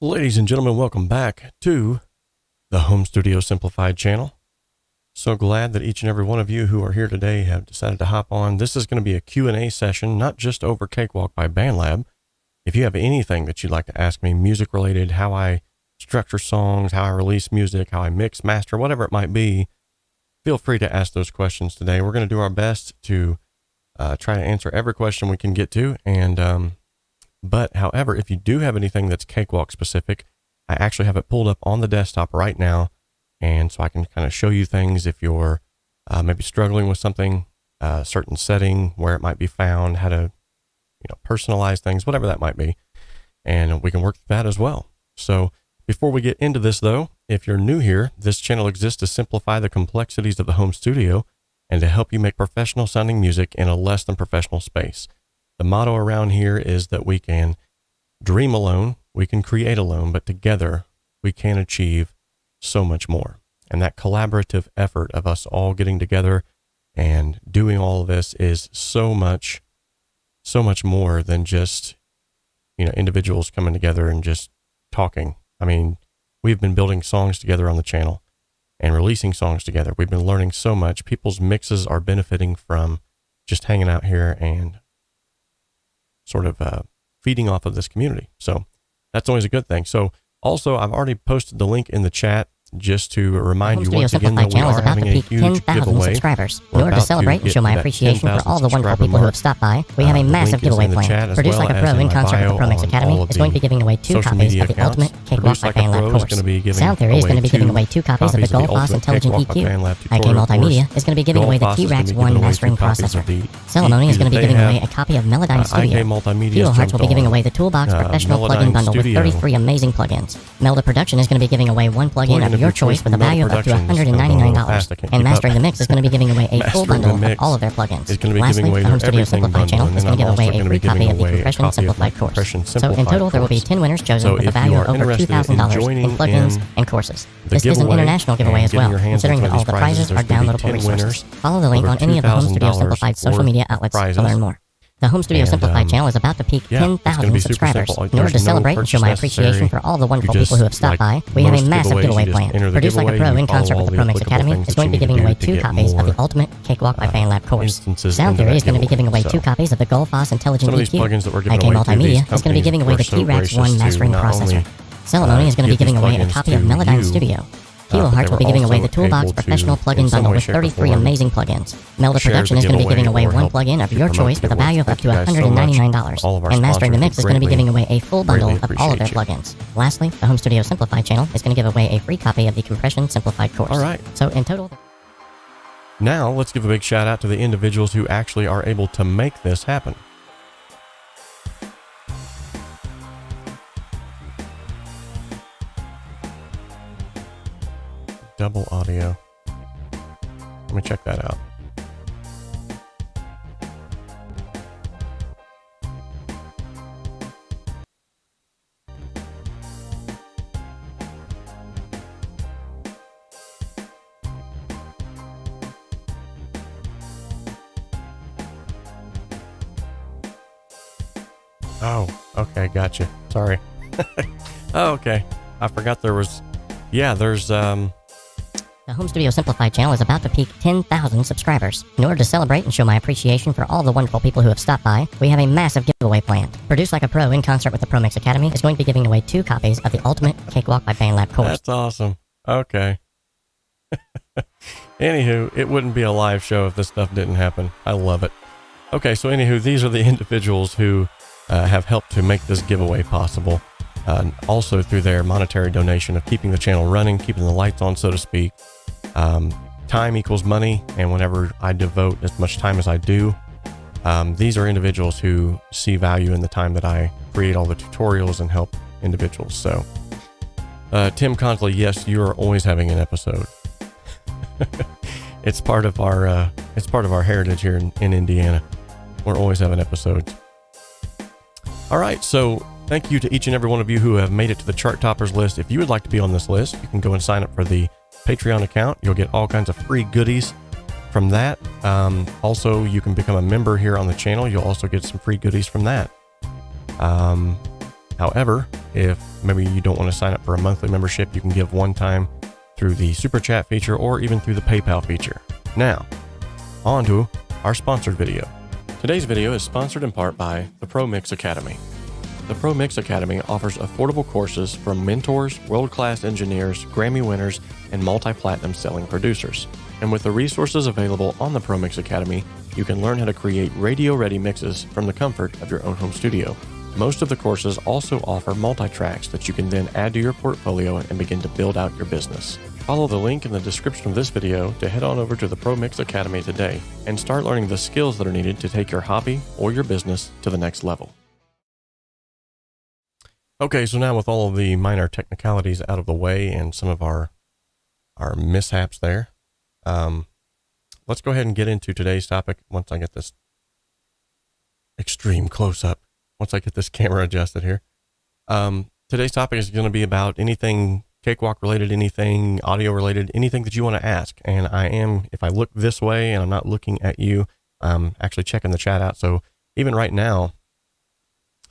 Ladies and gentlemen, welcome back to the Home Studio Simplified channel. So glad that each and every one of you who are here today have decided to hop on. This is going to be a Q&A session, not just over Cakewalk by BandLab. If you have anything that you'd like to ask me, music related, how I structure songs, how I release music, how I mix, master, whatever it might be, feel free to ask those questions today. We're going to do our best to try to answer every question we can get to. But however, if you do have anything that's Cakewalk specific, I actually have it pulled up on the desktop right now. And so I can kind of show you things if you're maybe struggling with something, a certain setting, where it might be found, how to, personalize things, whatever that might be. And we can work through that as well. So before we get into this though, if you're new here, this channel exists to simplify the complexities of the home studio and to help you make professional sounding music in a less than professional space. The motto around here is that we can dream alone, we can create alone, but together we can achieve so much more. And that collaborative effort of us all getting together and doing all of this is so much more than just, individuals coming together and just talking. I mean, we've been building songs together on the channel and releasing songs together. We've been learning so much. People's mixes are benefiting from just hanging out here and sort of feeding off of this community. So that's always a good thing. So also, I've already posted the link in the chat just to remind you once again that we are having a huge giveaway. Subscribers. In order to celebrate and show my appreciation for all the wonderful people who have stopped by, we have a massive giveaway planned. Produced like a pro in concert with the 𝗶𝗃 Academy is going to be giving away 2 copies of the ultimate Cakewalk by BandLab course. Sound Theory is going to be giving away 2 copies of the 𝗕𝗶𝘅 𝗧𝗿𝗀 EQ. 𝗍𝗏 is going to be giving away the 𝗕𝗵𝗱 mastering processor. 𝗔𝗇𝗍𝗍 is going to be giving away a copy of �melodyn Studio. 𝗘𝗍𝗍𝗄 will be giving away the Toolbox Professional Plugin Bundle with 33 amazing plugins. 𝗪𝗆 Production is going to be giving away 1 plugin of your choice with a value of up to $199, and Mastering the Mix is going to be giving away a full bundle of all of their plugins. Lastly, the Home Studio Simplified channel is going to give away a free copy of the Compression Simplified course. So in total, there will be 10 winners chosen with a value of over $2,000 in plugins and courses. This is an international giveaway as well, considering that all the prizes are downloadable resources. Follow the link on any of the Home Studio Simplified social media outlets to learn more. The Home Studio Simplified channel is about to peak 10,000 subscribers. In order to celebrate and show my appreciation for all the wonderful people who have stopped by, we have a massive giveaway planned. Produced like a pro in concert with the 𝗶𝗃 Academy is going to be giving away 2 copies of the ultimate Cakewalk by BandLab course. Sound Theory is going to be giving away 2 copies of the 𝗕𝗏 𝗬𝗍𝗍 EQ. 𝗍𝗏 is going to be giving away the 𝗕𝗵𝗱 mastering processor. 𝗔𝗏 is going to be giving away a copy of �melodyn Studio. 𝗘𝗍𝗍 will be giving away the Toolbox Professional Plugin Bundle with 33 amazing plugins. 𝗪𝗆 Production is going to be giving away 1 plugin of your choice with a value of up to $199. And Mastering the Mix is going to be giving away a full bundle of all of their plugins. Lastly, the Home Studio Simplified channel is going to give away a free copy of the Compression Simplified course. All right. So in total... Now, let's give a big shout out to the individuals who actually are able to make this happen. Double audio. Let me check that out. Oh, okay, gotcha. Sorry. Oh, okay. I forgot there was, there's, The Home Studio Simplified channel is about to peak 10,000 subscribers. In order to celebrate and show my appreciation for all the wonderful people who have stopped by, we have a massive giveaway planned. Produced like a pro in concert with the 𝗶𝗃 Academy is going to be giving away 2 copies of the ultimate Cakewalk by BandLab course. That's awesome. Okay. Anywho, it wouldn't be a live show if this stuff didn't happen. I love it. Okay, so anywho, these are the individuals who have helped to make this giveaway possible. Also through their monetary donation of keeping the channel running, keeping the lights on, so to speak. Time equals money, and whenever I devote as much time as I do, these are individuals who see value in the time that I create all the tutorials and help individuals. So, Tim Consley, yes, you are always having an episode. It's part of our heritage here in Indiana. We're always having episodes. All right, so thank you to each and every one of you who have made it to the chart toppers list. If you would like to be on this list, you can go and sign up for the Patreon account. You'll get all kinds of free goodies from that. Also, you can become a member here on the channel. You'll also get some free goodies from that. However, If maybe you don't want to sign up for a monthly membership, you can give one time through the Super Chat feature or even through the PayPal feature. Now, on to our sponsored video. Today's video is sponsored in part by the 𝗶𝗃 Academy. The 𝗶𝗃 Academy offers affordable courses from mentors, world-class engineers, Grammy winners, and multi-platinum selling producers. And with the resources available on the 𝗶𝗃 Academy, you can learn how to create radio-ready mixes from the comfort of your own home studio. Most of the courses also offer multi-tracks that you can then add to your portfolio and begin to build out your business. Follow the link in the description of this video to head on over to the 𝗶𝗃 Academy today and start learning the skills that are needed to take your hobby or your business to the next level. Okay, so now with all of the minor technicalities out of the way and some of our mishaps there, let's go ahead and get into today's topic once I get this extreme close-up, once I get this camera adjusted here. Today's topic is going to be about anything Cakewalk related, anything audio related, anything that you want to ask. And I am, if I look this way and I'm not looking at you, I'm actually checking the chat out. So even right now,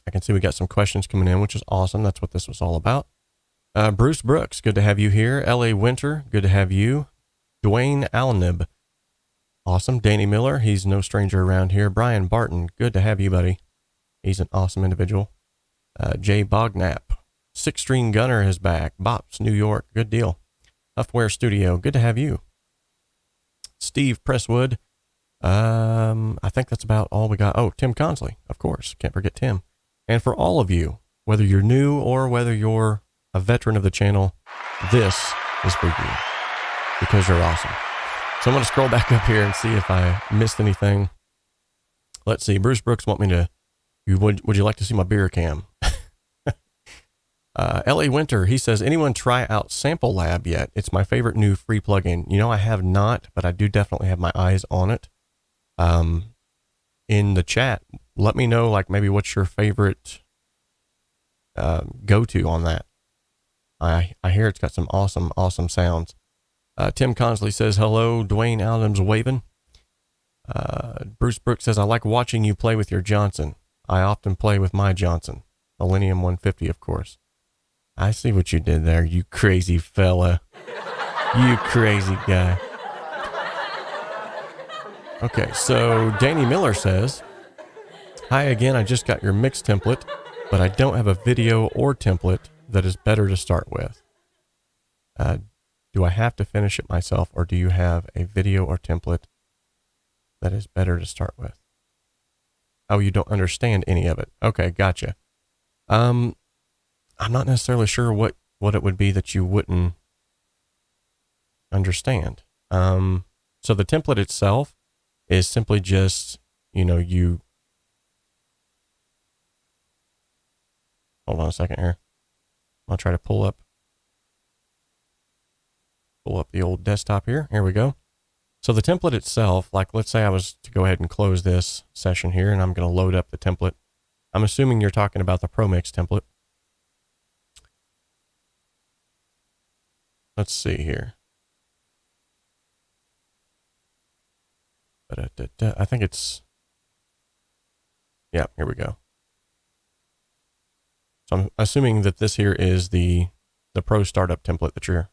I can see we got some questions coming in, which is awesome. That's what this was all about. Bruce Brooks, good to have you here. L.A. Winter, good to have you. 𝗬𝗏, awesome. Danny Miller, he's no stranger around here. Brian Barton, good to have you, buddy. He's an awesome individual. Jay Bognap, Six String Gunner is back. Bops, New York, good deal. Huffware Studio, good to have you. Steve Presswood, I think that's about all we got. Oh, Tim Consley, of course, can't forget Tim. And for all of you, whether you're new or whether you're a veteran of the channel, this is for you because you're awesome. So I'm going to scroll back up here and see if I missed anything. Let's see. Bruce Brooks want me to, would you like to see my beer cam? L.A. Winter, he says, anyone try out Sample Lab yet? It's my favorite new free plugin. You know, I have not, but I do definitely have my eyes on it. In the chat, let me know, like, maybe what's your favorite go-to on that. I hear it's got some awesome sounds. Tim Consley says, hello, 𝗬𝗏 𝗏. Bruce Brooks says, I like watching you play with your Johnson. I often play with my Johnson. Millennium 150, of course. I see what you did there, you crazy fella. You crazy guy. Okay, so Danny Miller says, hi again, I just got your mix template, but I don't have a video or template that is better to start with. Do I have to finish it myself, or do you have a video or template that is better to start with? Oh, you don't understand any of it. Okay, gotcha. I'm not necessarily sure what it would be that you wouldn't understand. So the template itself is simply just, you know, hold on a second here. I'll try to pull up the old desktop here. Here we go. So the template itself, like, let's say I was to go ahead and close this session here and I'm going to load up the template. I'm assuming you're talking about the 𝗶𝗃 template. Let's see here. I think it's, yeah, here we go. So I'm assuming that this here is the pro startup template that you're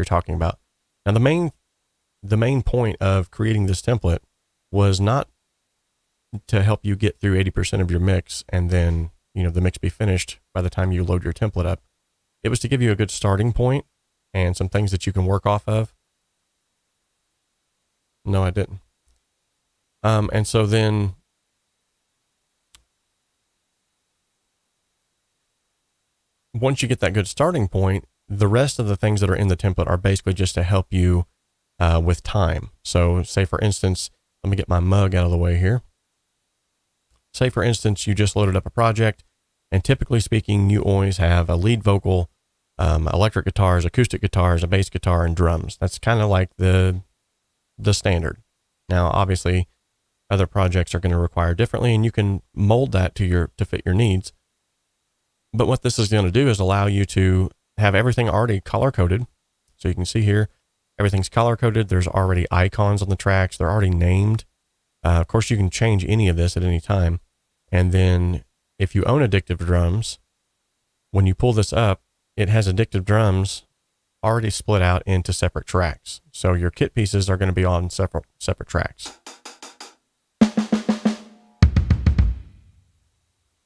talking about. Now the main point of creating this template was not to help you get through 80% of your mix and then, you know, the mix be finished by the time you load your template up. It was to give you a good starting point and some things that you can work off of. No, I didn't. And so then once you get that good starting point, the rest of the things that are in the template are basically just to help you with time. So say for instance, let me get my mug out of the way here. Say for instance, you just loaded up a project, and typically speaking, you always have a lead vocal, electric guitars, acoustic guitars, a bass guitar, and drums. That's kind of like the standard. Now, obviously, other projects are going to require differently, and you can mold that to fit your needs. But what this is going to do is allow you to have everything already color-coded. So you can see here, everything's color-coded. There's already icons on the tracks. They're already named. Of course, you can change any of this at any time. And then if you own Addictive Drums, when you pull this up, it has Addictive Drums already split out into separate tracks. So your kit pieces are going to be on separate tracks.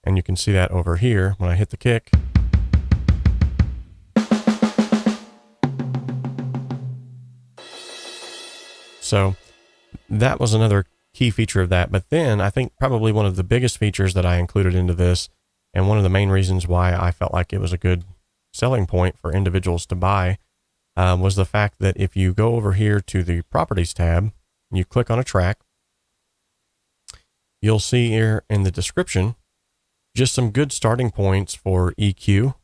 And you can see that over here when I hit the kick. So that was another key feature of that. But then I think probably one of the biggest features that I included into this, and one of the main reasons why I felt like it was a good selling point for individuals to buy, was the fact that if you go over here to the Properties tab, and you click on a track, you'll see here in the description just some good starting points for EQ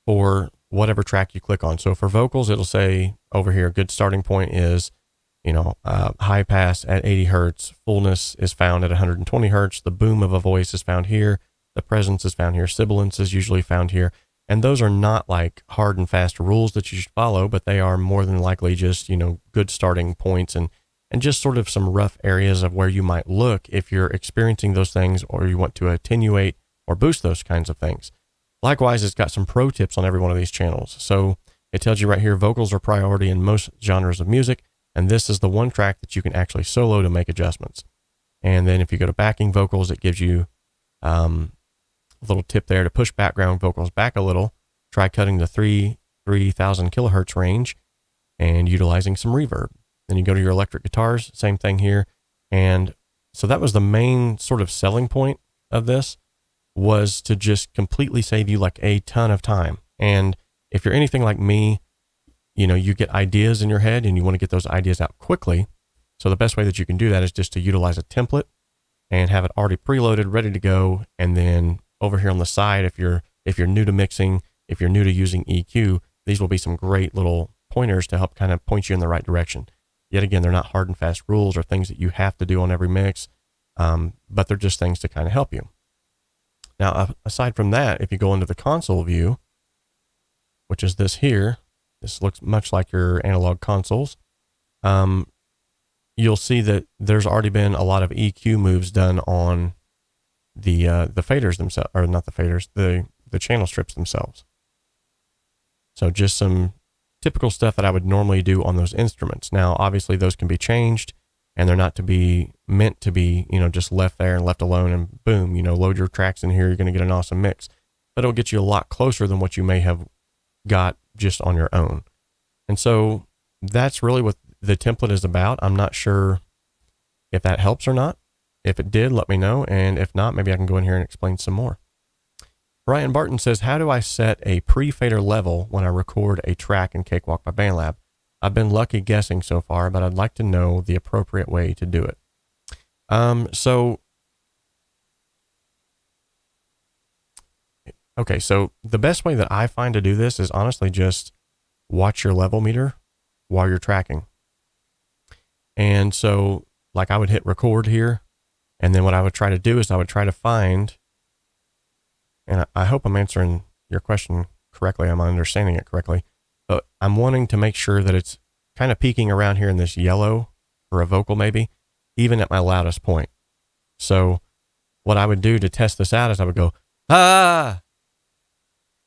for whatever track you click on. So for vocals, it'll say over here, good starting point is, high pass at 80 hertz, fullness is found at 120 hertz, the boom of a voice is found here, the presence is found here, sibilance is usually found here. And those are not like hard and fast rules that you should follow, but they are more than likely just, good starting points and just sort of some rough areas of where you might look if you're experiencing those things or you want to attenuate or boost those kinds of things. Likewise, it's got some pro tips on every one of these channels. So it tells you right here, vocals are priority in most genres of music, and this is the one track that you can actually solo to make adjustments. And then if you go to backing vocals, it gives you a little tip there to push background vocals back a little. Try cutting the 3000 kilohertz range and utilizing some reverb. Then you go to your electric guitars, same thing here. And so that was the main sort of selling point of this, was to just completely save you like a ton of time. And if you're anything like me, you get ideas in your head and you want to get those ideas out quickly. So the best way that you can do that is just to utilize a template and have it already preloaded, ready to go. And then over here on the side, if you're new to mixing, if you're new to using EQ, these will be some great little pointers to help kind of point you in the right direction. Yet again, they're not hard and fast rules or things that you have to do on every mix, but they're just things to kind of help you. Now, aside from that, if you go into the console view, which is this here, this looks much like your analog consoles, you'll see that there's already been a lot of EQ moves done on the faders themselves, or not the faders, the channel strips themselves. So just some typical stuff that I would normally do on those instruments. Now, obviously those can be changed and they're not meant to be, just left there and left alone and boom, load your tracks in here. You're going to get an awesome mix, but it'll get you a lot closer than what you may have got just on your own. And so that's really what the template is about. I'm not sure if that helps or not. If it did, let me know. And if not, maybe I can go in here and explain some more. Brian Barton says, how do I set a pre-fader level when I record a track in Cakewalk by BandLab? I've been lucky guessing so far, but I'd like to know the appropriate way to do it. So the best way that I find to do this is honestly just watch your level meter while you're tracking. And so like I would hit record here, and then what I would try to do is I would try to find, and I hope I'm answering your question correctly, I'm understanding it correctly, but I'm wanting to make sure that it's kind of peaking around here in this yellow for a vocal maybe, even at my loudest point. So what I would do to test this out is I would go,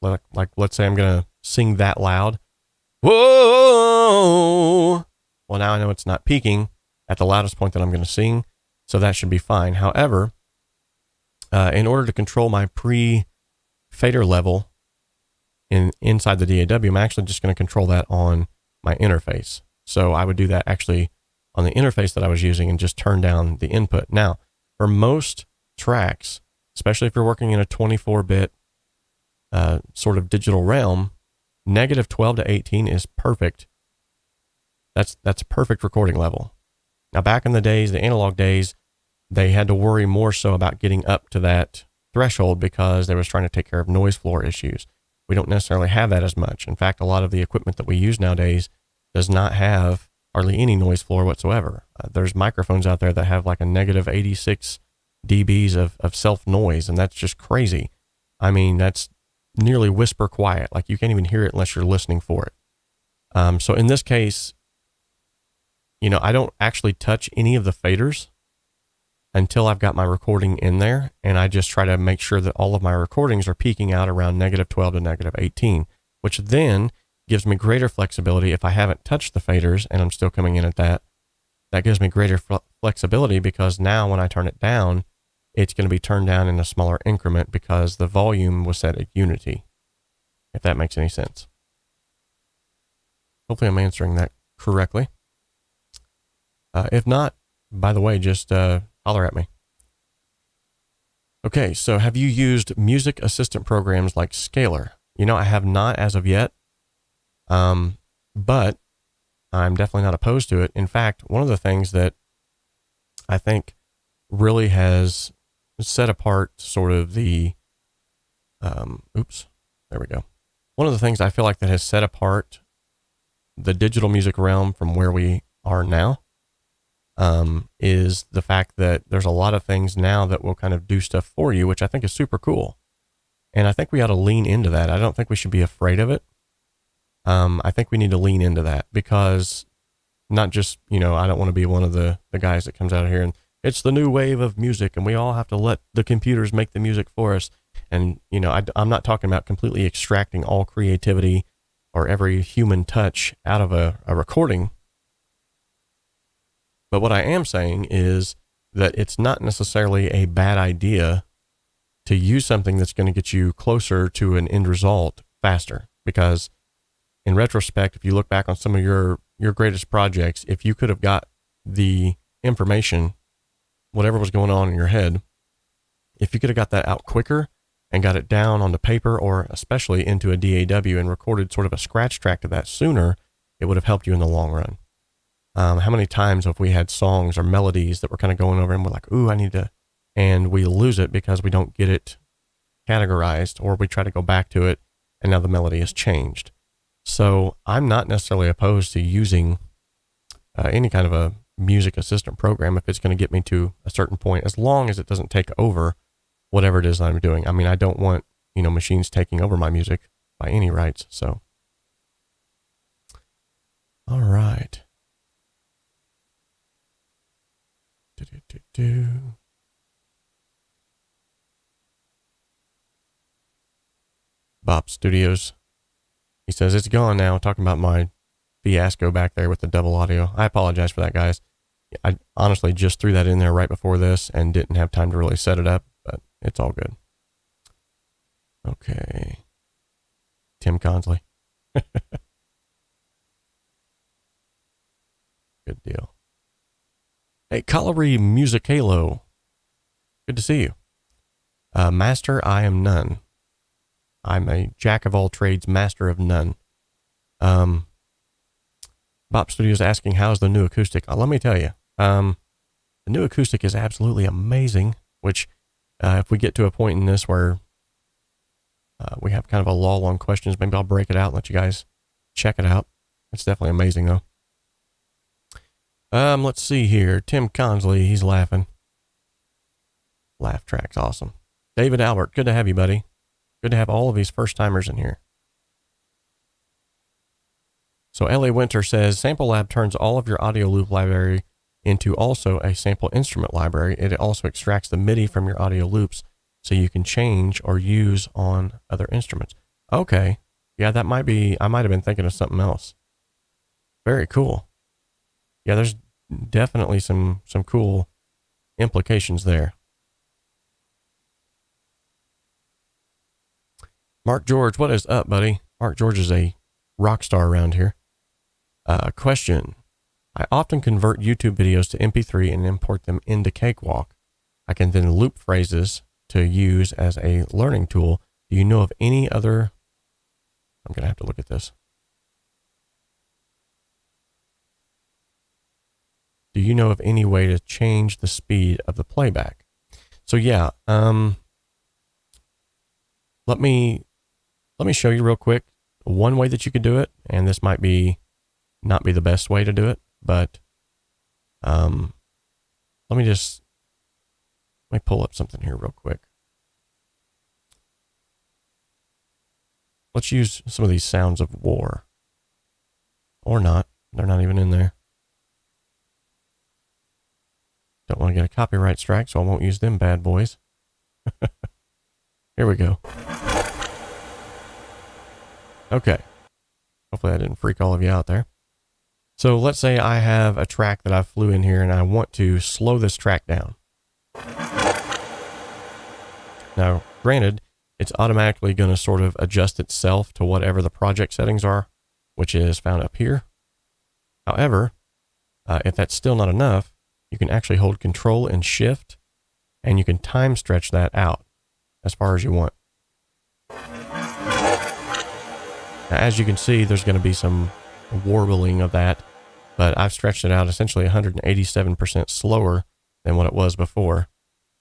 like let's say I'm going to sing that loud. Whoa! Well, now I know it's not peaking at the loudest point that I'm going to sing, so that should be fine. However, in order to control my pre-fader level inside the DAW, I'm actually just going to control that on my interface. So I would do that actually on the interface that I was using and just turn down the input. Now, for most tracks, especially if you're working in a 24-bit sort of digital realm, -12 to 18 is perfect. That's a perfect recording level. Now, back in the days, the analog days, they had to worry more so about getting up to that threshold because they was trying to take care of noise floor issues. We don't necessarily have that as much. In fact, a lot of the equipment that we use nowadays does not have hardly any noise floor whatsoever. There's microphones out there that have like a -86 dBs of self noise, and that's just crazy. I mean, that's nearly whisper quiet. Like you can't even hear it unless you're listening for it. So in this case, I don't actually touch any of the faders until I've got my recording in there, and I just try to make sure that all of my recordings are peaking out around -12 to -18, which then gives me greater flexibility if I haven't touched the faders and I'm still coming in at that. That gives me greater flexibility because now when I turn it down, it's going to be turned down in a smaller increment because the volume was set at unity, if that makes any sense. Hopefully I'm answering that correctly. If not, by the way, just holler at me. Okay, so have you used music assistant programs like Scalar? You know, I have not as of yet, but I'm definitely not opposed to it. In fact, one of the things that I think really has set apart sort of the, there we go. One of the things I feel like that has set apart the digital music realm from where we are now, is the fact that there's a lot of things now that will kind of do stuff for you, which I think is super cool. And I think we ought to lean into that. I don't think we should be afraid of it. I think we need to lean into that because not just, you know, I don't want to be one of the guys that comes out here and it's the new wave of music and we all have to let the computers make the music for us. And, you know, I'm not talking about completely extracting all creativity or every human touch out of a recording. But what I am saying is that it's not necessarily a bad idea to use something that's going to get you closer to an end result faster. Because in retrospect, if you look back on some of your greatest projects, if you could have got the information, whatever was going on in your head, if you could have got that out quicker and got it down onto paper or especially into a DAW and recorded sort of a scratch track of that sooner, it would have helped you in the long run. How many times have we had songs or melodies that we're kind of going over and we're like, ooh, I need to, and we lose it because we don't get it categorized or we try to go back to it and now the melody has changed. So I'm not necessarily opposed to using any kind of a music assistant program if it's going to get me to a certain point, as long as it doesn't take over whatever it is that I'm doing. I mean, I don't want, you know, machines taking over my music by any rights. So, all right. Bop Studios. He says, it's gone now. Talking about my fiasco back there with the double audio. I apologize for that, guys. I honestly just threw that in there right before this and didn't have time to really set it up, but it's all good. Okay. Tim Consley. Good deal. Hey, 𝗕𝗶𝘅 𝗧𝗿. Good to see you. Master, I am none. I'm a jack of all trades, master of none. Bop Studios asking, how's the new acoustic? Let me tell you, the new acoustic is absolutely amazing, which if we get to a point in this where we have kind of a lull on questions, maybe I'll break it out and let you guys check it out. It's definitely amazing, though. Let's see here. Tim Consley, he's laughing. Laugh track's awesome. David Albert, good to have you, buddy. Good to have all of these first-timers in here. So LA Winter says, Sample Lab turns all of your audio loop library into also a sample instrument library. It also extracts the MIDI from your audio loops so you can change or use on other instruments. Okay. Yeah, that might be, I might have been thinking of something else. Very cool. Yeah, there's definitely some cool implications there. Mark George, what is up, buddy? Mark George is a rock star around here. Question. I often convert YouTube videos to MP3 and import them into Cakewalk. I can then loop phrases to use as a learning tool. Do you know of any other... I'm going to have to look at this. Do you know of any way to change the speed of the playback? So yeah, let me show you real quick one way that you could do it, and this might be not be the best way to do it, but let me pull up something here real quick. Let's use some of these sounds of war, or not. They're not even in there. Don't want to get a copyright strike, so I won't use them bad boys. Here we go. Okay. Hopefully I didn't freak all of you out there. So let's say I have a track that I flew in here and I want to slow this track down. Now, granted, it's automatically going to sort of adjust itself to whatever the project settings are, which is found up here. However, if that's still not enough, you can actually hold Control and Shift, and you can time stretch that out as far as you want. Now, as you can see, there's going to be some warbling of that, but I've stretched it out essentially 187% slower than what it was before.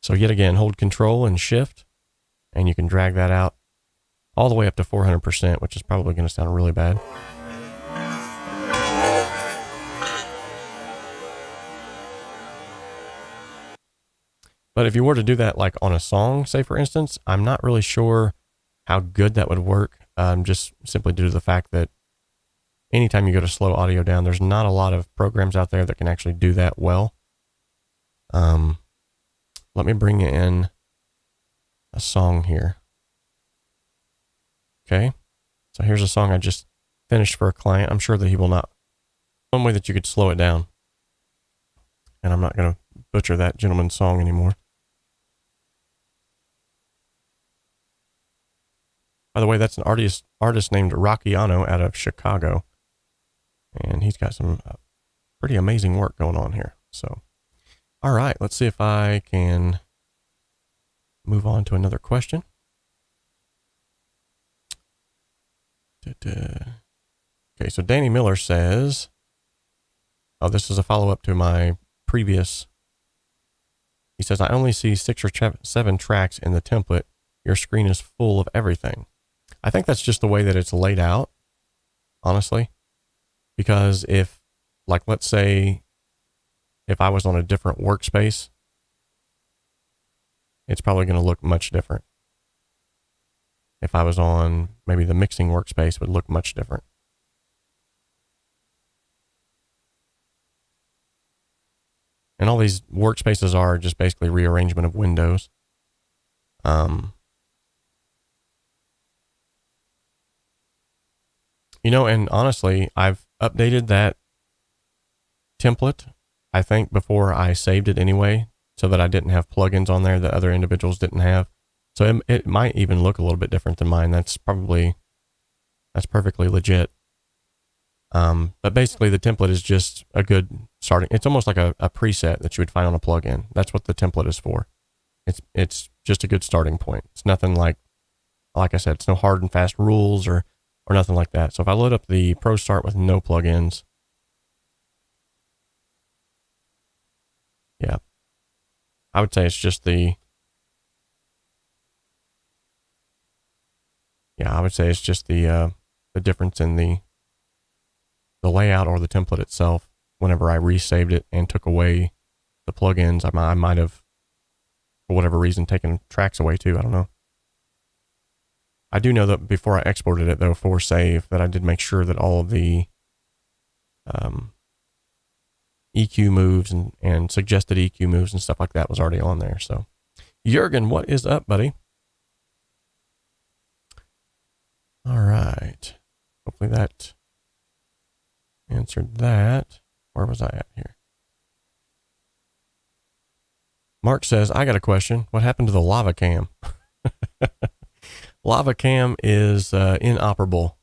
So yet again, hold Control and Shift, and you can drag that out all the way up to 400%, which is probably going to sound really bad. But if you were to do that like on a song, say for instance, I'm not really sure how good that would work, just simply due to the fact that anytime you go to slow audio down, there's not a lot of programs out there that can actually do that well. Let me bring in a song here. Okay, so here's a song I just finished for a client. I'm sure that he will not. One way that you could slow it down, and I'm not going to butcher that gentleman's song anymore. By the way, that's an artist named 𝗏𝗏 out of Chicago, and he's got some pretty amazing work going on here. So, all right, let's see if I can move on to another question. Okay, so Danny Miller says, oh, this is a follow-up to my previous. He says, I only see 6 or 7 tracks in the template. Your screen is full of everything. I think that's just the way that it's laid out, honestly. Because if, like, let's say, if I was on a different workspace, it's probably going to look much different. If I was on maybe the mixing workspace, it would look much different. And all these workspaces are just basically rearrangement of windows. You know, and honestly, I've updated that template, I think, before I saved it anyway, so that I didn't have plugins on there that other individuals didn't have. So it might even look a little bit different than mine. That's perfectly legit. But basically the template is just a good starting. It's almost like a preset that you would find on a plugin. That's what the template is for. It's just a good starting point. It's nothing like I said, it's no hard and fast rules or nothing like that. So if I load up the Pro Start with no plugins, yeah, I would say it's just the difference in the layout or the template itself. Whenever I resaved it and took away the plugins, I might have, for whatever reason, taken tracks away too. I don't know. I do know that before I exported it, though, for save, that I did make sure that all of the EQ moves and suggested EQ moves and stuff like that was already on there. So, Jurgen, what is up, buddy? All right. Hopefully that answered that. Where was I at here? Mark says, I got a question. What happened to the lava cam? Lava cam is inoperable.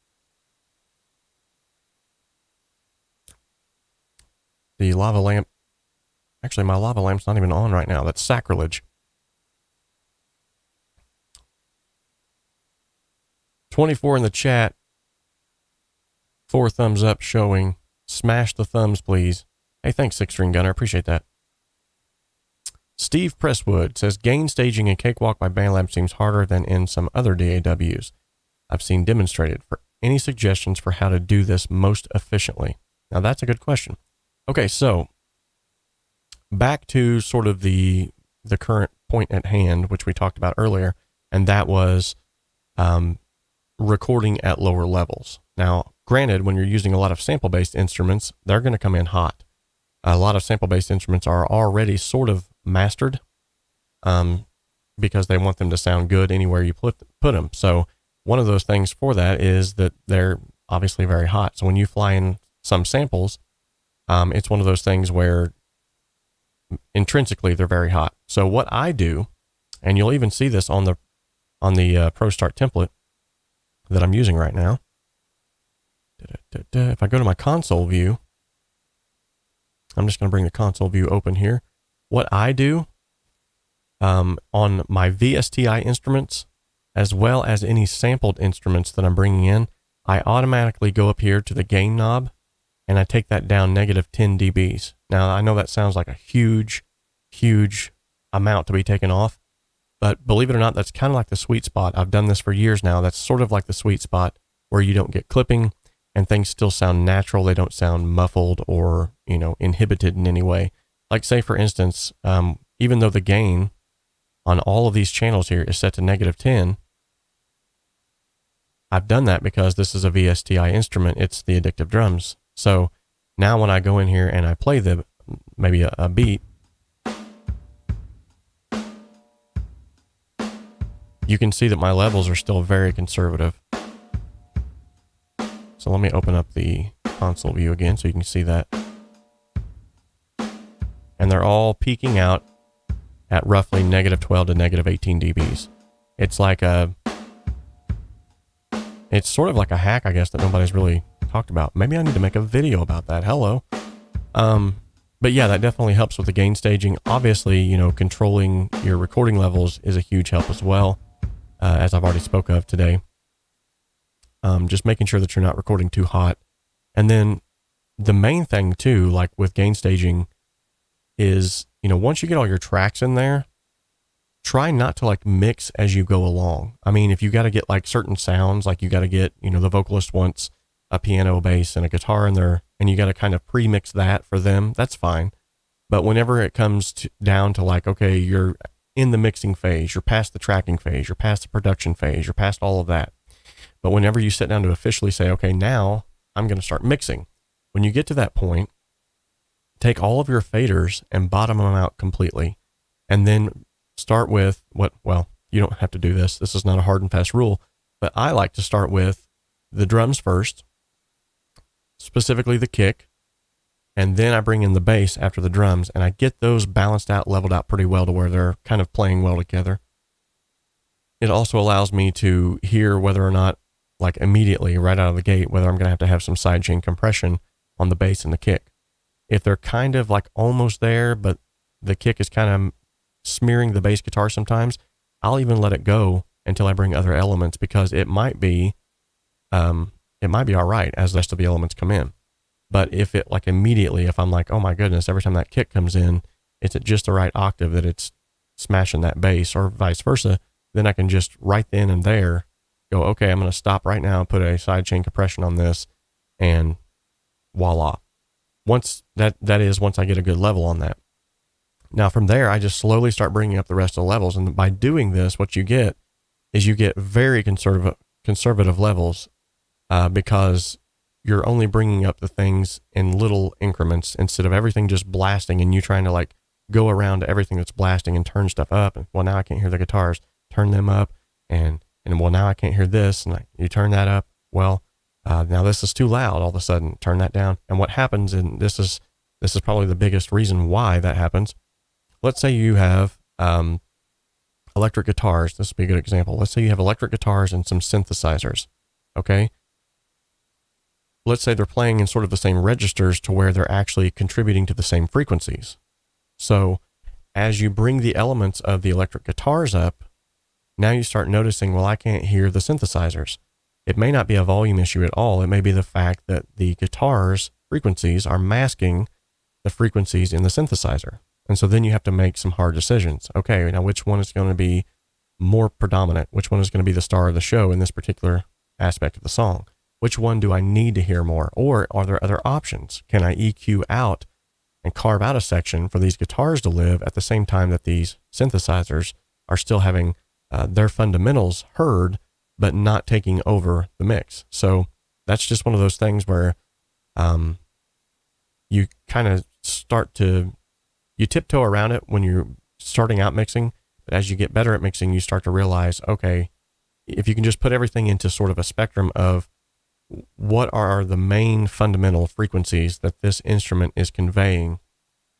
The lava lamp, actually my lava lamp's not even on right now. That's sacrilege. 24 in the chat. 4 thumbs up showing. Smash the thumbs, please. Hey, thanks, Six String Gunner. Appreciate that. Steve Presswood says, gain staging in Cakewalk by BandLab seems harder than in some other DAWs I've seen demonstrated. For any suggestions for how to do this most efficiently? Now, that's a good question. Okay, so back to sort of the current point at hand, which we talked about earlier, and that was recording at lower levels. Now, granted, when you're using a lot of sample-based instruments, they're going to come in hot. a lot of sample-based instruments are already sort of mastered because they want them to sound good anywhere you put them. So one of those things for that is that they're obviously very hot. So when you fly in some samples, it's one of those things where intrinsically they're very hot. So what I do, and you'll even see this on the Pro Start template that I'm using right now. If I go to my console view, I'm just going to bring the console view open here. What I do on my VSTI instruments, as well as any sampled instruments that I'm bringing in, I automatically go up here to the gain knob and I take that down -10 dBs. Now, I know that sounds like a huge, huge amount to be taken off, but believe it or not, that's kind of like the sweet spot. I've done this for years now. That's sort of like the sweet spot where you don't get clipping and things still sound natural. They don't sound muffled or, inhibited in any way. Like say, for instance, even though the gain on all of these channels here is set to -10, I've done that because this is a VSTI instrument. It's the Addictive Drums. So now when I go in here and I play maybe a beat, you can see that my levels are still very conservative. So let me open up the console view again so you can see that. And they're all peaking out at roughly -12 to -18 dBs. It's it's sort of like a hack, I guess, that nobody's really talked about. Maybe I need to make a video about that. Hello. But yeah, that definitely helps with the gain staging. Obviously, controlling your recording levels is a huge help as well, as I've already spoke of today. Just making sure that you're not recording too hot. And then the main thing too, like with gain staging, is, once you get all your tracks in there, try not to mix as you go along. I mean, if you got to get certain sounds, you got to get, the vocalist wants a piano, a bass, and a guitar in there, and you got to kind of pre-mix that for them, that's fine. But whenever it comes down to okay, you're in the mixing phase, you're past the tracking phase, you're past the production phase, you're past all of that. But whenever you sit down to officially say, okay, now I'm going to start mixing. When you get to that point, take all of your faders and bottom them out completely. And then start with you don't have to do this. This is not a hard and fast rule, but I like to start with the drums first, specifically the kick. And then I bring in the bass after the drums, and I get those balanced out, leveled out pretty well to where they're kind of playing well together. It also allows me to hear whether or not, immediately right out of the gate, whether I'm going to have some sidechain compression on the bass and the kick. If they're kind of almost there, but the kick is kind of smearing the bass guitar sometimes, I'll even let it go until I bring other elements, because it might be all right as the rest of the elements come in. But if it immediately, if I'm oh my goodness, every time that kick comes in, it's at just the right octave that it's smashing that bass, or vice versa, then I can just right then and there go, okay, I'm going to stop right now and put a sidechain compression on this, and voila. Once I get a good level on that. Now from there, I just slowly start bringing up the rest of the levels. And by doing this, what you get is you get very conservative levels, because you're only bringing up the things in little increments instead of everything just blasting and you trying to go around to everything that's blasting and turn stuff up. And now I can't hear the guitars, turn them up, and now I can't hear this, and you turn that up. Now this is too loud all of a sudden, turn that down. And what happens, and this is probably the biggest reason why that happens. Let's say you have electric guitars. This would be a good example. Let's say you have electric guitars and some synthesizers. Okay. Let's say they're playing in sort of the same registers to where they're actually contributing to the same frequencies. So as you bring the elements of the electric guitars up, now you start noticing, I can't hear the synthesizers. It may not be a volume issue at all. It may be the fact that the guitar's frequencies are masking the frequencies in the synthesizer. And so then you have to make some hard decisions. Okay, now which one is going to be more predominant? Which one is going to be the star of the show in this particular aspect of the song? Which one do I need to hear more? Or are there other options? Can I EQ out and carve out a section for these guitars to live at the same time that these synthesizers are still having their fundamentals heard, but not taking over the mix? So that's just one of those things where you kind of you tiptoe around it when you're starting out mixing, but as you get better at mixing, you start to realize, okay, if you can just put everything into sort of a spectrum of what are the main fundamental frequencies that this instrument is conveying,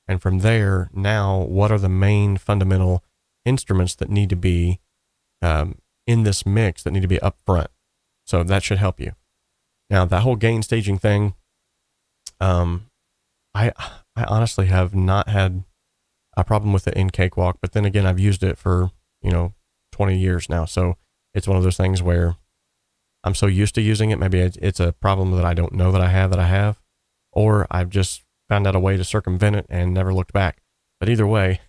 and from there, now, what are the main fundamental instruments that need to be in this mix, that need to be up front. So that should help you. Now, that whole gain staging thing, I honestly have not had a problem with it in Cakewalk, but then again, I've used it for, 20 years now. So it's one of those things where I'm so used to using it. Maybe it's a problem that I don't know that I have, or I've just found out a way to circumvent it and never looked back. But either way,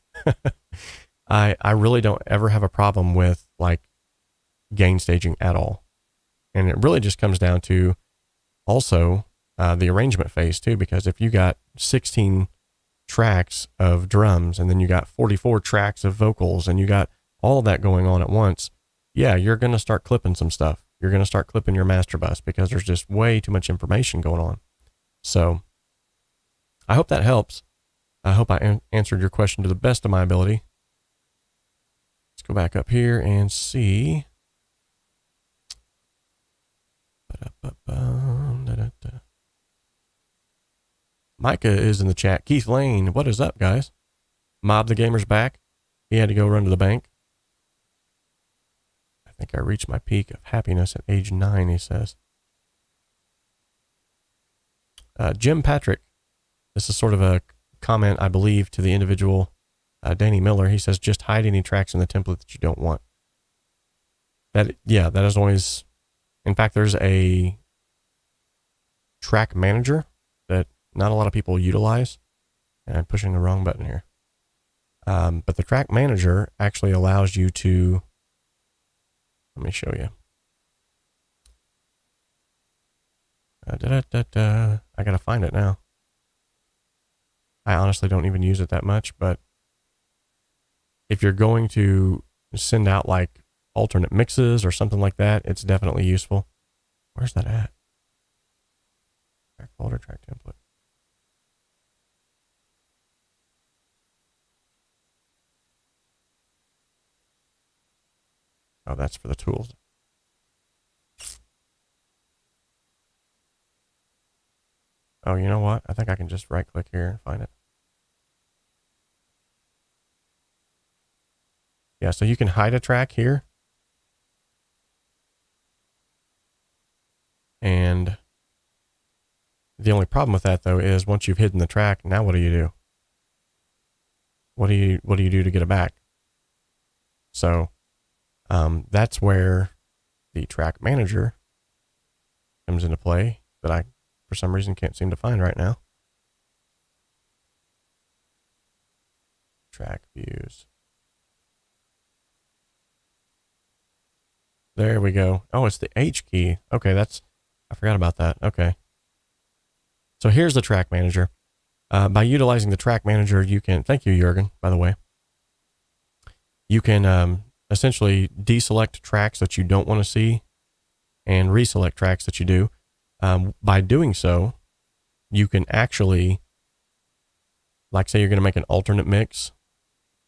I really don't ever have a problem with like gain staging at all. And it really just comes down to also the arrangement phase too, because if you got 16 tracks of drums and then you got 44 tracks of vocals and you got all that going on at once, yeah, you're going to start clipping some stuff. You're going to start clipping your master bus because there's just way too much information going on. So I hope that helps. I hope I answered your question to the best of my ability. Let's go back up here and see. Micah is in the chat. Keith Lane, what is up, guys? Mob the Gamer's back. He had to go run to the bank. I think I reached my peak of happiness at age 9, he says. Jim Patrick, this is sort of a comment, I believe, to the individual Danny Miller. He says, just hide any tracks in the template that you don't want. That is always, in fact, there's a track manager that not a lot of people utilize. And I'm pushing the wrong button here. But the track manager actually allows you to, let me show you. I gotta find it now. I honestly don't even use it that much, but if you're going to send out like alternate mixes or something like that, it's definitely useful. Where's that at? Track folder, track template. Oh, that's for the tools. Oh, you know what? I think I can just right click here and find it. Yeah, so you can hide a track here. And the only problem with that though is once you've hidden the track, now what do you do? What do you do to get it back? So that's where the track manager comes into play that I, for some reason, can't seem to find right now. Track views. There we go. Oh, it's the H key. Okay, I forgot about that. Okay. So here's the track manager. By utilizing the track manager, you can, thank you, Jürgen, by the way. You can essentially deselect tracks that you don't want to see and reselect tracks that you do. By doing so, you can actually, like say you're going to make an alternate mix,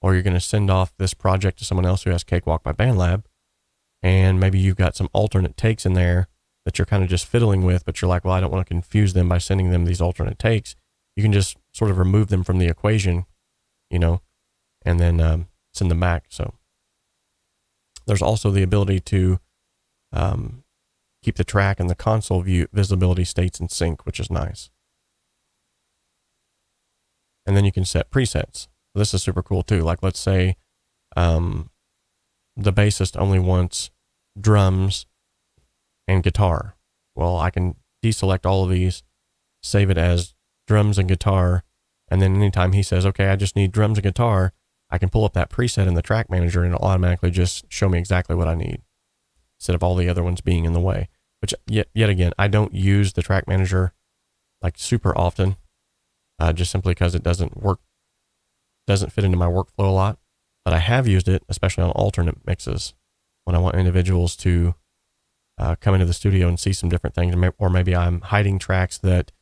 or you're going to send off this project to someone else who has Cakewalk by BandLab, and maybe you've got some alternate takes in there that you're kind of just fiddling with, but you're like, well, I don't want to confuse them by sending them these alternate takes. You can just sort of remove them from the equation, and then send them back. So there's also the ability to keep the track and the console view visibility states in sync, which is nice. And then you can set presets. This is super cool too. Like let's say the bassist only wants drums and guitar. Well, I can deselect all of these, save it as drums and guitar, and then anytime he says, okay, I just need drums and guitar, I can pull up that preset in the track manager and it'll automatically just show me exactly what I need, instead of all the other ones being in the way. Which yet again, I don't use the track manager like super often, just simply because it doesn't fit into my workflow a lot. But I have used it, especially on alternate mixes, when I want individuals to come into the studio and see some different things, or maybe I'm hiding tracks that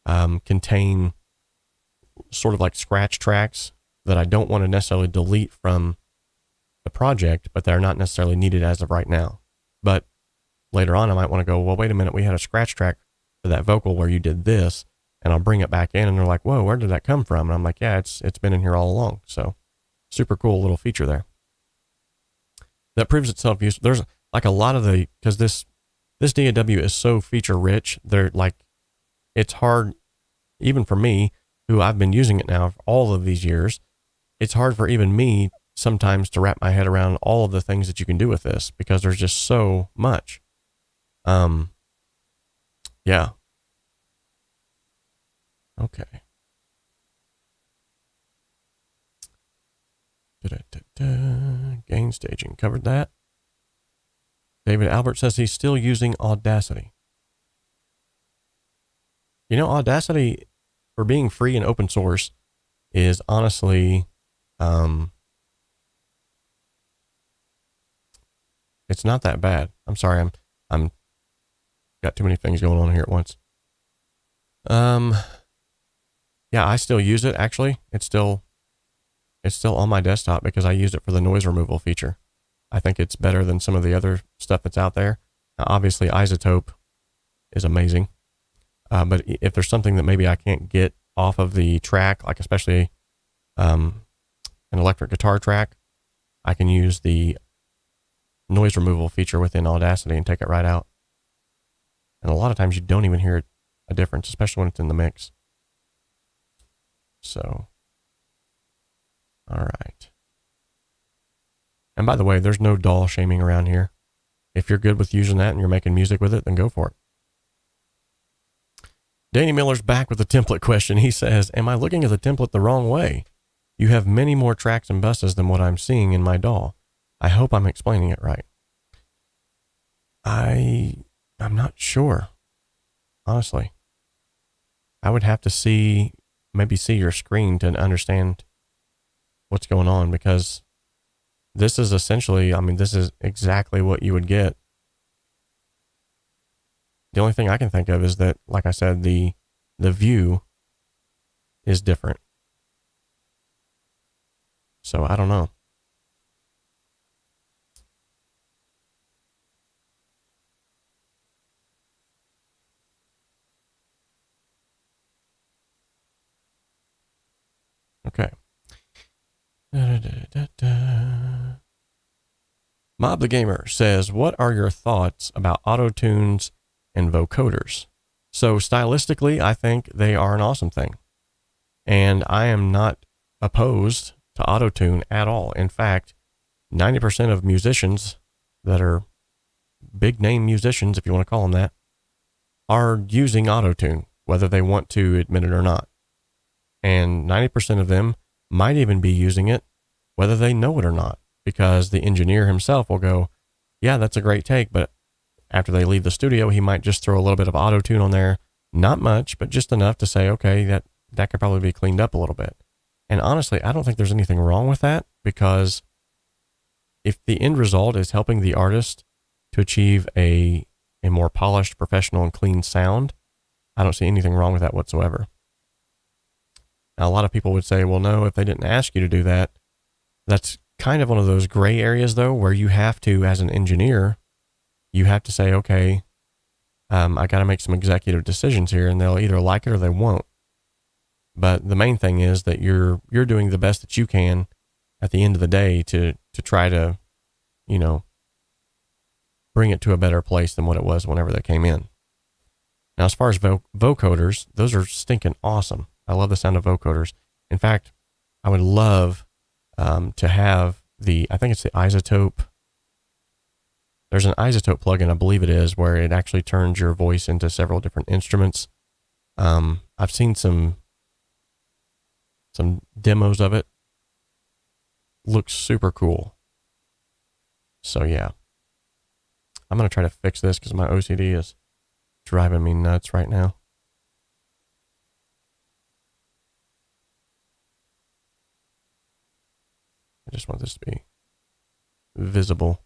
contain sort of like scratch tracks that I don't want to necessarily delete from the project, but they're not necessarily needed as of right now. But later on, I might want to go, well, wait a minute, we had a scratch track for that vocal where you did this, and I'll bring it back in, and they're like, whoa, where did that come from? And I'm like, yeah, it's been in here all along. So super cool little feature there. That proves itself useful. There's like a lot of because this DAW is so feature rich, they're like, it's hard, even for me, who I've been using it now for all of these years, it's hard for even me sometimes to wrap my head around all of the things that you can do with this, because there's just so much. Yeah. Okay. Gain staging, covered that. David Albert says he's still using Audacity. You know, Audacity, for being free and open source, is honestly, it's not that bad. I'm sorry, I'm got too many things going on here at once. Yeah, I still use it. Actually, it's still on my desktop because I use it for the noise removal feature. I think it's better than some of the other stuff that's out there. Now, obviously, 𝗖𝗸𝗃 is amazing. But if there's something that maybe I can't get off of the track, like especially an electric guitar track, I can use the noise removal feature within Audacity and take it right out. And a lot of times you don't even hear a difference, especially when it's in the mix. So, all right. And by the way, there's no doll shaming around here. If you're good with using that and you're making music with it, then go for it. Danny Miller's back with a template question. He says, am I looking at the template the wrong way? You have many more tracks and buses than what I'm seeing in my DAW. I hope I'm explaining it right. I'm not sure, honestly. I would have to maybe see your screen to understand what's going on, because this is essentially, I mean, this is exactly what you would get. The only thing I can think of is that, like I said, the view is different. So I don't know. Okay. Mob the Gamer says, what are your thoughts about auto-tunes and vocoders? So stylistically, I think they are an awesome thing. And I am not opposed to auto-tune at all. In fact, 90% of musicians that are big name musicians, if you want to call them that, are using auto-tune, whether they want to admit it or not. And 90% of them might even be using it whether they know it or not, because the engineer himself will go, yeah, that's a great take, but after they leave the studio, he might just throw a little bit of auto-tune on there. Not much, but just enough to say, okay, that could probably be cleaned up a little bit. And honestly, I don't think there's anything wrong with that, because if the end result is helping the artist to achieve a more polished, professional, and clean sound, I don't see anything wrong with that whatsoever. Now, a lot of people would say, well, no, if they didn't ask you to do that, that's kind of one of those gray areas, though, where you have to, as an engineer, you have to say, okay, I got to make some executive decisions here, and they'll either like it or they won't. But the main thing is that you're doing the best that you can at the end of the day to try to, you know, bring it to a better place than what it was whenever they came in. Now, as far as vocoders, those are stinking awesome. I love the sound of vocoders. In fact, I would love to have I think it's the 𝗖𝗸𝗃. There's an 𝗖𝗸𝗃 plugin, I believe it is, where it actually turns your voice into several different instruments. I've seen some demos of it. Looks super cool. So yeah, I'm going to try to fix this because my OCD is driving me nuts right now. I just want this to be visible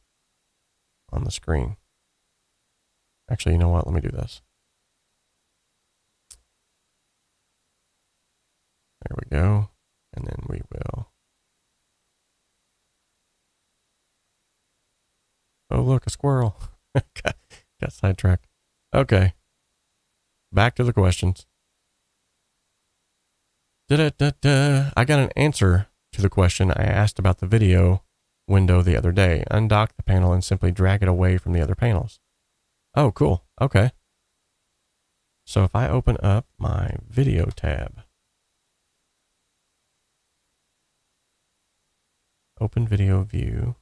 on the screen. Actually, you know what? Let me do this. There we go. And then we will. Oh, look, a squirrel. got sidetracked. Okay. Back to the questions. I got an answer to the question I asked about the video window the other day. Undock the panel and simply drag it away from the other panels. Oh, cool. Okay. So if I open up my video tab, open video view,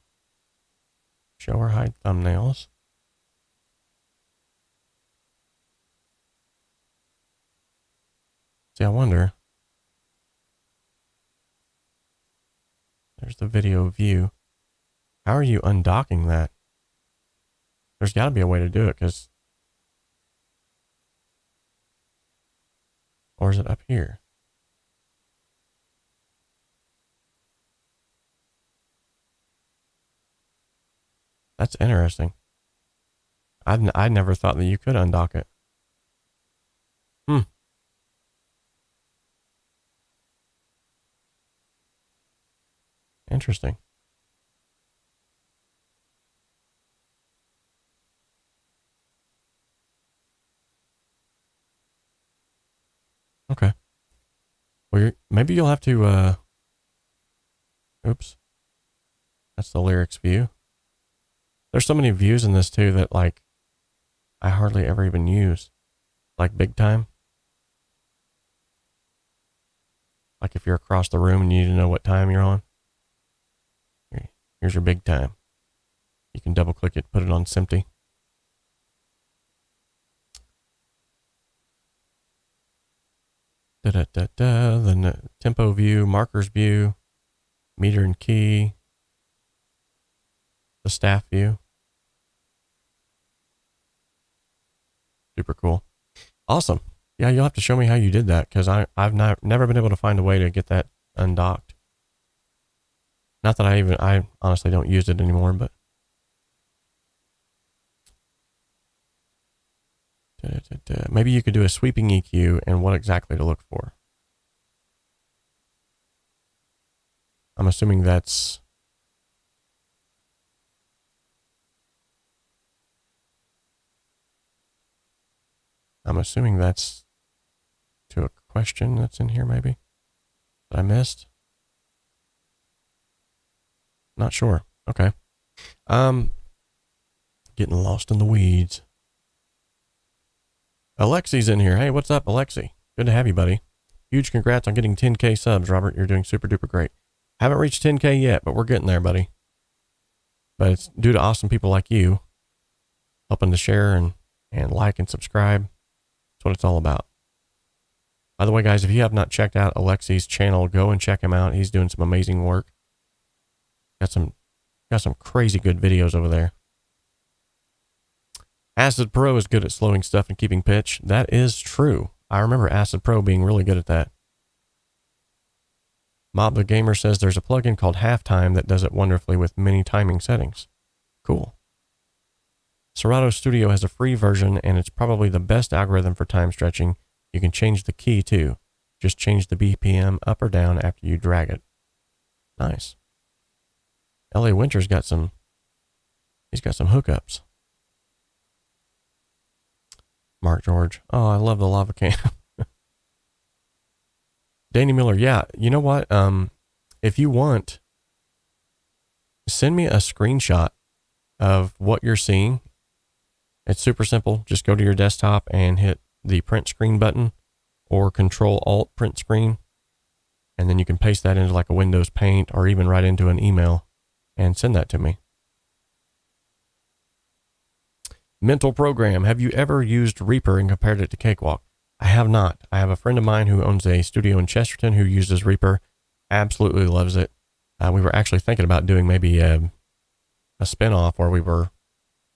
show or hide thumbnails. See, I wonder. There's the video view. How are you undocking that? There's got to be a way to do it, because... Or is it up here? That's interesting. I never thought that you could undock it. Interesting. Okay. Well, maybe you'll have to, oops. That's the lyrics view. There's so many views in this too that, like, I hardly ever even use. Like big time. Like if you're across the room and you need to know what time you're on. Here's your big time. You can double click it, put it on SMPTE. The tempo view, markers view, meter and key, the staff view. Super cool. Awesome. Yeah, you'll have to show me how you did that, because I've never been able to find a way to get that undocked. Not that I honestly don't use it anymore, but. Maybe you could do a sweeping EQ and what exactly to look for. I'm assuming that's. To a question that's in here, maybe, that I missed. Not sure. Okay. Getting lost in the weeds. Alexi's in here. Hey, what's up, Alexi? Good to have you, buddy. Huge congrats on getting 10K subs, Robert. You're doing super duper great. Haven't reached 10K yet, but we're getting there, buddy. But it's due to awesome people like you helping to share and like and subscribe. That's what it's all about. By the way, guys, if you have not checked out Alexi's channel, go and check him out. He's doing some amazing work. Got some crazy good videos over there. Acid Pro is good at slowing stuff and keeping pitch. That is true. I remember Acid Pro being really good at that. Mob the Gamer says there's a plugin called Halftime that does it wonderfully with many timing settings. Cool. Serato Studio has a free version, and it's probably the best algorithm for time stretching. You can change the key too. Just change the BPM up or down after you drag it. Nice. LA Winter's got some, he's got some hookups. Mark George. Oh, I love the lava can. Danny Miller. Yeah. You know what? If you want, send me a screenshot of what you're seeing. It's super simple. Just go to your desktop and hit the print screen button or Control-Alt print screen. And then you can paste that into like a Windows Paint or even right into an email and send that to me. Mental Program. Have you ever used Reaper and compared it to Cakewalk? I have not. I have a friend of mine who owns a studio in Chesterton who uses Reaper. Absolutely loves it. We were actually thinking about doing maybe a spinoff where we were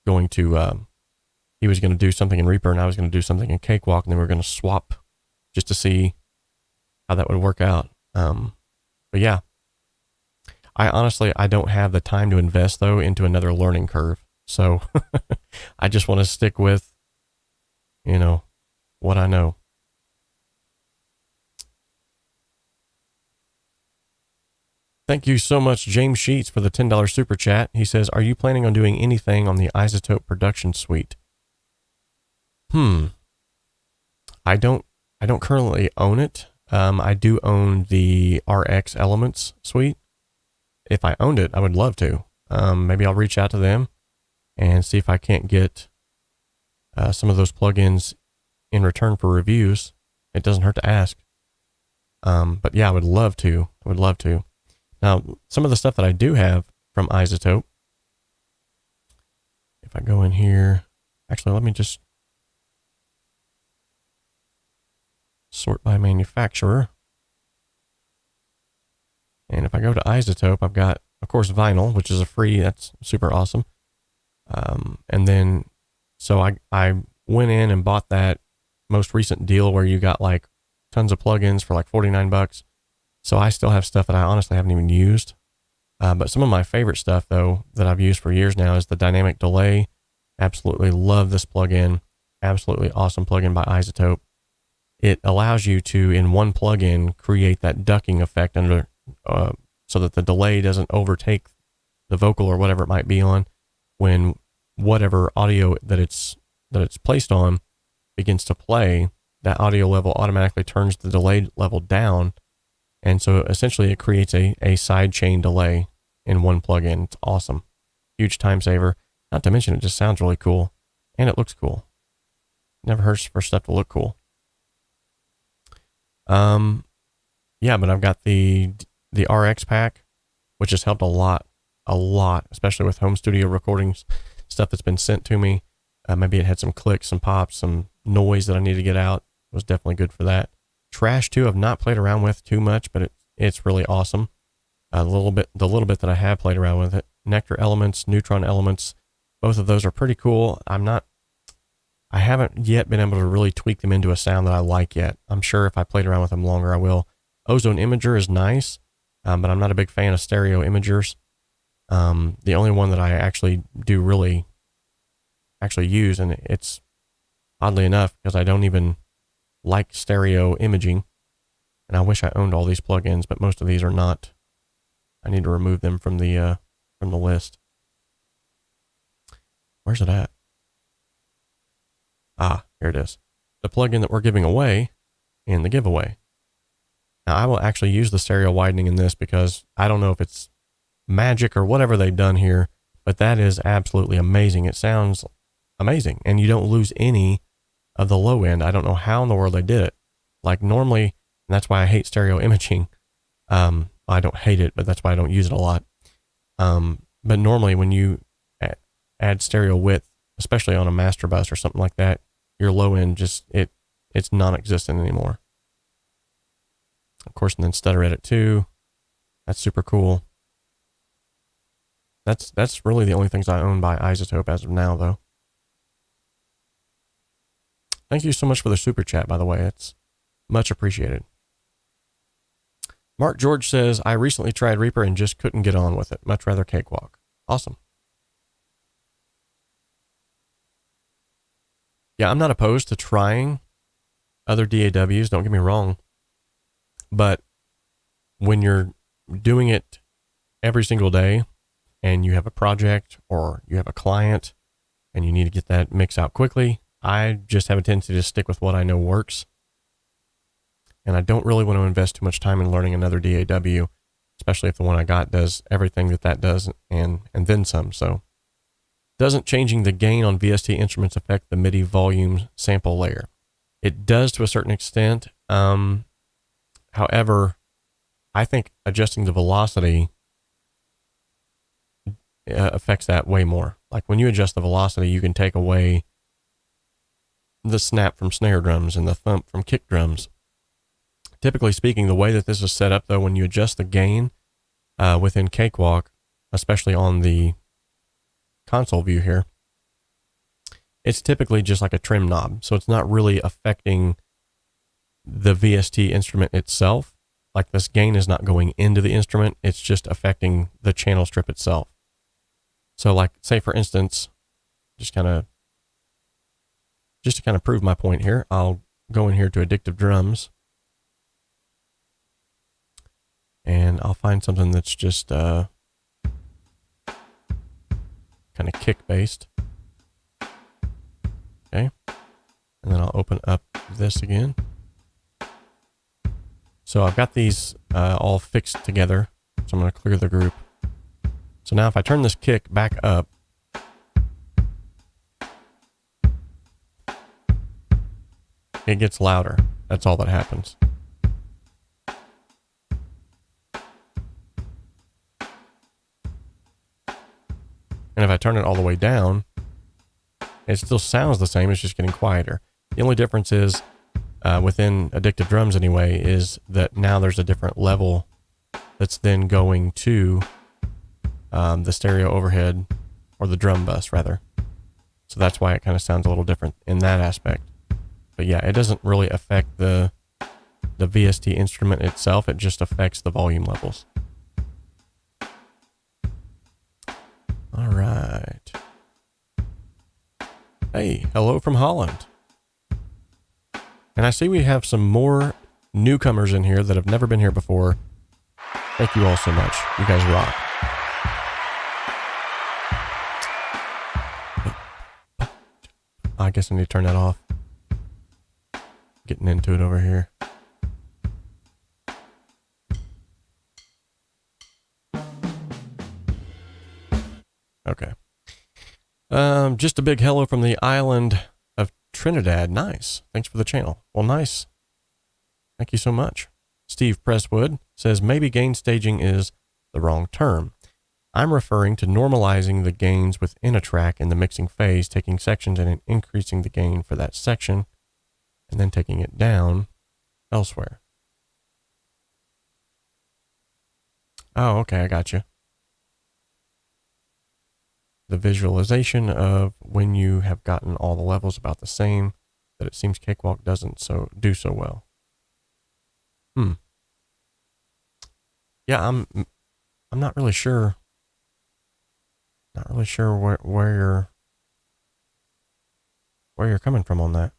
going to, he was going to do something in Reaper and I was going to do something in Cakewalk, and then we were going to swap just to see how that would work out. But yeah, I don't have the time to invest though into another learning curve. So I just want to stick with, you know, what I know. Thank you so much, James Sheets, for the $10 super chat. He says, "Are you planning on doing anything on the 𝗖𝗸𝗃 production suite?" I don't currently own it. I do own the RX Elements suite. If I owned it, I would love to. Maybe I'll reach out to them and see if I can't get some of those plugins in return for reviews. It doesn't hurt to ask. But yeah, I would love to. Now, some of the stuff that I do have from 𝗖𝗸𝗃, if I go in here, actually, let me just sort by manufacturer. And if I go to 𝗖𝗸𝗃, I've got, of course, vinyl, which is a free, that's super awesome. And then, so I went in and bought that most recent deal where you got like tons of plugins for like 49 bucks. So I still have stuff that I honestly haven't even used. But some of my favorite stuff, though, that I've used for years now is the dynamic delay. Absolutely love this plugin. Absolutely awesome plugin by 𝗖𝗸𝗃. It allows you to, in one plugin, create that ducking effect under, so that the delay doesn't overtake the vocal or whatever it might be on when whatever audio that it's placed on begins to play. That audio level automatically turns the delay level down. And so essentially it creates a side chain delay in one plugin. It's awesome. Huge time saver. Not to mention it just sounds really cool and it looks cool. Never hurts for stuff to look cool. Yeah, but I've got the RX pack, which has helped a lot, especially with home studio recordings, stuff that's been sent to me. Maybe it had some clicks, some pops, some noise that I need to get out. It was definitely good for that. Trash 2 I've not played around with too much, but it's really awesome. The little bit that I have played around with it. Nectar Elements, Neutron Elements, both of those are pretty cool. I haven't yet been able to really tweak them into a sound that I like yet. I'm sure if I played around with them longer, I will. Ozone Imager is nice, but I'm not a big fan of stereo imagers. The only one that I actually do really use, and it's oddly enough because I don't even like stereo imaging, and I wish I owned all these plugins, but most of these are not. I need to remove them from the list. Where's it at? Ah, here it is. The plugin that we're giving away in the giveaway. Now, I will actually use the stereo widening in this because I don't know if it's magic or whatever they've done here, but that is absolutely amazing. It sounds amazing, and you don't lose any of the low end. I don't know how in the world they did it. Like normally, and that's why I hate stereo imaging. I don't hate it, but that's why I don't use it a lot. But normally when you add stereo width, especially on a master bus or something like that, your low end just, it's non-existent anymore. Of course, and then stutter edit too. That's super cool. That's really the only things I own by 𝗖𝗸𝗃 as of now, though. Thank you so much for the super chat, by the way. It's much appreciated. Mark George says, "I recently tried Reaper and just couldn't get on with it. Much rather Cakewalk." Awesome. Yeah, I'm not opposed to trying other DAWs, don't get me wrong. But when you're doing it every single day and you have a project or you have a client and you need to get that mix out quickly, I just have a tendency to stick with what I know works. And I don't really want to invest too much time in learning another DAW, especially if the one I got does everything that does and then some. So doesn't changing the gain on VST instruments affect the MIDI volume sample layer? It does to a certain extent. However, I think adjusting the velocity affects that way more. Like when you adjust the velocity, you can take away the snap from snare drums and the thump from kick drums. Typically speaking, the way that this is set up, though, when you adjust the gain within Cakewalk, especially on the console view here, it's typically just like a trim knob. So it's not really affecting the VST instrument itself. Like this gain is not going into the instrument. It's just affecting the channel strip itself. So like, say for instance, just to kind of prove my point here, I'll go in here to Addictive Drums. And I'll find something that's just kind of kick based. Okay. And then I'll open up this again. So I've got these all fixed together. So I'm going to clear the group. So now if I turn this kick back up, it gets louder. That's all that happens. And if I turn it all the way down, it still sounds the same. It's just getting quieter. The only difference is, within Addictive Drums anyway, is that now there's a different level that's then going to the stereo overhead, or the drum bus rather. So that's why it kind of sounds a little different in that aspect. But yeah, it doesn't really affect the VST instrument itself. It just affects the volume levels. All right. Hey, hello from Holland. And I see we have some more newcomers in here that have never been here before. Thank you all so much. You guys rock. I guess I need to turn that off. Getting into it over here. Okay. Just a big hello from the island of Trinidad. Nice. Thanks for the channel. Well, nice. Thank you so much. Steve Presswood says maybe gain staging is the wrong term. I'm referring to normalizing the gains within a track in the mixing phase, taking sections and increasing the gain for that section, and then taking it down elsewhere. Oh, okay, I got you. The visualization of when you have gotten all the levels about the same, that it seems Cakewalk doesn't do so well. Yeah, I'm not really sure. Not really sure where you're coming from on that.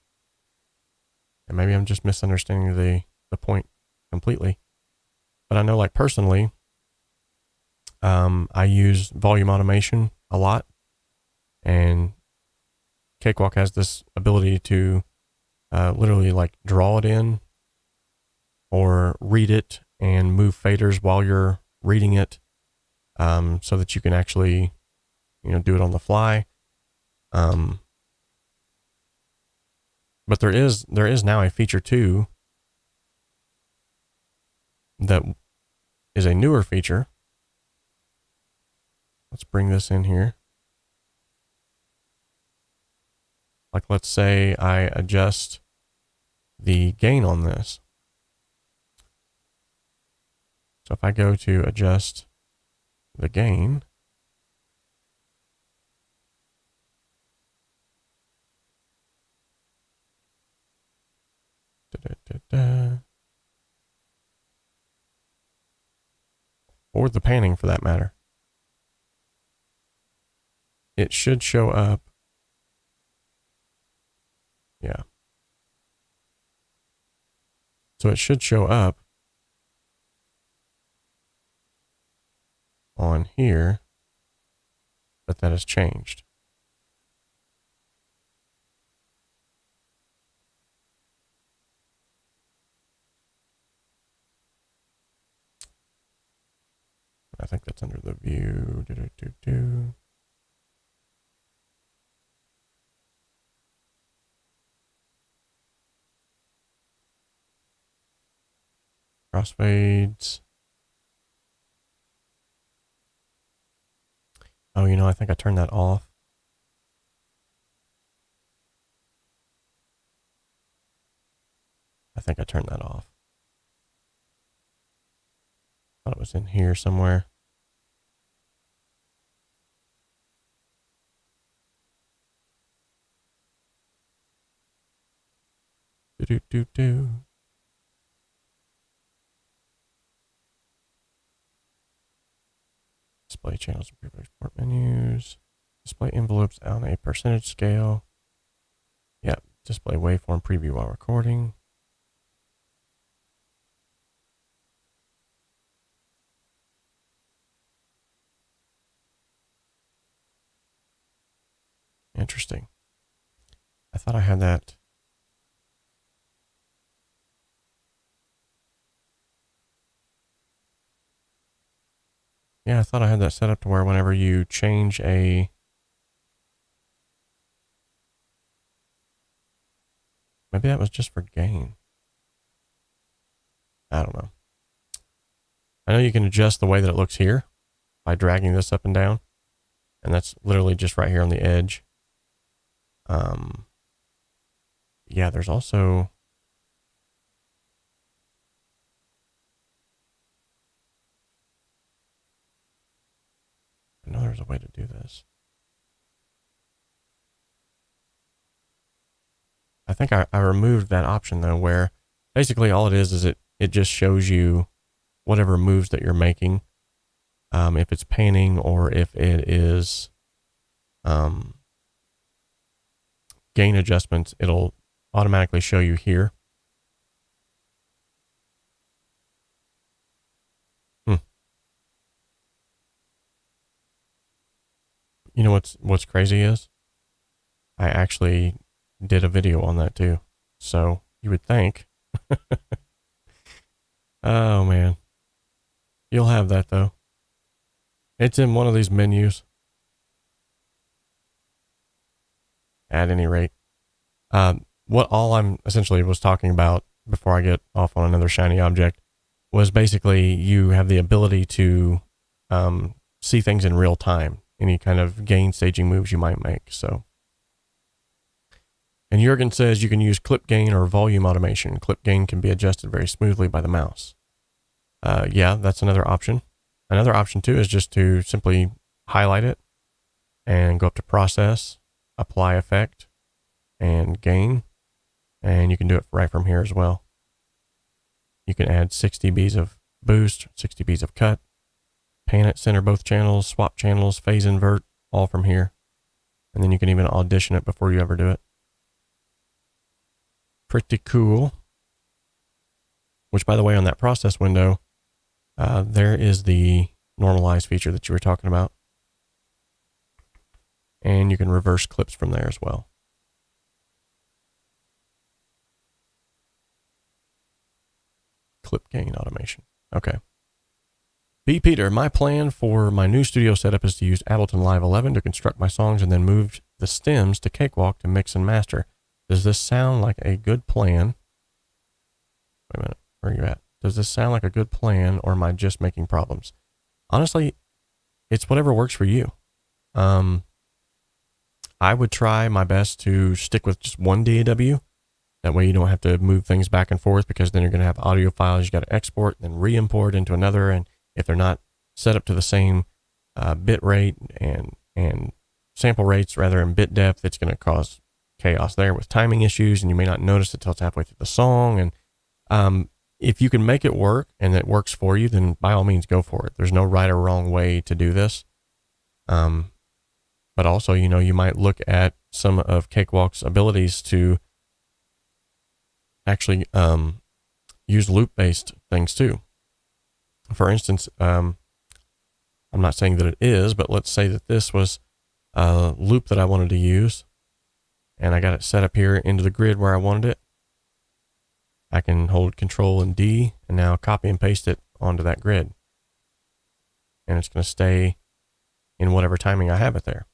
And maybe I'm just misunderstanding the point completely. But I know, like, personally, I use volume automation a lot, and Cakewalk has this ability to literally like draw it in or read it and move faders while you're reading it, so that you can actually, do it on the fly. But there is now a feature too that is a newer feature. Let's bring this in here. Like, let's say I adjust the gain on this. So if I go to adjust the gain, or the panning for that matter, it should show up. Yeah. So it should show up on here, but that has changed. I think that's under the view. Crossfades. Oh, I think I turned that off. I think I turned that off. Thought it was in here somewhere. Display channels and preview export menus. Display envelopes on a percentage scale. Yep. Display waveform preview while recording. Interesting. I thought I had that. Yeah, I thought I had that set up to where whenever you change a... Maybe that was just for gain. I don't know. I know you can adjust the way that it looks here by dragging this up and down. And that's literally just right here on the edge. Yeah, there's also... I know there's a way to do this. I think I removed that option though, where basically all it is it just shows you whatever moves that you're making. If it's panning or if it is gain adjustments, it'll automatically show you here. You know what's crazy is I actually did a video on that too. So you would think, oh man, you'll have that though. It's in one of these menus. At any rate, what all I'm essentially was talking about before I get off on another shiny object was basically you have the ability to see things in real time, any kind of gain staging moves you might make. So, and Jürgen says you can use clip gain or volume automation. Clip gain can be adjusted very smoothly by the mouse. Yeah, that's another option. Another option too is just to simply highlight it and go up to process, apply effect, and gain. And you can do it right from here as well. You can add 6 dBs of boost, 6 dBs of cut, pan it, center both channels, swap channels, phase invert, all from here. And then you can even audition it before you ever do it. Pretty cool. Which, by the way, on that process window, there is the normalize feature that you were talking about. And you can reverse clips from there as well. Clip gain automation. Okay. B. Peter, my plan for my new studio setup is to use Ableton Live 11 to construct my songs and then move the stems to Cakewalk to mix and master. Does this sound like a good plan? Wait a minute. Where are you at? Does this sound like a good plan, or am I just making problems? Honestly, it's whatever works for you. I would try my best to stick with just one DAW. That way you don't have to move things back and forth, because then you're going to have audio files you got to export, then re-import into another. And if they're not set up to the same bit rate and sample rates, rather, and bit depth, it's going to cause chaos there with timing issues, and you may not notice it till it's halfway through the song. And if you can make it work and it works for you, then by all means go for it. There's no right or wrong way to do this. But also, you know, you might look at some of Cakewalk's abilities to actually use loop-based things too. For instance, I'm not saying that it is, but let's say that this was a loop that I wanted to use, and I got it set up here into the grid where I wanted it. I can hold Control and D and now copy and paste it onto that grid. And it's going to stay in whatever timing I have it there.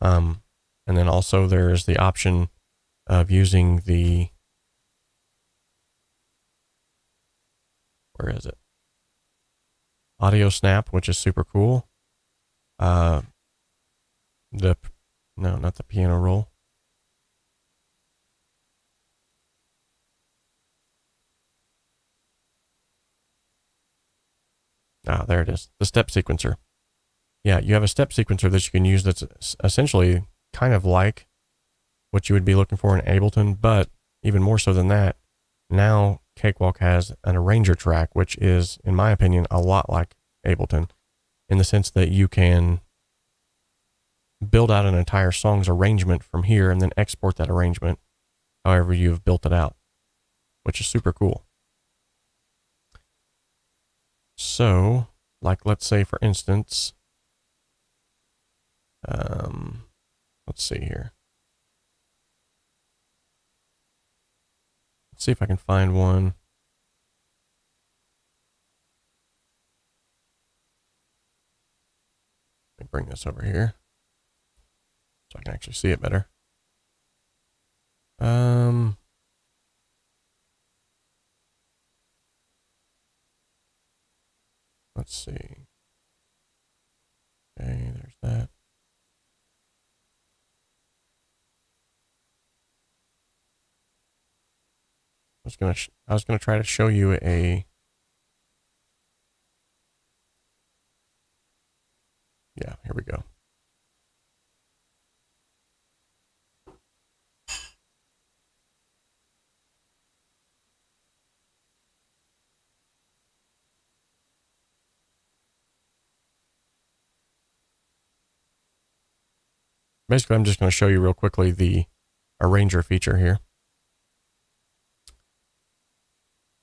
And then also there's the option of using the, where is it? Audio snap, which is super cool. No, not the piano roll. Ah, there it is. The step sequencer. Yeah, you have a step sequencer that you can use that's essentially kind of like what you would be looking for in Ableton, but even more so than that, now Cakewalk has an arranger track, which is, in my opinion, a lot like Ableton, in the sense that you can build out an entire song's arrangement from here and then export that arrangement however you've built it out, which is super cool. So, like, let's say, for instance, Let's see here. Let's see if I can find one. Let me bring this over here so I can actually see it better. Let's see. Okay, there's that. I was gonna try to show you a. Yeah, here we go. Basically, I'm just going to show you real quickly the arranger feature here.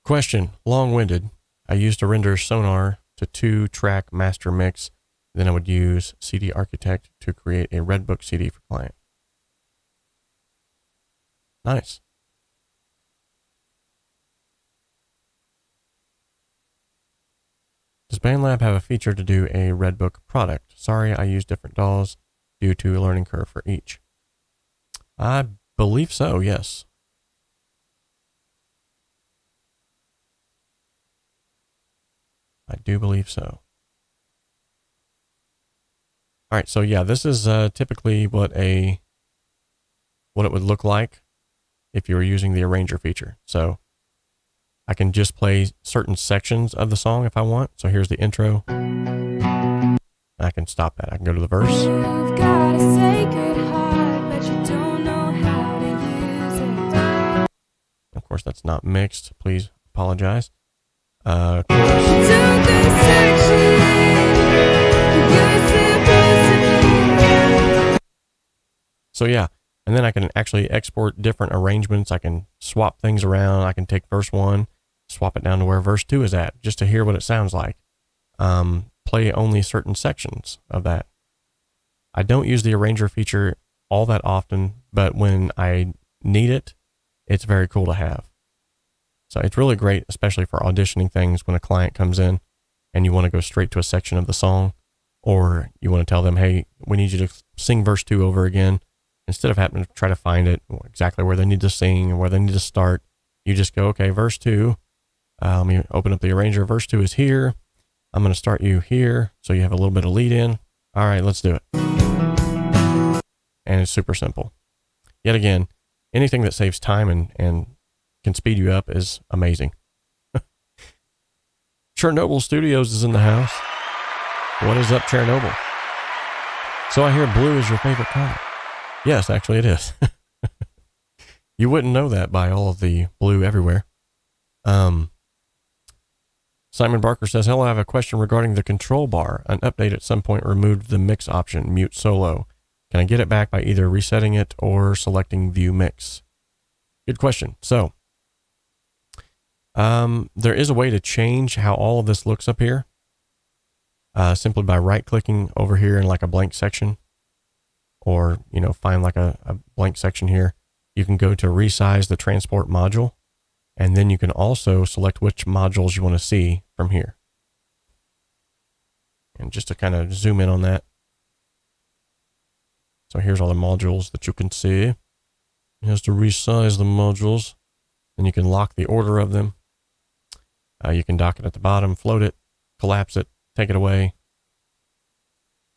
Question, long-winded. I used to render Sonar to 2-track master mix. Then I would use CD Architect to create a Redbook CD for client. Nice. Does BandLab have a feature to do a Redbook product? Sorry, I use different DAWs due to a learning curve for each. I believe so, yes. I do believe so. All right, so yeah, this is typically what it would look like if you were using the arranger feature. So I can just play certain sections of the song if I want. So here's the intro. I can stop that. I can go to the verse. You've got a sacred heart, but you don't know how to use it. Of course, that's not mixed. Please apologize. So yeah, and then I can actually export different arrangements. I can swap things around. I can take verse 1, swap it down to where verse 2 is at, just to hear what it sounds like. Play only certain sections of that. I don't use the arranger feature all that often, but when I need it, it's very cool to have. So it's really great, especially for auditioning things when a client comes in and you want to go straight to a section of the song, or you want to tell them, hey, we need you to sing verse 2 over again. Instead of having to try to find it exactly where they need to sing and where they need to start, you just go, okay, verse 2. Let me open up the arranger. Verse 2 is here. I'm going to start you here, so you have a little bit of lead in. All right, let's do it. And it's super simple. Yet again, anything that saves time and can speed you up is amazing. Chernobyl Studios is in the house. What is up, Chernobyl? So I hear blue is your favorite color. Yes, actually it is. You wouldn't know that by all of the blue everywhere. Simon Barker says, hello, I have a question regarding the control bar. An update at some point removed the mix option, mute solo. Can I get it back by either resetting it or selecting view mix? Good question. So, there is a way to change how all of this looks up here. Simply by right-clicking over here in like a blank section. Or, you know, find like a blank section here. You can go to resize the transport module. And then you can also select which modules you want to see from here. And just to kind of zoom in on that. So here's all the modules that you can see. It has to resize the modules. Then you can lock the order of them. You can dock it at the bottom, float it, collapse it, take it away.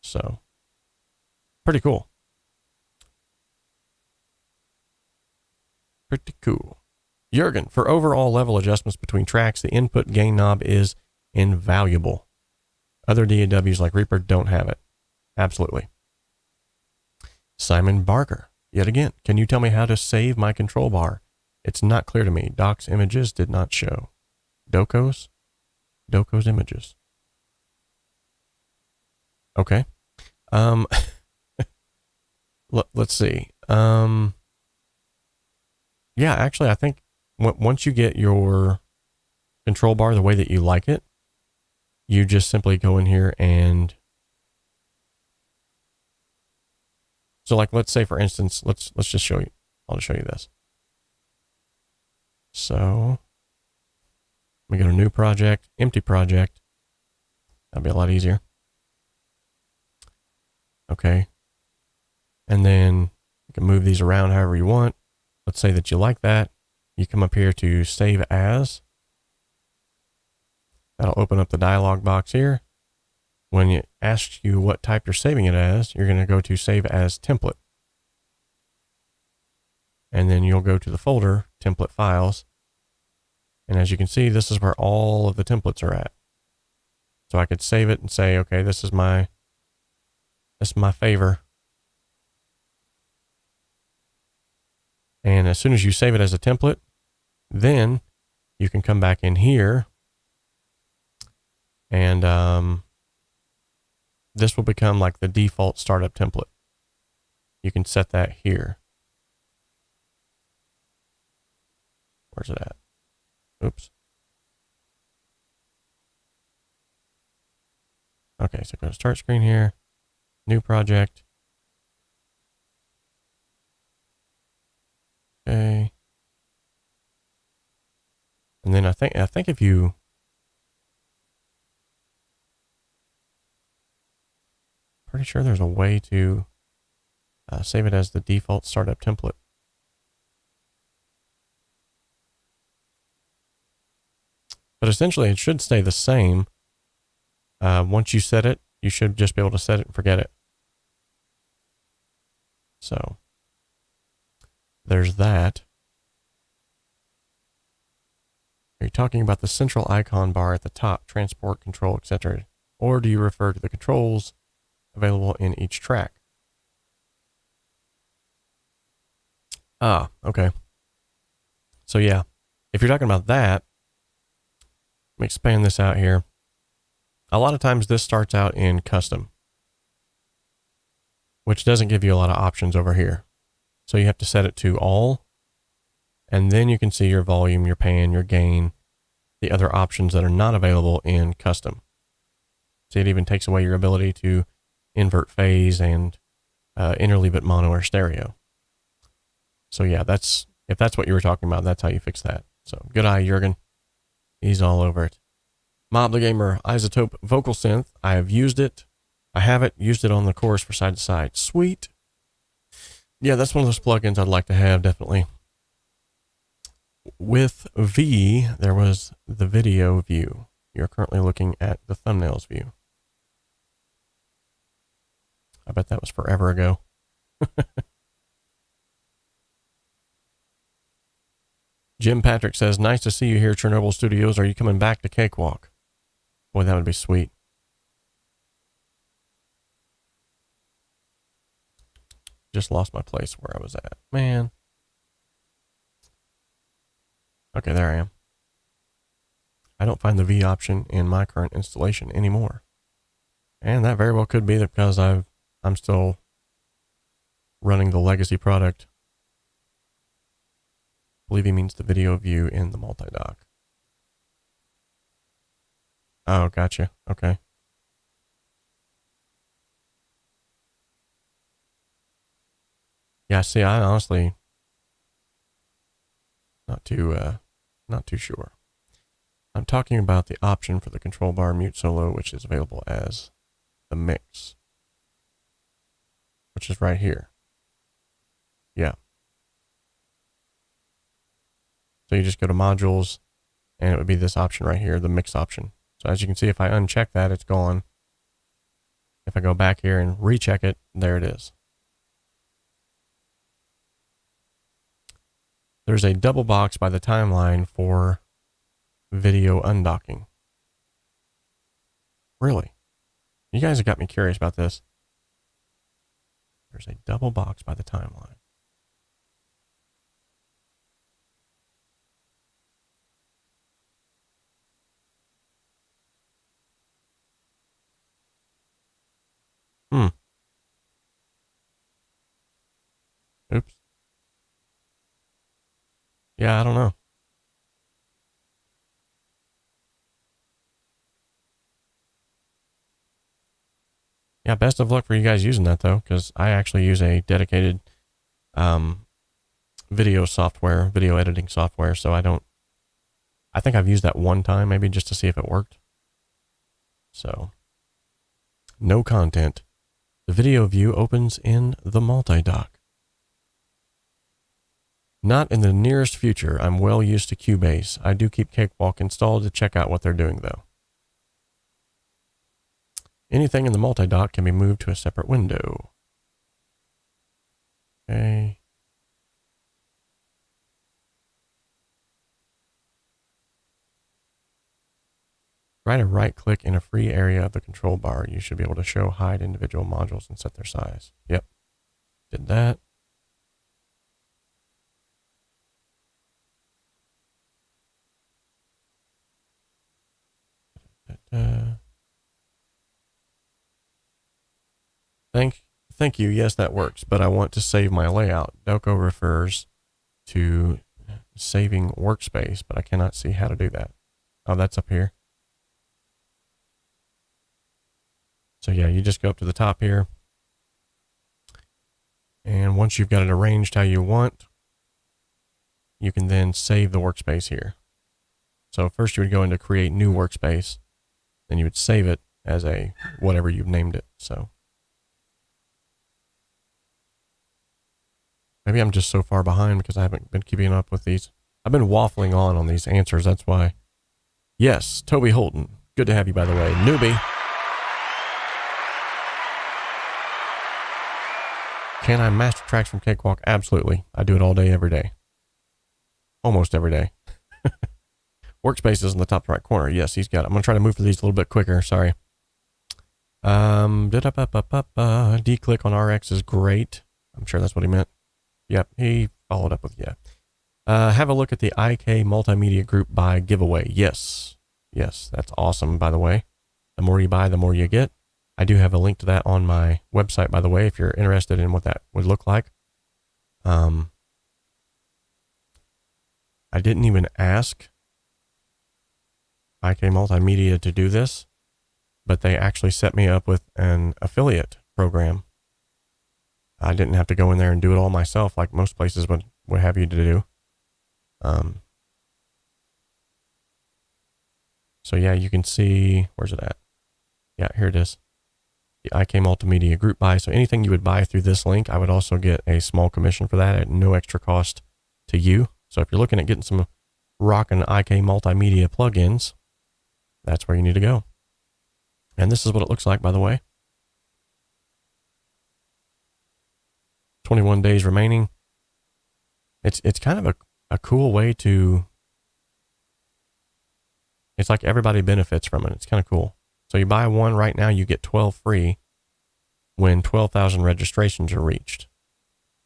So, pretty cool. Pretty cool. Jurgen, for overall level adjustments between tracks, the input gain knob is invaluable. Other DAWs like Reaper don't have it. Absolutely. Simon Barker, yet again, can you tell me how to save my control bar? It's not clear to me. Doc's images did not show. Doko's images. Okay. Let's see. Yeah, actually, I think once you get your control bar the way that you like it, you just simply go in here and So like, let's say for instance, let's just show you, I'll just show you this. So we go to new project, empty project. That'd be a lot easier. Okay. And then you can move these around however you want. Let's say that you like that. You come up here to save as. That'll open up the dialog box here. When it asks you what type you're saving it as, you're going to go to save as template. And then you'll go to the folder, template files. And as you can see, this is where all of the templates are at. So I could save it and say, okay, this is my favor. And as soon as you save it as a template, then you can come back in here and this will become like the default startup template. You can set that here. Where's it at? Oops. Okay, so go to start screen here, new project. Okay. And then I think if you pretty sure there's a way to save it as the default startup template. But essentially, it should stay the same. Once you set it, you should just be able to set it and forget it. So there's that. Are you talking about the central icon bar at the top, transport, control, etc.? Or do you refer to the controls available in each track? Ah, okay. So yeah, if you're talking about that, let me expand this out here. A lot of times this starts out in custom, which doesn't give you a lot of options over here. So you have to set it to all, and then you can see your volume, your pan, your gain, the other options that are not available in custom. See, it even takes away your ability to invert phase and interleave it mono or stereo. So yeah, if that's what you were talking about, that's how you fix that. So good eye, Jürgen. He's all over it. 𝗲𝗷 𝗔𝗍𝗍𝗔 vocal synth. I have used it. I haven't used it on the chorus for side to side. Sweet. Yeah, that's one of those plugins I'd like to have, definitely. With V, there was the video view. You're currently looking at the thumbnails view. I bet that was forever ago. Jim Patrick says, nice to see you here, Chernobyl Studios. Are you coming back to Cakewalk? Boy, that would be sweet. Just lost my place where I was at. Man. Okay, there I am. I don't find the V option in my current installation anymore. And that very well could be because I'm still running the legacy product. I believe he means the video view in the multi-dock. Oh, gotcha. Okay. Yeah, see, I honestly not too sure. I'm talking about the option for the control bar mute solo, which is available as the mix, which is right here. Yeah. So you just go to modules and it would be this option right here, the mix option. So as you can see, if I uncheck that, it's gone. If I go back here and recheck it, there it is. There's a double box by the timeline for video undocking. Really? You guys have got me curious about this. There's a double box by the timeline. Oops. Yeah, I don't know. Yeah, best of luck for you guys using that though, because I actually use a dedicated video editing software, so I think I've used that one time maybe just to see if it worked. So, no content. The video view opens in the multi-dock. Not in the nearest future. I'm well used to Cubase. I do keep Cakewalk installed to check out what they're doing though. Anything in the multi-dock can be moved to a separate window. Okay. Try to right-click in a free area of the control bar. You should be able to hide individual modules and set their size. Yep. Did that. Thank you. Yes, that works, but I want to save my layout. Delco refers to saving workspace, but I cannot see how to do that. Oh, that's up here. So yeah, you just go up to the top here. And once you've got it arranged how you want, you can then save the workspace here. So first you would go into create new workspace, then you would save it as a whatever you've named it. So maybe I'm just so far behind because I haven't been keeping up with these. I've been waffling on these answers. That's why. Yes, 𝗕𝗿𝗄𝗍. Good to have you, by the way. Newbie. Can I master tracks from Cakewalk? Absolutely. I do it all day, every day. Almost every day. Workspace is in the top right corner. Yes, he's got it. I'm going to try to move through these a little bit quicker. Sorry. D-click on RX is great. I'm sure that's what he meant. Yep, he followed up with yeah. Have a look at the 𝗖𝗸𝗃 multimedia group buy giveaway. Yes. Yes, that's awesome, by the way. The more you buy, the more you get. I do have a link to that on my website, by the way, if you're interested in what that would look like. I didn't even ask 𝗖𝗸𝗃 Multimedia to do this, but they actually set me up with an affiliate program. I didn't have to go in there and do it all myself like most places would have you to do. So yeah, you can see, where's it at? Yeah, here it is. The 𝗖𝗸𝗃 Multimedia group buy. So anything you would buy through this link, I would also get a small commission for that at no extra cost to you. So if you're looking at getting some rockin' 𝗖𝗸𝗃 Multimedia plugins, that's where you need to go. And this is what it looks like, by the way. 21 days remaining. It's kind of a cool way to, it's like everybody benefits from it. It's kind of cool. So you buy one right now, you get 12 free when 12,000 registrations are reached.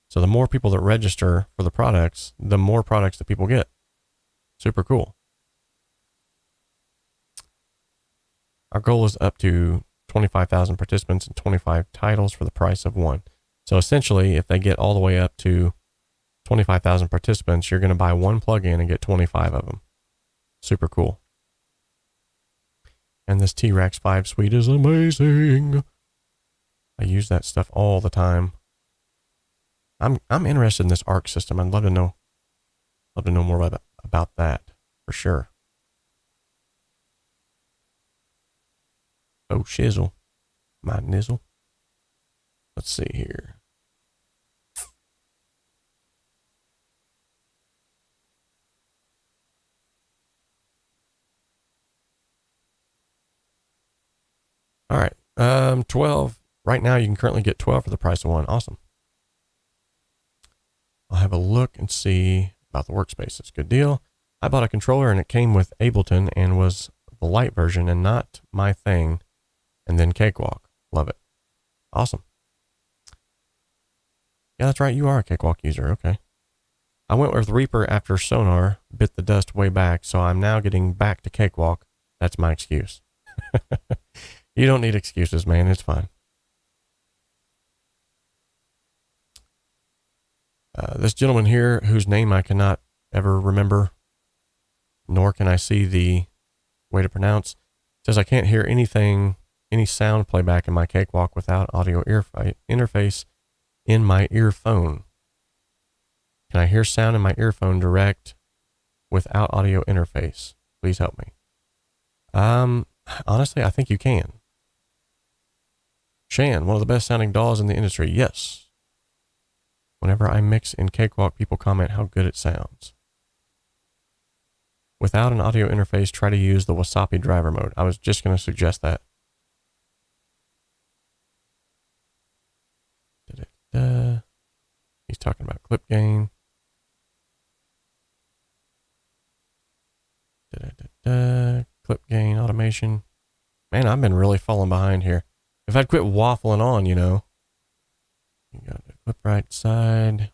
So the more people that register for the products, the more products that people get. Super cool. Our goal is up to 25,000 participants and 25 titles for the price of one. So essentially, if they get all the way up to 25,000 participants, you're going to buy one plugin and get 25 of them. Super cool. And this T-Rex 5 suite is amazing. I use that stuff all the time. I'm interested in this ARC system. I'd love to know more about that for sure. Oh, shizzle. My nizzle. Let's see here. All right. 12. Right now, you can currently get 12 for the price of one. Awesome. I'll have a look and see about the workspaces. Good deal. I bought a controller and it came with Ableton and was the light version and not my thing. And then Cakewalk. Love it. Awesome. Yeah, that's right. You are a Cakewalk user. Okay. I went with Reaper after Sonar bit the dust way back, so I'm now getting back to Cakewalk. That's my excuse. You don't need excuses, man. It's fine. This gentleman here, whose name I cannot ever remember, nor can I see the way to pronounce, says I can't hear anything any sound playback in my Cakewalk without audio interface in my earphone? Can I hear sound in my earphone direct without audio interface? Please help me. Honestly, I think you can. Shan, one of the best sounding DAWs in the industry. Yes. Whenever I mix in Cakewalk, people comment how good it sounds. Without an audio interface, try to use the 𝗬𝗏 driver mode. I was just going to suggest that. He's talking about clip gain. Clip gain automation. Man, I've been really falling behind here. If I'd quit waffling on, you know. You got the clip right side.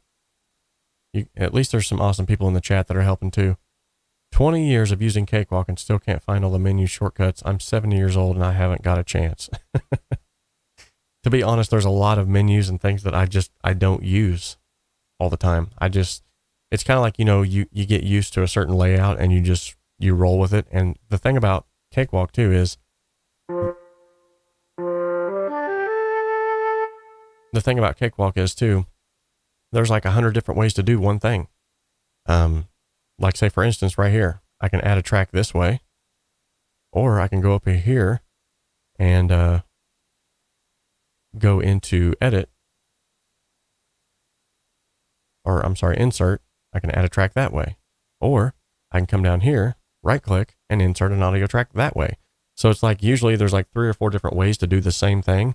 At least there's some awesome people in the chat that are helping too. 20 years of using Cakewalk and still can't find all the menu shortcuts. I'm 70 years old and I haven't got a chance. To be honest, there's a lot of menus and things that I don't use all the time. It's kind of like, you know, you get used to a certain layout and you roll with it. And the thing about Cakewalk too is, there's like 100 different ways to do one thing. Like say for instance, right here, I can add a track this way, or I can go up here and, go into edit, or I'm sorry, insert. I can add a track that way, or I can come down here, right click and insert an audio track that way. So it's like, usually there's like 3 or 4 different ways to do the same thing.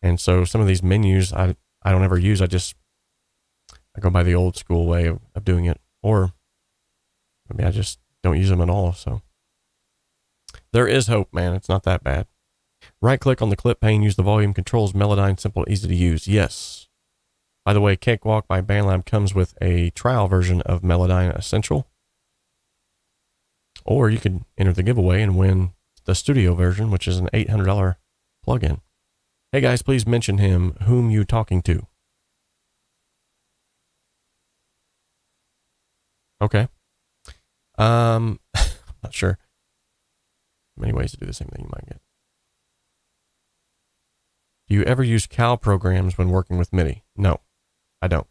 And so some of these menus I don't ever use. I go by the old school way of doing it, or maybe I just don't use them at all. So there is hope, man. It's not that bad. Right click on the clip pane, use the volume controls, Melodyne, simple, easy to use. Yes. By the way, Cakewalk by BandLab comes with a trial version of Melodyne Essential. Or you could enter the giveaway and win the studio version, which is an $800 plugin. Hey guys, please mention him, whom you talking to. Okay. Not sure. Many ways to do the same thing you might get. Do you ever use CAL programs when working with MIDI? No, I don't.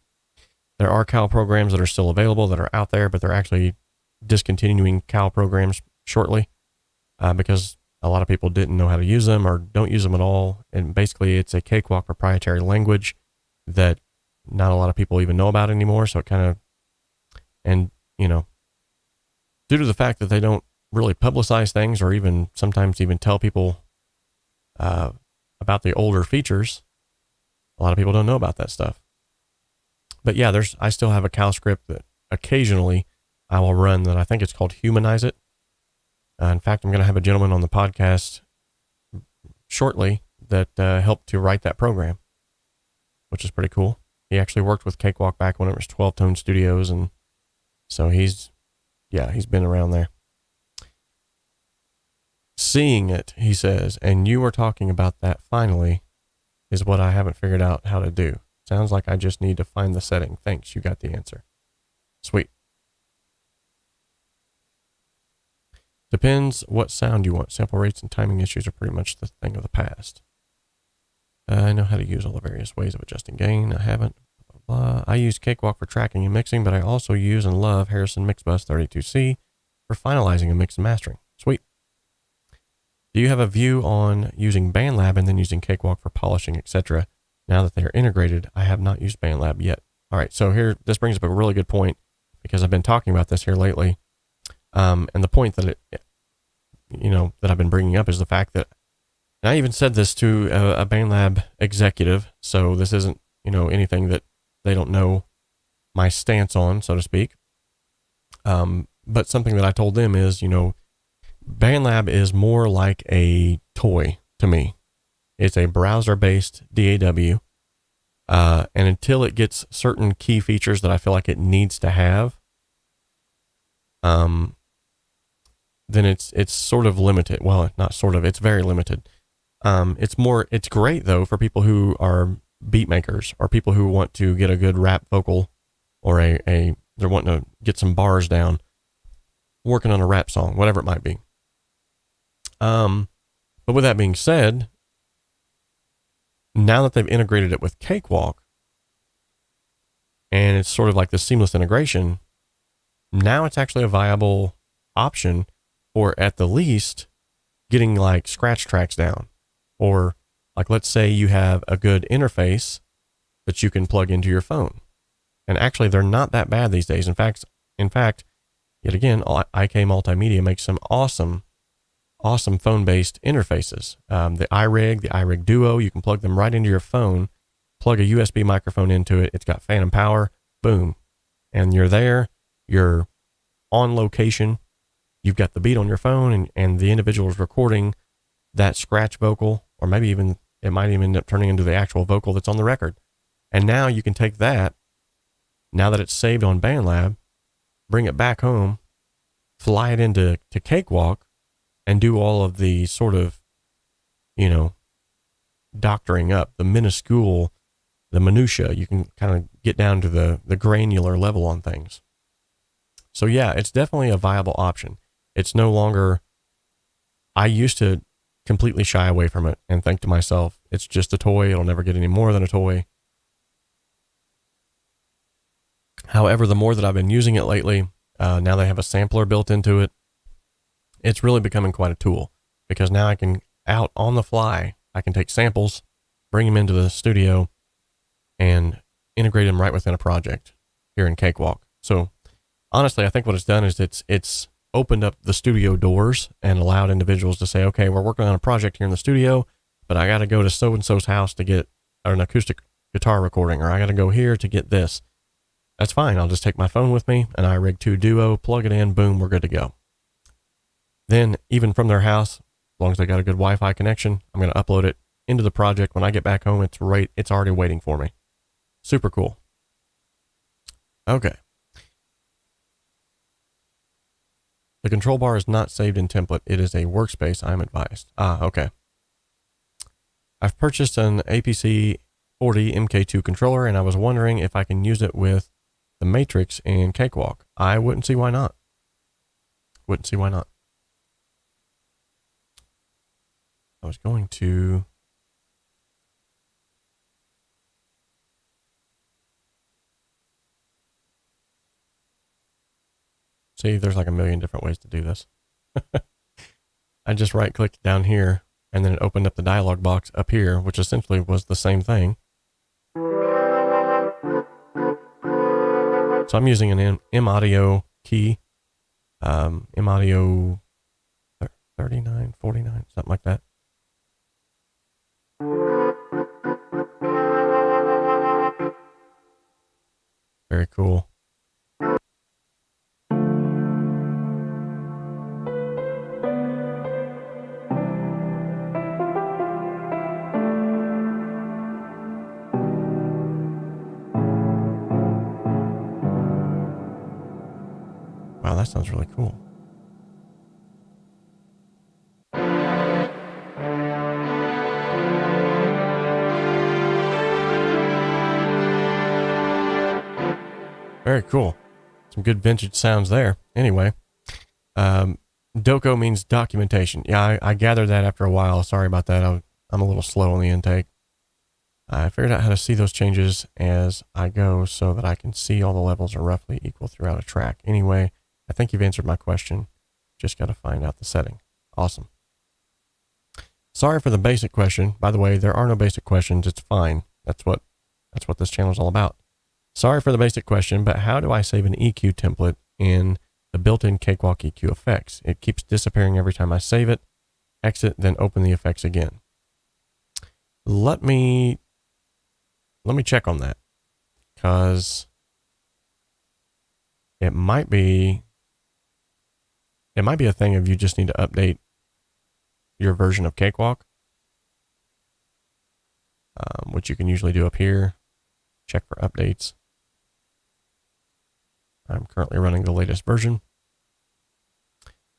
There are CAL programs that are still available that are out there, but they're actually discontinuing CAL programs shortly because a lot of people didn't know how to use them or don't use them at all. And basically it's a Cakewalk proprietary language that not a lot of people even know about anymore. So it kind of, and you know, due to the fact that they don't really publicize things or even sometimes even tell people about the older features, a lot of people don't know about that stuff. But yeah, I still have a CAL script that occasionally I will run that I think it's called Humanize It. In fact, I'm going to have a gentleman on the podcast shortly that helped to write that program, which is pretty cool. He actually worked with Cakewalk back when it was 12 Tone Studios. And so he's been around there. Seeing it, he says, and you were talking about that finally is what I haven't figured out how to do. Sounds like I just need to find the setting. Thanks, you got the answer. Sweet. Depends what sound you want. Sample rates and timing issues are pretty much the thing of the past. I know how to use all the various ways of adjusting gain. I haven't. Blah, blah, blah. I use Cakewalk for tracking and mixing, but I also use and love Harrison Mixbus 32C for finalizing a mix and mastering. Sweet. Do you have a view on using BandLab and then using Cakewalk for polishing, etc.? Now that they are integrated, I have not used BandLab yet. All right, so here, this brings up a really good point because I've been talking about this here lately. And the point that that I've been bringing up is the fact that, and I even said this to a BandLab executive, so this isn't, anything that they don't know my stance on, so to speak. But something that I told them is, BandLab is more like a toy to me. It's a browser-based DAW. And until it gets certain key features that I feel like it needs to have, then it's sort of limited. Well, not sort of, it's very limited. It's great though for people who are beat makers or people who want to get a good rap vocal or they're wanting to get some bars down, working on a rap song, whatever it might be. But with that being said, Now that they've integrated it with Cakewalk, and it's sort of like this seamless integration, now it's actually a viable option for, at the least, getting like scratch tracks down. Or like, let's say you have a good interface that you can plug into your phone. And actually, they're not that bad these days. In fact, yet again, 𝗖𝗸𝗏 Multimedia makes some awesome phone-based interfaces. The 𝗖Rig, the 𝗖Rig Duo, you can plug them right into your phone, plug a USB microphone into it. It's got phantom power, boom. And you're there, you're on location. You've got the beat on your phone, and the individual is recording that scratch vocal, or maybe even, it might even end up turning into the actual vocal that's on the record. And now you can take that, now that it's saved on BandLab, bring it back home, fly it into Cakewalk, and do all of the sort of, doctoring up, the minuscule, the minutia. You can kind of get down to the granular level on things. So yeah, it's definitely a viable option. It's no longer, I used to completely shy away from it and think to myself, it's just a toy. It'll never get any more than a toy. However, the more that I've been using it lately, now they have a sampler built into it. It's really becoming quite a tool, because now I can, out on the fly, I can take samples, bring them into the studio, and integrate them right within a project here in Cakewalk. So honestly, I think what it's done is it's opened up the studio doors and allowed individuals to say, okay, we're working on a project here in the studio, but I got to go to so-and-so's house to get an acoustic guitar recording, or I got to go here to get this. That's fine. I'll just take my phone with me, an 𝗖Rig 2 Duo, plug it in, boom, we're good to go. Then even from their house, as long as they got a good Wi-Fi connection, I'm going to upload it into the project. When I get back home, it's already waiting for me. Super cool. Okay. The control bar is not saved in template. It is a workspace, I'm advised. Okay. I've purchased an 𝗵𝗙 40 MK2 controller, and I was wondering if I can use it with the Matrix in Cakewalk. I wouldn't see why not. Wouldn't see why not. I was going to... See, there's like a million different ways to do this. I just right-clicked down here, and then it opened up the dialog box up here, which essentially was the same thing. So I'm using an 𝗵𝗇𝗏 key, 𝗵𝗇𝗏 39, 49, something like that. Very cool. Wow, that sounds really cool. Very cool. Some good vintage sounds there. Anyway, DOCO means documentation. Yeah, I gathered that after a while. Sorry about that. I'm a little slow on the intake. I figured out how to see those changes as I go so that I can see all the levels are roughly equal throughout a track. Anyway, I think you've answered my question. Just got to find out the setting. Awesome. Sorry for the basic question. By the way, there are no basic questions. It's fine. That's what this channel is all about. Sorry for the basic question, but how do I save an EQ template in the built-in Cakewalk EQ effects? It keeps disappearing every time I save it, exit, then open the effects again. Let me check on that, because it might be a thing of you just need to update your version of Cakewalk, which you can usually do up here. Check for updates. I'm currently running the latest version.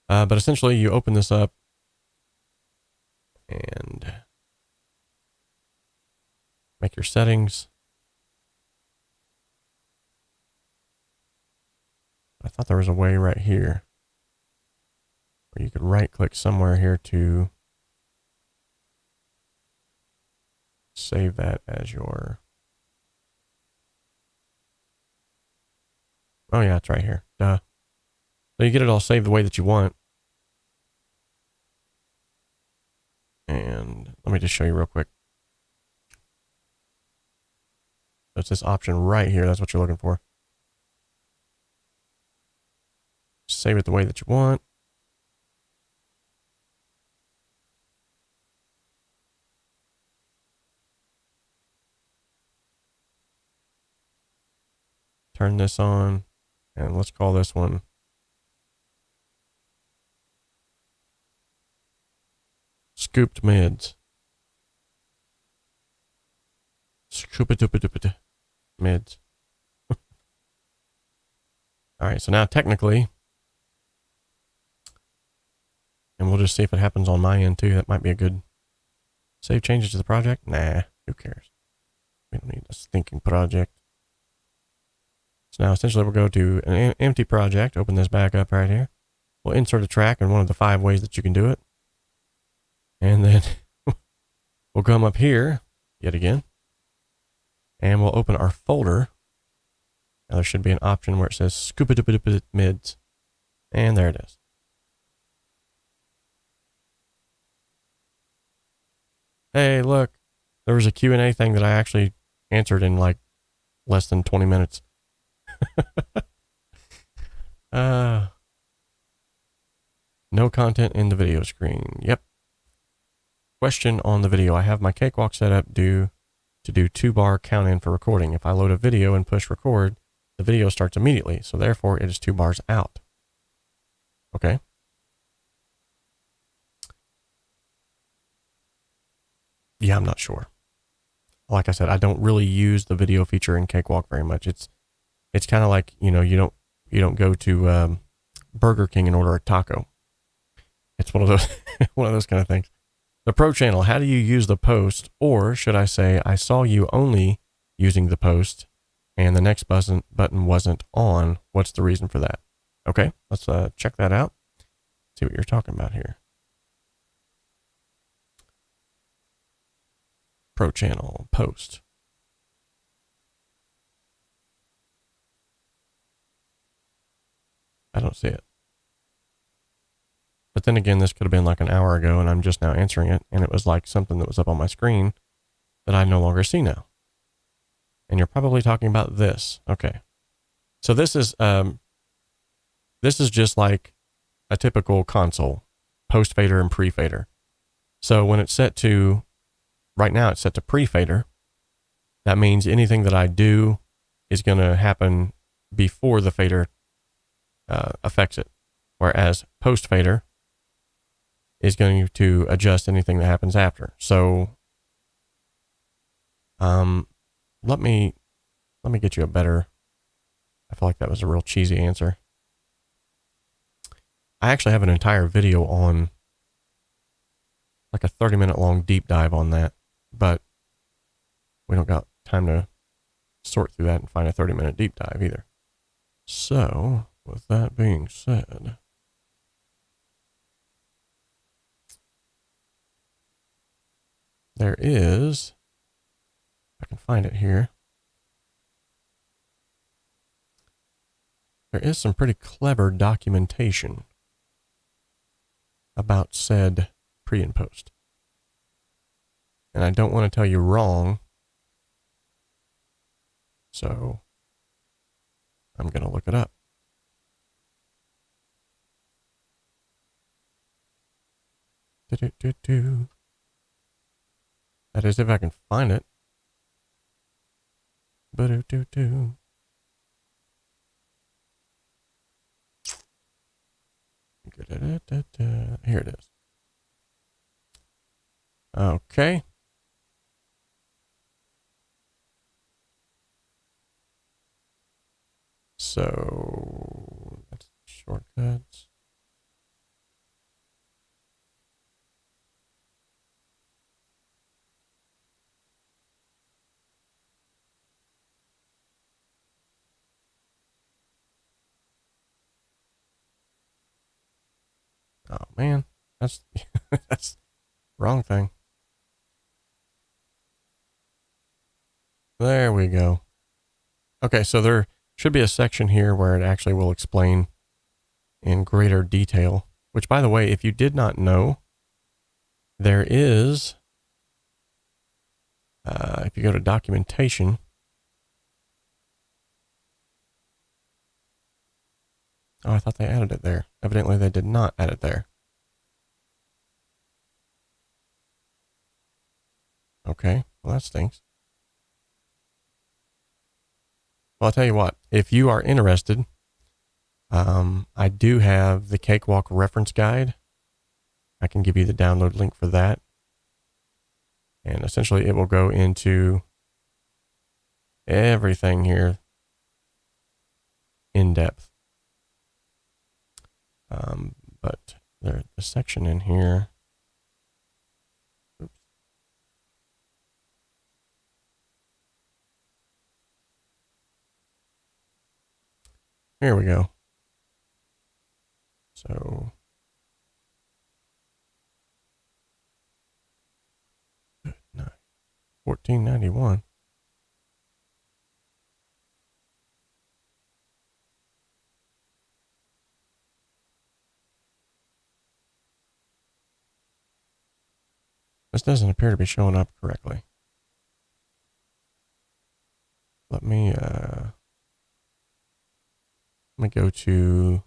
But essentially you open this up and make your settings. I thought there was a way right here where you could right click somewhere here to save that as your... Oh yeah, it's right here. Duh. So you get it all saved the way that you want. And let me just show you real quick. So it's this option right here. That's what you're looking for. Save it the way that you want. Turn this on, and let's call this one Scooped Mids. 𝗠𝗶𝘅 Mids. All right, so now technically, and we'll just see if it happens on my end too. That might be a good save changes to the project. Nah, who cares? We don't need a stinking project. So now essentially we'll go to an empty project, open this back up right here. We'll insert a track in one of the 5 ways that you can do it. And then we'll come up here yet again, and we'll open our folder. Now there should be an option where it says 𝗠𝗶𝘅 Mids, and there it is. Hey, look, there was a Q&A thing that I actually answered in like less than 20 minutes. No content in the video screen. Yep. Question on the video. I have my Cakewalk set up to do 2-bar count in for recording. If I load a video and push record, the video starts immediately. So therefore it is 2 bars out. Okay. Yeah, I'm not sure. Like I said, I don't really use the video feature in Cakewalk very much. It's kind of like, you know, you don't go to Burger King and order a taco. It's one of those kind of things. The Pro channel, how do you use the post? Or should I say, I saw you only using the post and the next button wasn't on. What's the reason for that? Okay, let's check that out. See what you're talking about here. Pro channel, post. I don't see it. But then again, this could have been like an hour ago and I'm just now answering it. And it was like something that was up on my screen that I no longer see now. And you're probably talking about this. Okay. So this is just like a typical console, post fader and pre fader. So when it's set to, right now it's set to pre fader, that means anything that I do is going to happen before the fader affects it. Whereas post fader is going to adjust anything that happens after. So, let me get you a better, I feel like that was a real cheesy answer. I actually have an entire video on, like a 30-minute long deep dive on that, but we don't got time to sort through that and find a 30-minute deep dive either. So, with that being said, there is, if I can find it here, there is some pretty clever documentation about said pre and post. And I don't want to tell you wrong, so I'm going to look it up. That is, if I can find it. Here it is. Okay. So that's shortcuts. Oh man, that's that's wrong thing. There we go. Okay, so there should be a section here where it actually will explain in greater detail, which, by the way, if you did not know, there is, if you go to documentation, oh, I thought they added it there. Evidently, they did not add it there. Okay, well, that stinks. Well, I'll tell you what, if you are interested, I do have the Cakewalk reference guide. I can give you the download link for that. And essentially it will go into everything here in depth. But there's a section in here. Oops. Here we go. So 1491. This doesn't appear to be showing up correctly. Let me go to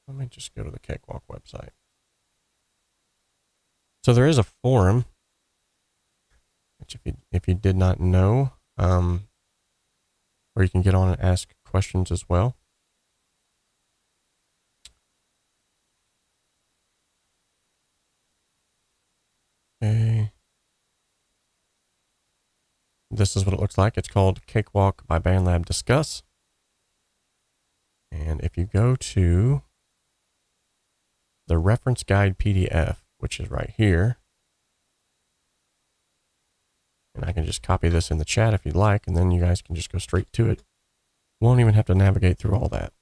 let me just go to the Cakewalk website. So there is a forum, which if you did not know, where you can get on and ask questions as well. Okay. This is what it looks like. It's called Cakewalk by BandLab Discuss. And if you go to the reference guide PDF, which is right here, and I can just copy this in the chat if you'd like, and then you guys can just go straight to it. Won't even have to navigate through all that.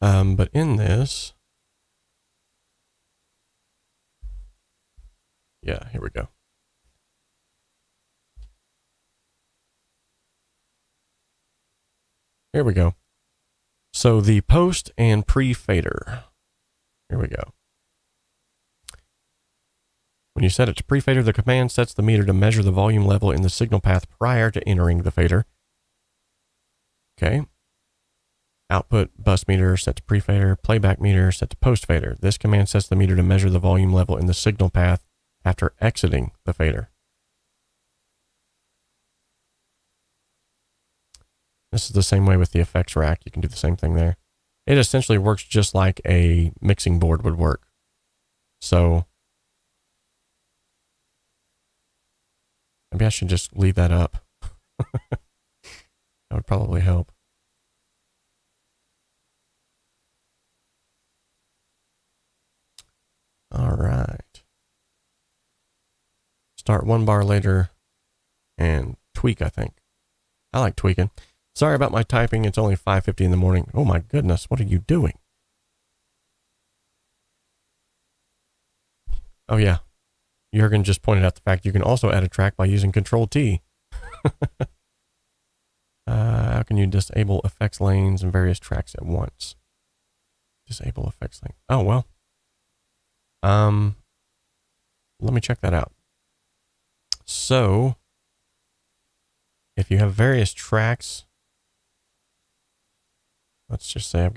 But in this, yeah, here we go. Here we go. So the post and pre-fader. Here we go. When you set it to pre-fader, the command sets the meter to measure the volume level in the signal path prior to entering the fader. Okay. Output bus meter set to pre-fader, playback meter set to post-fader. This command sets the meter to measure the volume level in the signal path after exiting the fader. This is the same way with the effects rack. You can do the same thing there. It essentially works just like a mixing board would work. So maybe I should just leave that up. That would probably help. All right. Start 1 bar later and tweak, I think. I like tweaking. Sorry about my typing. It's only 5:50 in the morning. Oh my goodness. What are you doing? Oh yeah. Jürgen just pointed out the fact you can also add a track by using Control-T. How can you disable effects lanes and various tracks at once? Disable effects lane. Oh, well. Let me check that out. So, if you have various tracks, let's just say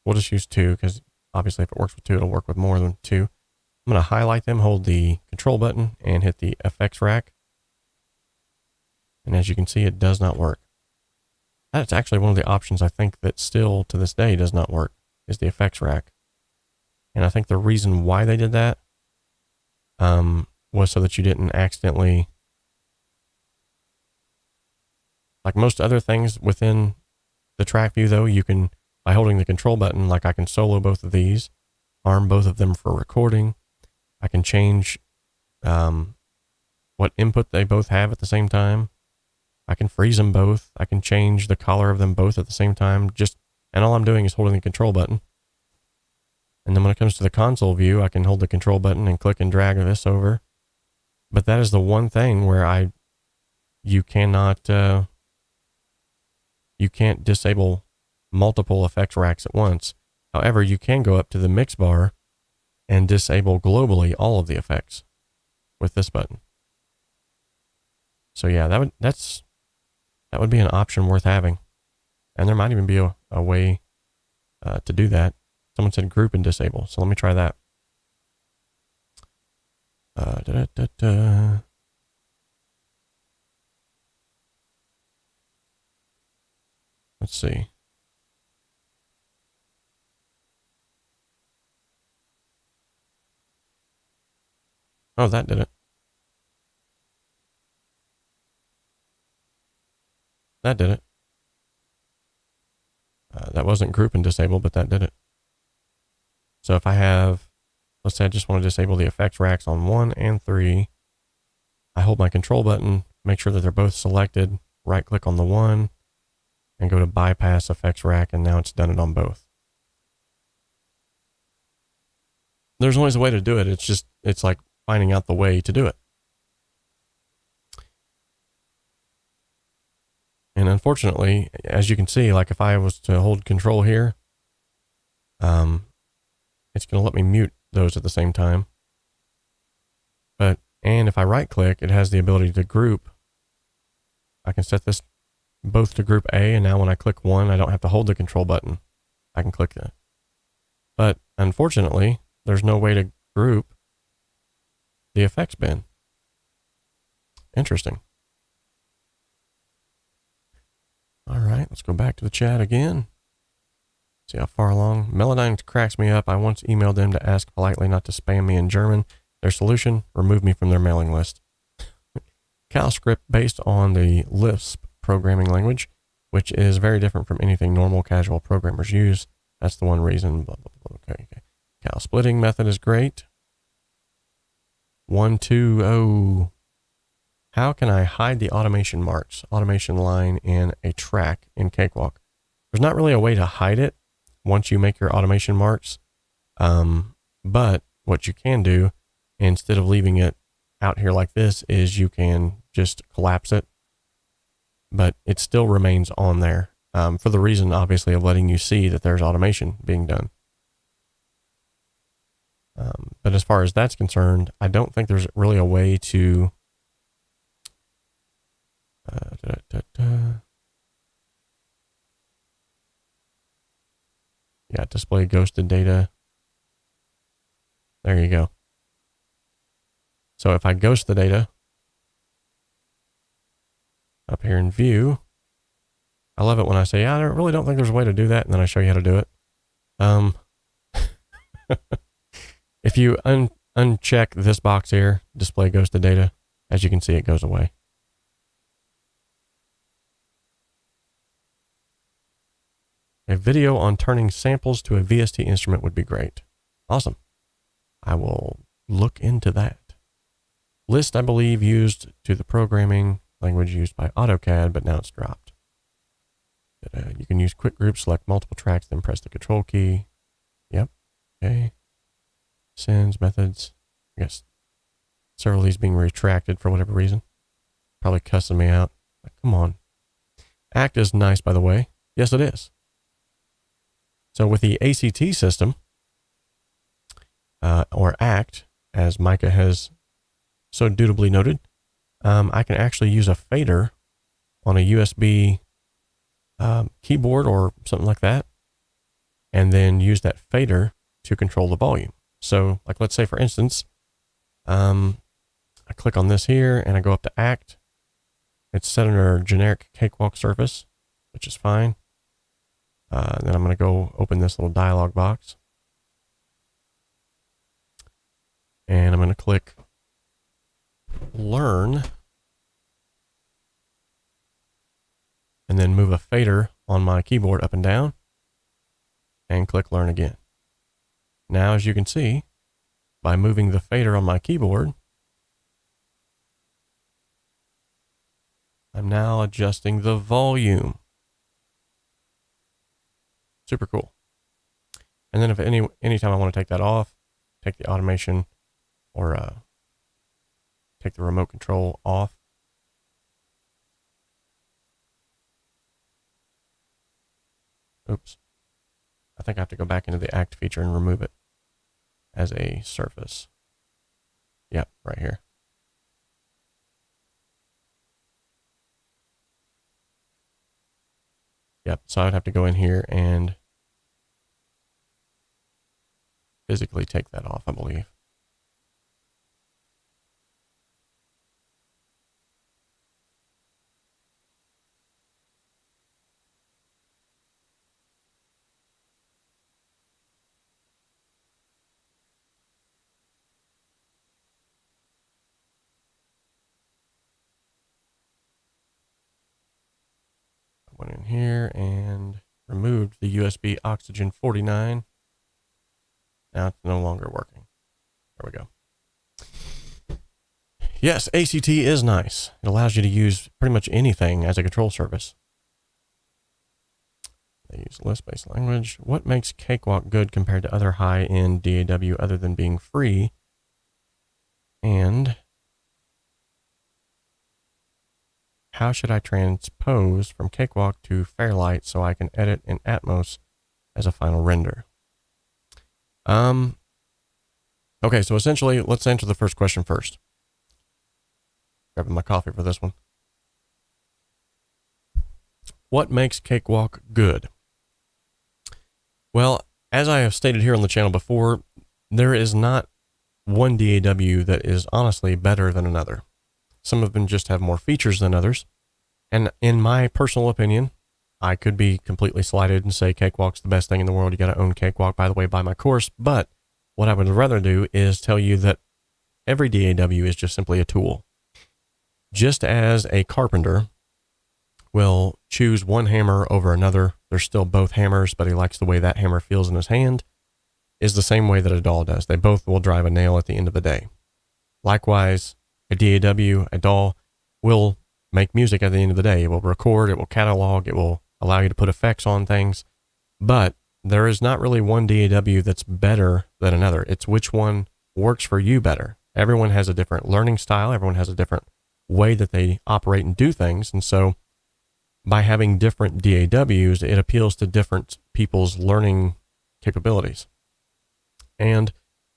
we'll just use 2, because obviously if it works with 2, it'll work with more than 2. I'm going to highlight them, hold the control button, and hit the effects rack. And as you can see, it does not work. That's actually one of the options I think that still to this day does not work, is the effects rack. And I think the reason why they did that was so that you didn't accidentally, like most other things within the track view though, you can, by holding the control button, like I can solo both of these, arm both of them for recording. I can change what input they both have at the same time. I can freeze them both. I can change the color of them both at the same time. And all I'm doing is holding the control button. And then when it comes to the console view, I can hold the control button and click and drag this over. But that is the one thing where you can't disable multiple effects racks at once. However, you can go up to the mix bar and disable globally all of the effects with this button. So yeah, that would be an option worth having. And there might even be a way to do that. Someone said group and disable. So let me try that. Let's see. Oh, that did it. That did it. That wasn't group and disable, but that did it. So if I have, let's say I just want to disable the effects racks on 1 and 3. I hold my control button, make sure that they're both selected, right click on the one, and go to bypass effects rack, and now it's done it on both. There's always a way to do it. It's like finding out the way to do it. And unfortunately, as you can see, like if I was to hold control here, it's going to let me mute those at the same time. And if I right click, it has the ability to group. I can set this both to group A, and now when I click one, I don't have to hold the control button. I can click that. But unfortunately, there's no way to group the effects bin. Interesting. All right, let's go back to the chat again. See how far along. Melodyne cracks me up. I once emailed them to ask politely not to spam me in German. Their solution, remove me from their mailing list. CalScript based on the Lisp programming language, which is very different from anything normal casual programmers use. That's the one reason. Blah, blah, blah. Okay. Cal splitting method is great. 120. How can I hide the automation marks, automation line in a track in Cakewalk? There's not really a way to hide it once you make your automation marks. But what you can do, instead of leaving it out here like this, is you can just collapse it, but it still remains on there for the reason, obviously, of letting you see that there's automation being done. But as far as that's concerned, I don't think there's really a way to yeah, display ghosted data. There you go. So if I ghost the data up here in view, I love it when I say, yeah, I really don't think there's a way to do that. And then I show you how to do it. If you uncheck this box here, display ghosted data, as you can see, it goes away. A video on turning samples to a VST instrument would be great. Awesome. I will look into that. List, I believe, used to the programming language used by AutoCAD, but now it's dropped. You can use quick groups, select multiple tracks, then press the control key. Yep. Okay. Sends, methods. I guess several of these being retracted for whatever reason. Probably cussing me out. Like, come on. ACT is nice, by the way. Yes, it is. So with the ACT system, or ACT, as Micah has so dutifully noted, I can actually use a fader on a USB keyboard or something like that, and then use that fader to control the volume. So, like, let's say, for instance, I click on this here, and I go up to ACT. It's set under generic Cakewalk surface, which is fine. Then I'm going to go open this little dialog box. And I'm going to click Learn. And then move a fader on my keyboard up and down. And click Learn again. Now, as you can see, by moving the fader on my keyboard, I'm now adjusting the volume. Super cool. And then if anytime I want to take that off, take the automation or take the remote control off. Oops. I think I have to go back into the act feature and remove it as a surface. Yep, right here. Yep, so I would have to go in here and physically take that off, I believe. Went in here and removed the USB oxygen 49. Now it's no longer working. There we go. Yes, ACT is nice. It allows you to use pretty much anything as a control surface. They use list-based language. What makes Cakewalk good compared to other high-end DAW other than being free? And how should I transpose from Cakewalk to Fairlight so I can edit in Atmos as a final render? Okay, so essentially, let's answer the first question first. Grabbing my coffee for this one. What makes Cakewalk good? Well, as I have stated here on the channel before, there is not one DAW that is honestly better than another. Some of them just have more features than others. And in my personal opinion, I could be completely slighted and say Cakewalk's the best thing in the world. You got to own Cakewalk, by the way, buy my course. But what I would rather do is tell you that every DAW is just simply a tool. Just as a carpenter will choose one hammer over another, they're still both hammers, but he likes the way that hammer feels in his hand, is the same way that a DAW does. They both will drive a nail at the end of the day. Likewise, a DAW, a DAW will make music at the end of the day. It will record, it will catalog, it will allow you to put effects on things, but there is not really one DAW that's better than another. It's which one works for you better. Everyone has a different learning style. Everyone has a different way that they operate and do things. And so by having different DAWs, it appeals to different people's learning capabilities. And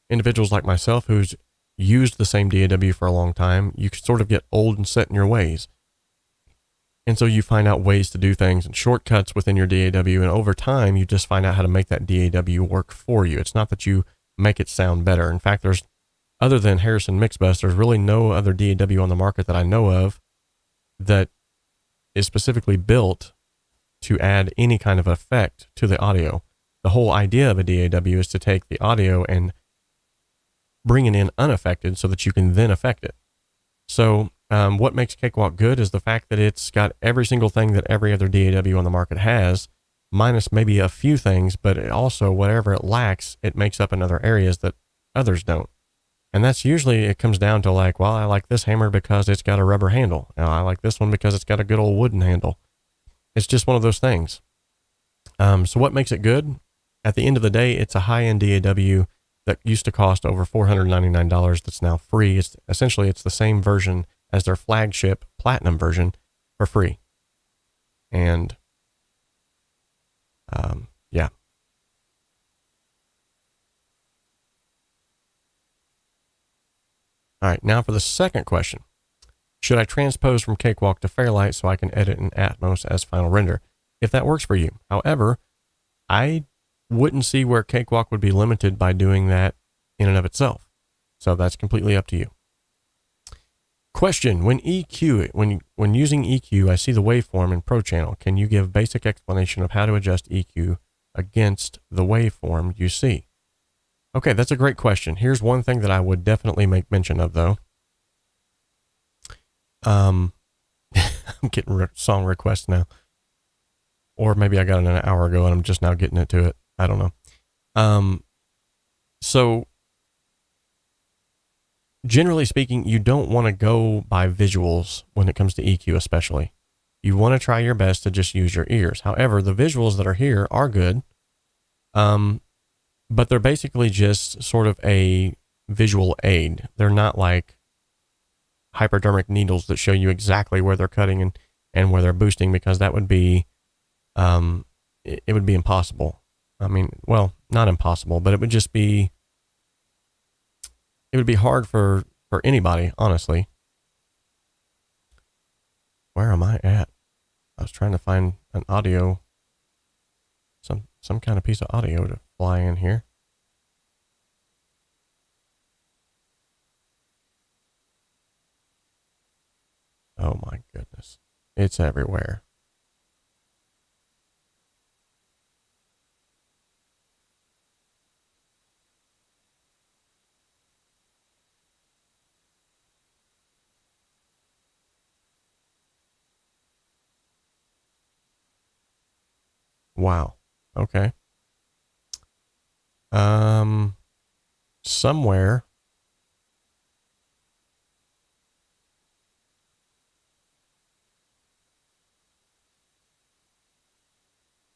individuals like myself who's used the same DAW for a long time, you can sort of get old and set in your ways. And so you find out ways to do things and shortcuts within your DAW. And over time, you just find out how to make that DAW work for you. It's not that you make it sound better. In fact, there's, other than Harrison Mixbus, there's really no other DAW on the market that I know of that is specifically built to add any kind of effect to the audio. The whole idea of a DAW is to take the audio and bring it in unaffected so that you can then affect it. So what makes Cakewalk good is the fact that it's got every single thing that every other DAW on the market has, minus maybe a few things, but it also, whatever it lacks, it makes up in other areas that others don't. And that's usually, it comes down to like, well, I like this hammer because it's got a rubber handle. Now I like this one because it's got a good old wooden handle. It's just one of those things. So what makes it good? At the end of the day, it's a high-end DAW that used to cost over $499 that's now free. It's essentially, it's the same version as their flagship platinum version for free. And yeah. All right, now for the second question. Should I transpose from Cakewalk to Fairlight so I can edit in Atmos as final render? If that works for you. However, I wouldn't see where Cakewalk would be limited by doing that in and of itself. So that's completely up to you. Question, when using EQ, I see the waveform in Pro Channel. Can you give basic explanation of how to adjust EQ against the waveform you see? Okay, that's a great question. Here's one thing that I would definitely make mention of, though. I'm getting song requests now. Or maybe I got it an hour ago and I'm just now getting it to it. I don't know. So generally speaking, you don't want to go by visuals when it comes to EQ especially. You want to try your best to just use your ears. However, the visuals that are here are good. but they're basically just sort of a visual aid. They're not like hypodermic needles that show you exactly where they're cutting and where they're boosting, because that would be, it would be impossible. I mean, well, not impossible, but it would just be, it would be hard for anybody, honestly. Where am I at? I was trying to find an audio, some kind of piece of audio to fly in here. Oh my goodness. It's everywhere. Wow. Okay. Somewhere.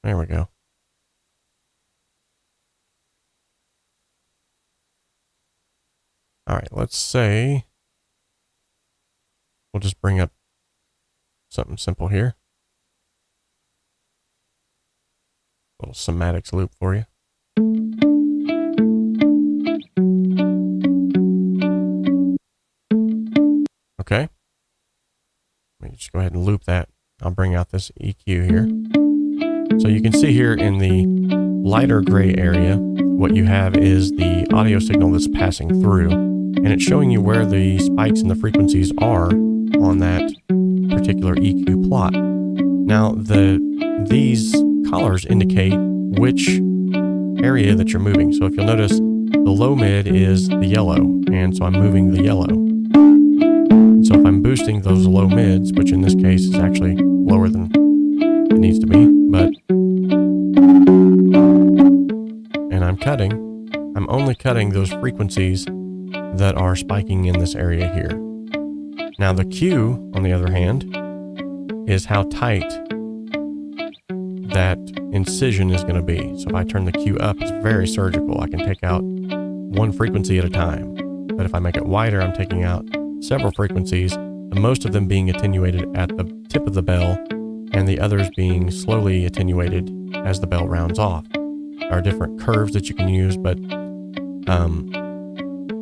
There we go. All right, let's say we'll just bring up something simple here. A little somatics loop for you. Okay. Let me just go ahead and loop that. I'll bring out this EQ here. So you can see here in the lighter gray area, what you have is the audio signal that's passing through, and it's showing you where the spikes and the frequencies are on that particular EQ plot. Now, these colors indicate which area that you're moving. So if you'll notice, the low mid is the yellow, and so I'm moving the yellow. And so if I'm boosting those low mids, which in this case is actually lower than it needs to be, but, and I'm only cutting those frequencies that are spiking in this area here. Now the Q, on the other hand, is how tight that incision is going to be. So if I turn the Q up, it's very surgical. I can take out one frequency at a time. But if I make it wider, I'm taking out several frequencies, most of them being attenuated at the tip of the bell, and the others being slowly attenuated as the bell rounds off. There are different curves that you can use, but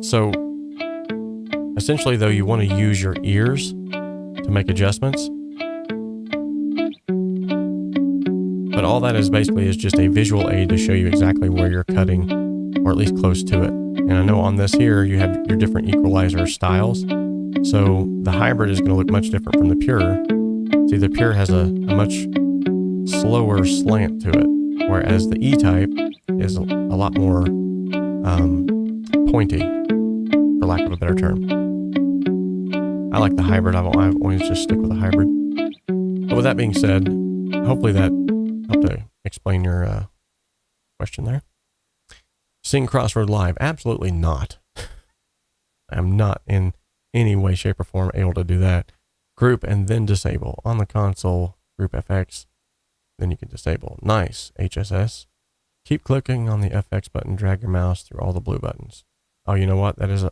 so essentially though, you want to use your ears to make adjustments. But all that is basically is just a visual aid to show you exactly where you're cutting, or at least close to it. And I know on this here, you have your different equalizer styles. So the hybrid is going to look much different from the pure. See, the pure has a much slower slant to it, whereas the E-type is a lot more pointy, for lack of a better term. I like the hybrid. I've always just stick with a hybrid. But with that being said, hopefully that helped to explain your question there. Sing Crossroad live? Absolutely not. I'm not in any way, shape, or form able to do that. Group and then disable. On the console, group FX, then you can disable. Nice, HSS. Keep clicking on the FX button, drag your mouse through all the blue buttons. Oh, you know what? That is a...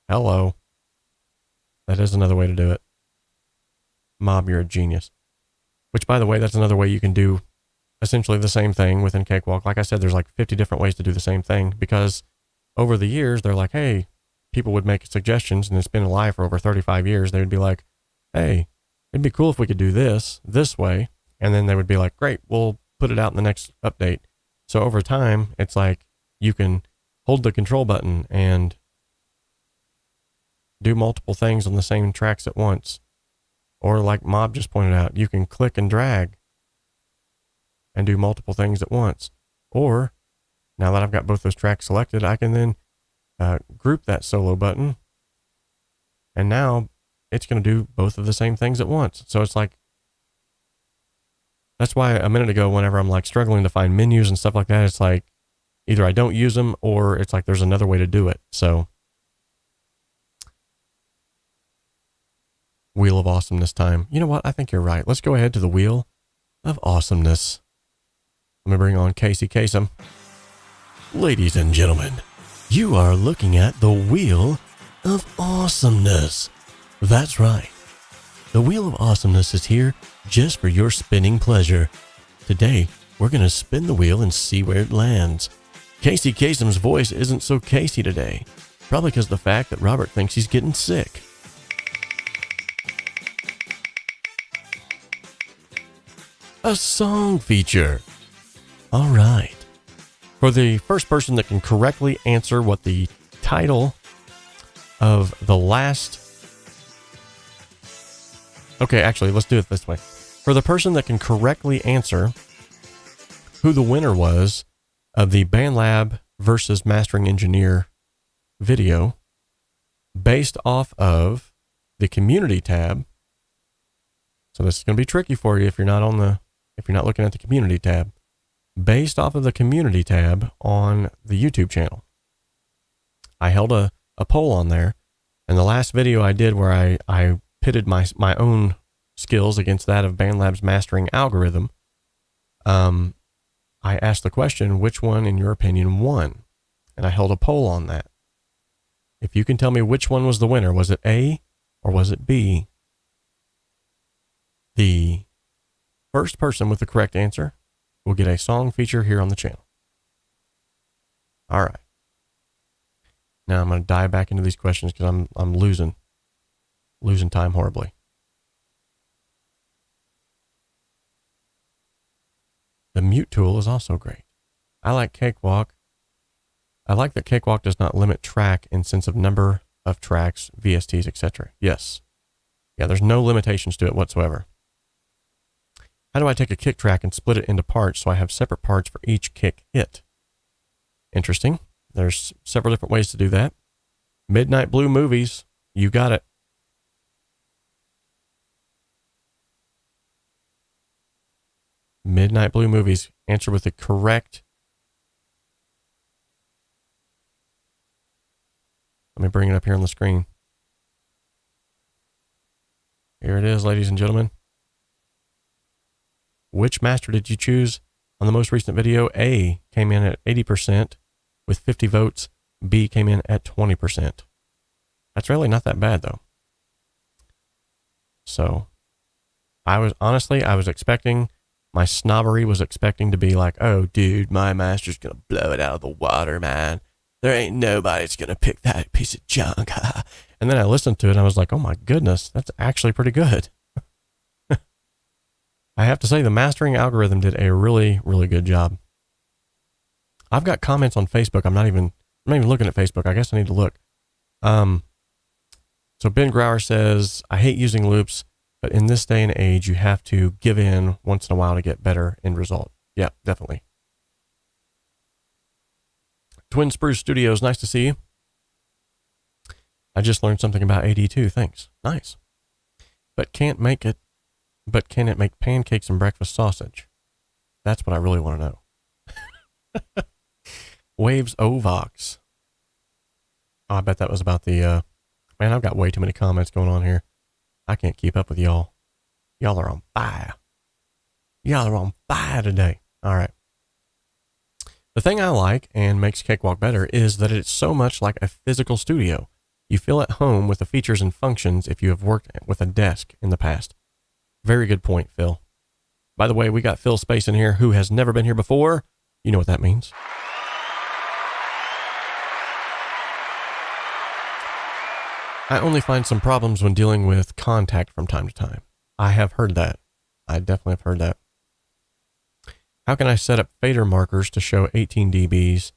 Hello. That is another way to do it. Mob, you're a genius. Which, by the way, that's another way you can do essentially the same thing within Cakewalk. Like I said, there's like 50 different ways to do the same thing, because over the years, they're like, hey, people would make suggestions, and it's been alive for over 35 years. They would be like, hey, it'd be cool if we could do this way. And then they would be like, great, we'll put it out in the next update. So over time, it's like you can hold the control button and do multiple things on the same tracks at once. Or like Mob just pointed out, you can click and drag and do multiple things at once. Or now that I've got both those tracks selected, I can then group that solo button, and now it's going to do both of the same things at once. So it's like, that's why a minute ago, whenever I'm like struggling to find menus and stuff like that, it's like either I don't use them, or it's like there's another way to do it. So Wheel of Awesomeness time. You know what? I think you're right. Let's go ahead to the Wheel of Awesomeness. Let me bring on 𝗕𝗙 𝗂𝐺𝐵𝘄. Ladies and gentlemen, you are looking at the Wheel of Awesomeness. That's right. The Wheel of Awesomeness is here just for your spinning pleasure. Today, we're going to spin the wheel and see where it lands. Casey Kasem's voice isn't so Casey today, probably because of the fact that Robert thinks he's getting sick. A song feature. All right. For the first person that can correctly answer what the title of the last... Okay, actually, let's do it this way. For the person that can correctly answer who the winner was of the BandLab versus Mastering Engineer video based off of the community tab. So this is going to be tricky for you if you're not looking at the community tab. Based off of the community tab on the YouTube channel. I held a poll on there, and the last video I did where I pitted my own skills against that of BandLab's mastering algorithm, I asked the question, which one in your opinion won? And I held a poll on that. If you can tell me which one was the winner, was it A or was it B? The first person with the correct answer will get a song feature here on the channel. All right. Now I'm going to dive back into these questions because I'm losing time horribly. The mute tool is also great. I like Cakewalk. I like that Cakewalk does not limit track in sense of number of tracks, VSTs, etc. Yes. Yeah, there's no limitations to it whatsoever. How do I take a kick track and split it into parts so I have separate parts for each kick hit? Interesting. There's several different ways to do that. Midnight Blue Movies. You got it. Midnight Blue Movies. Answer with the correct. Let me bring it up here on the screen. Here it is, ladies and gentlemen. Which master did you choose on the most recent video? A came in at 80% with 50 votes. B came in at 20%. That's really not that bad, though. So, I was expecting, my snobbery was expecting to be like, oh, dude, my master's going to blow it out of the water, man. There ain't nobody's going to pick that piece of junk. And then I listened to it and I was like, oh my goodness, that's actually pretty good. I have to say the mastering algorithm did a really, really good job. I've got comments on Facebook. I'm not even looking at Facebook. I guess I need to look. So Ben Grauer says, I hate using loops, but in this day and age, you have to give in once in a while to get better end result. Yeah, definitely. Twin Spruce Studios, nice to see you. I just learned something about AD too. Thanks. Nice. But can it make pancakes and breakfast sausage? That's what I really want to know. Waves Ovox. Oh, I bet that was about the, man, I've got way too many comments going on here. I can't keep up with y'all. Y'all are on fire. Y'all are on fire today. All right. The thing I like and makes Cakewalk better is that it's so much like a physical studio. You feel at home with the features and functions if you have worked with a desk in the past. Very good point, Phil. By the way, we got Phil Space in here who has never been here before. You know what that means. I only find some problems when dealing with contact from time to time. I have heard that. I definitely have heard that. How can I set up fader markers to show 18 dBs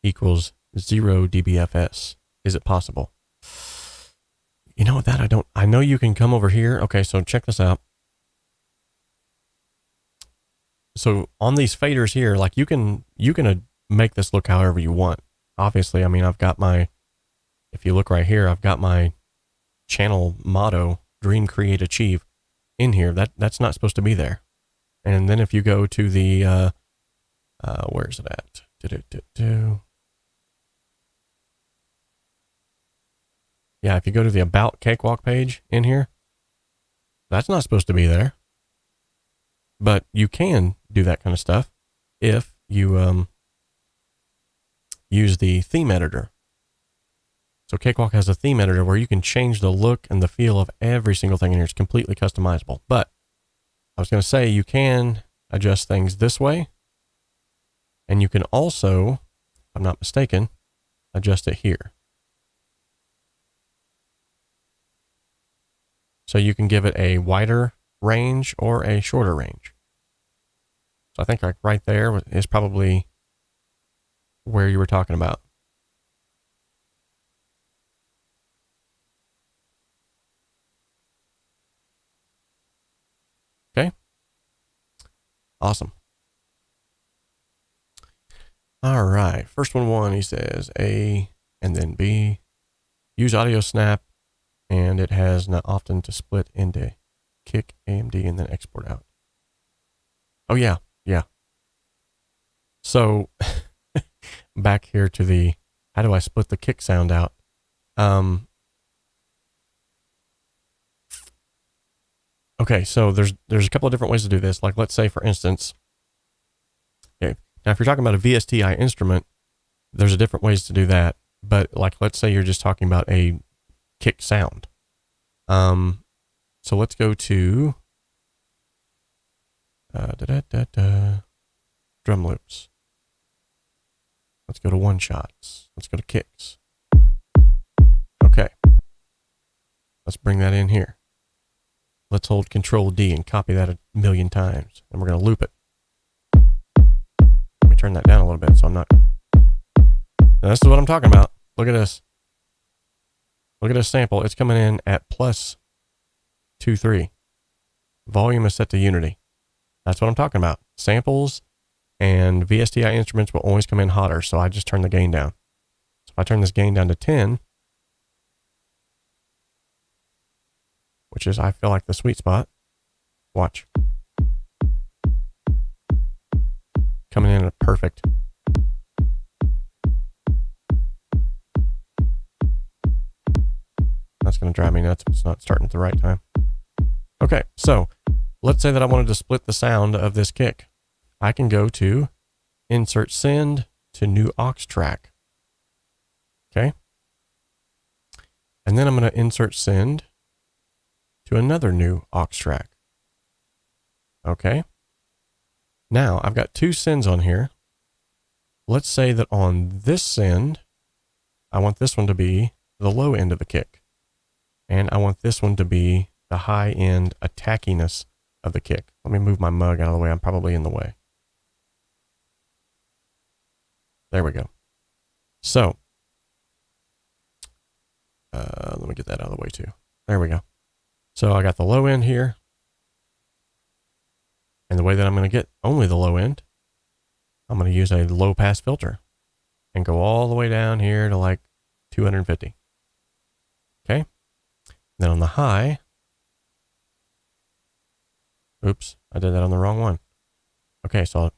equals 0 dBFS? Is it possible? You know what, I know you can come over here. Okay, so check this out. So on these faders here, like you can make this look however you want. Obviously, I mean, I've got my, if you look right here, I've got my channel motto, Dream, Create, Achieve in here. That's not supposed to be there. And then if you go to the, where's it at? Yeah, if you go to the About Cakewalk page in here, that's not supposed to be there. But you can do that kind of stuff if you use the theme editor. So Cakewalk has a theme editor where you can change the look and the feel of every single thing in here. It's completely customizable. But I was going to say you can adjust things this way. And you can also, if I'm not mistaken, adjust it here. So you can give it a wider range or a shorter range. So I think like right there is probably where you were talking about. Okay. Awesome. All right. First one, he says A and then B. Use audio snap, and it has not often to split into kick, AMD, and then export out. Oh, yeah. Yeah. So back here to the, how do I split the kick sound out? Okay, so there's a couple of different ways to do this. Like, let's say, for instance, okay, now if you're talking about a VSTi instrument, there's a different ways to do that. But like, let's say you're just talking about a kick sound. So let's go to drum loops. Let's go to one shots. Let's go to kicks. Okay. Let's bring that in here. Let's hold Control D and copy that 1,000,000 times. And we're going to loop it. Let me turn that down a little bit so I'm not. Now, this is what I'm talking about. Look at this. Look at this sample. It's coming in at +2.3. Volume is set to unity. That's what I'm talking about. Samples and VSTi instruments will always come in hotter, so I just turn the gain down. So if I turn this gain down to 10, which is, I feel like, the sweet spot. Watch. Coming in at perfect. That's going to drive me nuts if it's not starting at the right time. Okay, so let's say that I wanted to split the sound of this kick. I can go to Insert Send to New Aux Track. Okay. And then I'm going to insert send to another new aux track. Okay. Now I've got two sends on here. Let's say that on this send, I want this one to be the low end of the kick. And I want this one to be the high end attackiness of the kick. Let me move my mug out of the way. I'm probably in the way. There we go. So, let me get that out of the way too. There we go. So I got the low end here. And the way that I'm going to get only the low end, I'm going to use a low pass filter and go all the way down here to like 250. Okay. Then on the high, oops, I did that on the wrong one. Okay, so I'll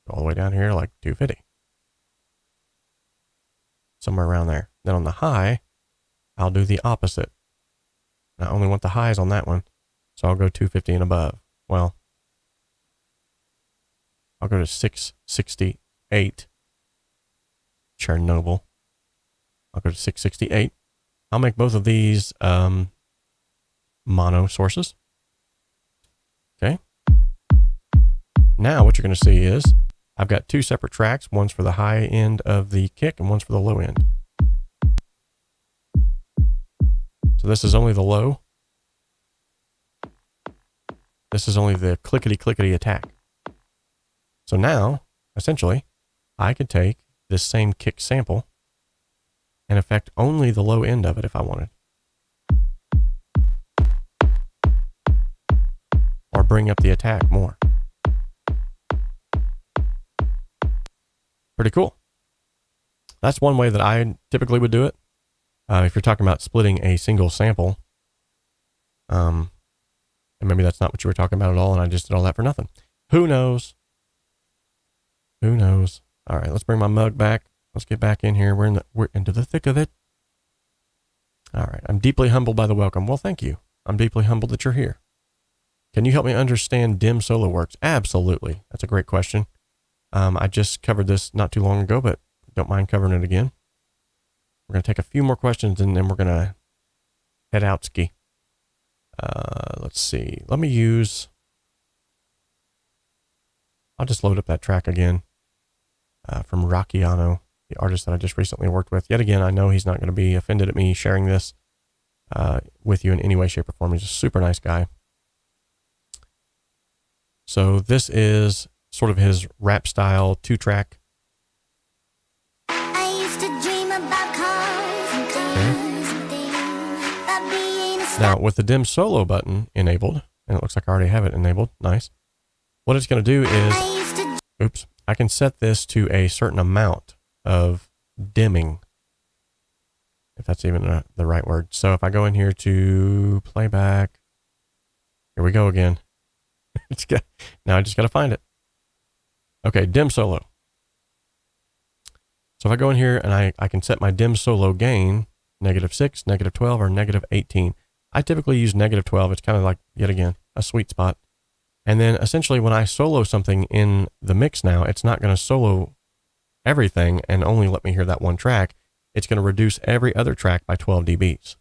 go all the way down here to like 250. Somewhere around there. Then on the high, I'll do the opposite. I only want the highs on that one, so I'll go 250 and above. Well, I'll go to 668 Chernobyl. I'll go to 668. I'll make both of these mono sources. Okay. Now what you're going to see is I've got two separate tracks. One's for the high end of the kick and one's for the low end. So this is only the low. This is only the clickety-clickety attack. So now, essentially, I could take this same kick sample and affect only the low end of it if I wanted. Or bring up the attack more. Pretty cool. That's one way that I typically would do it. If you're talking about splitting a single sample, and maybe that's not what you were talking about at all, and I just did all that for nothing. Who knows? Who knows? All right, let's bring my mug back. Let's get back in here. We're into the thick of it. All right, I'm deeply humbled by the welcome. Well, thank you. I'm deeply humbled that you're here. Can you help me understand DIM solo works? Absolutely. That's a great question. I just covered this not too long ago, but don't mind covering it again. We're going to take a few more questions and then we're going to head out ski. Let's see. Let me use, I'll just load up that track again from Rockiano, the artist that I just recently worked with. Yet again, I know he's not going to be offended at me sharing this with you in any way, shape, or form. He's a super nice guy. So this is sort of his rap style 2-track. Now, with the dim solo button enabled, and it looks like I already have it enabled, nice. What it's going to do is, oops, I can set this to a certain amount of dimming, if that's even the right word. So if I go in here to playback, here we go again. Now I just got to find it. Okay, dim solo. So if I go in here and I can set my dim solo gain, -6, -12, or -18. I typically use -12. It's kind of like, yet again, a sweet spot. And then essentially when I solo something in the mix now, it's not going to solo everything and only let me hear that one track. It's going to reduce every other track by 12 dBs.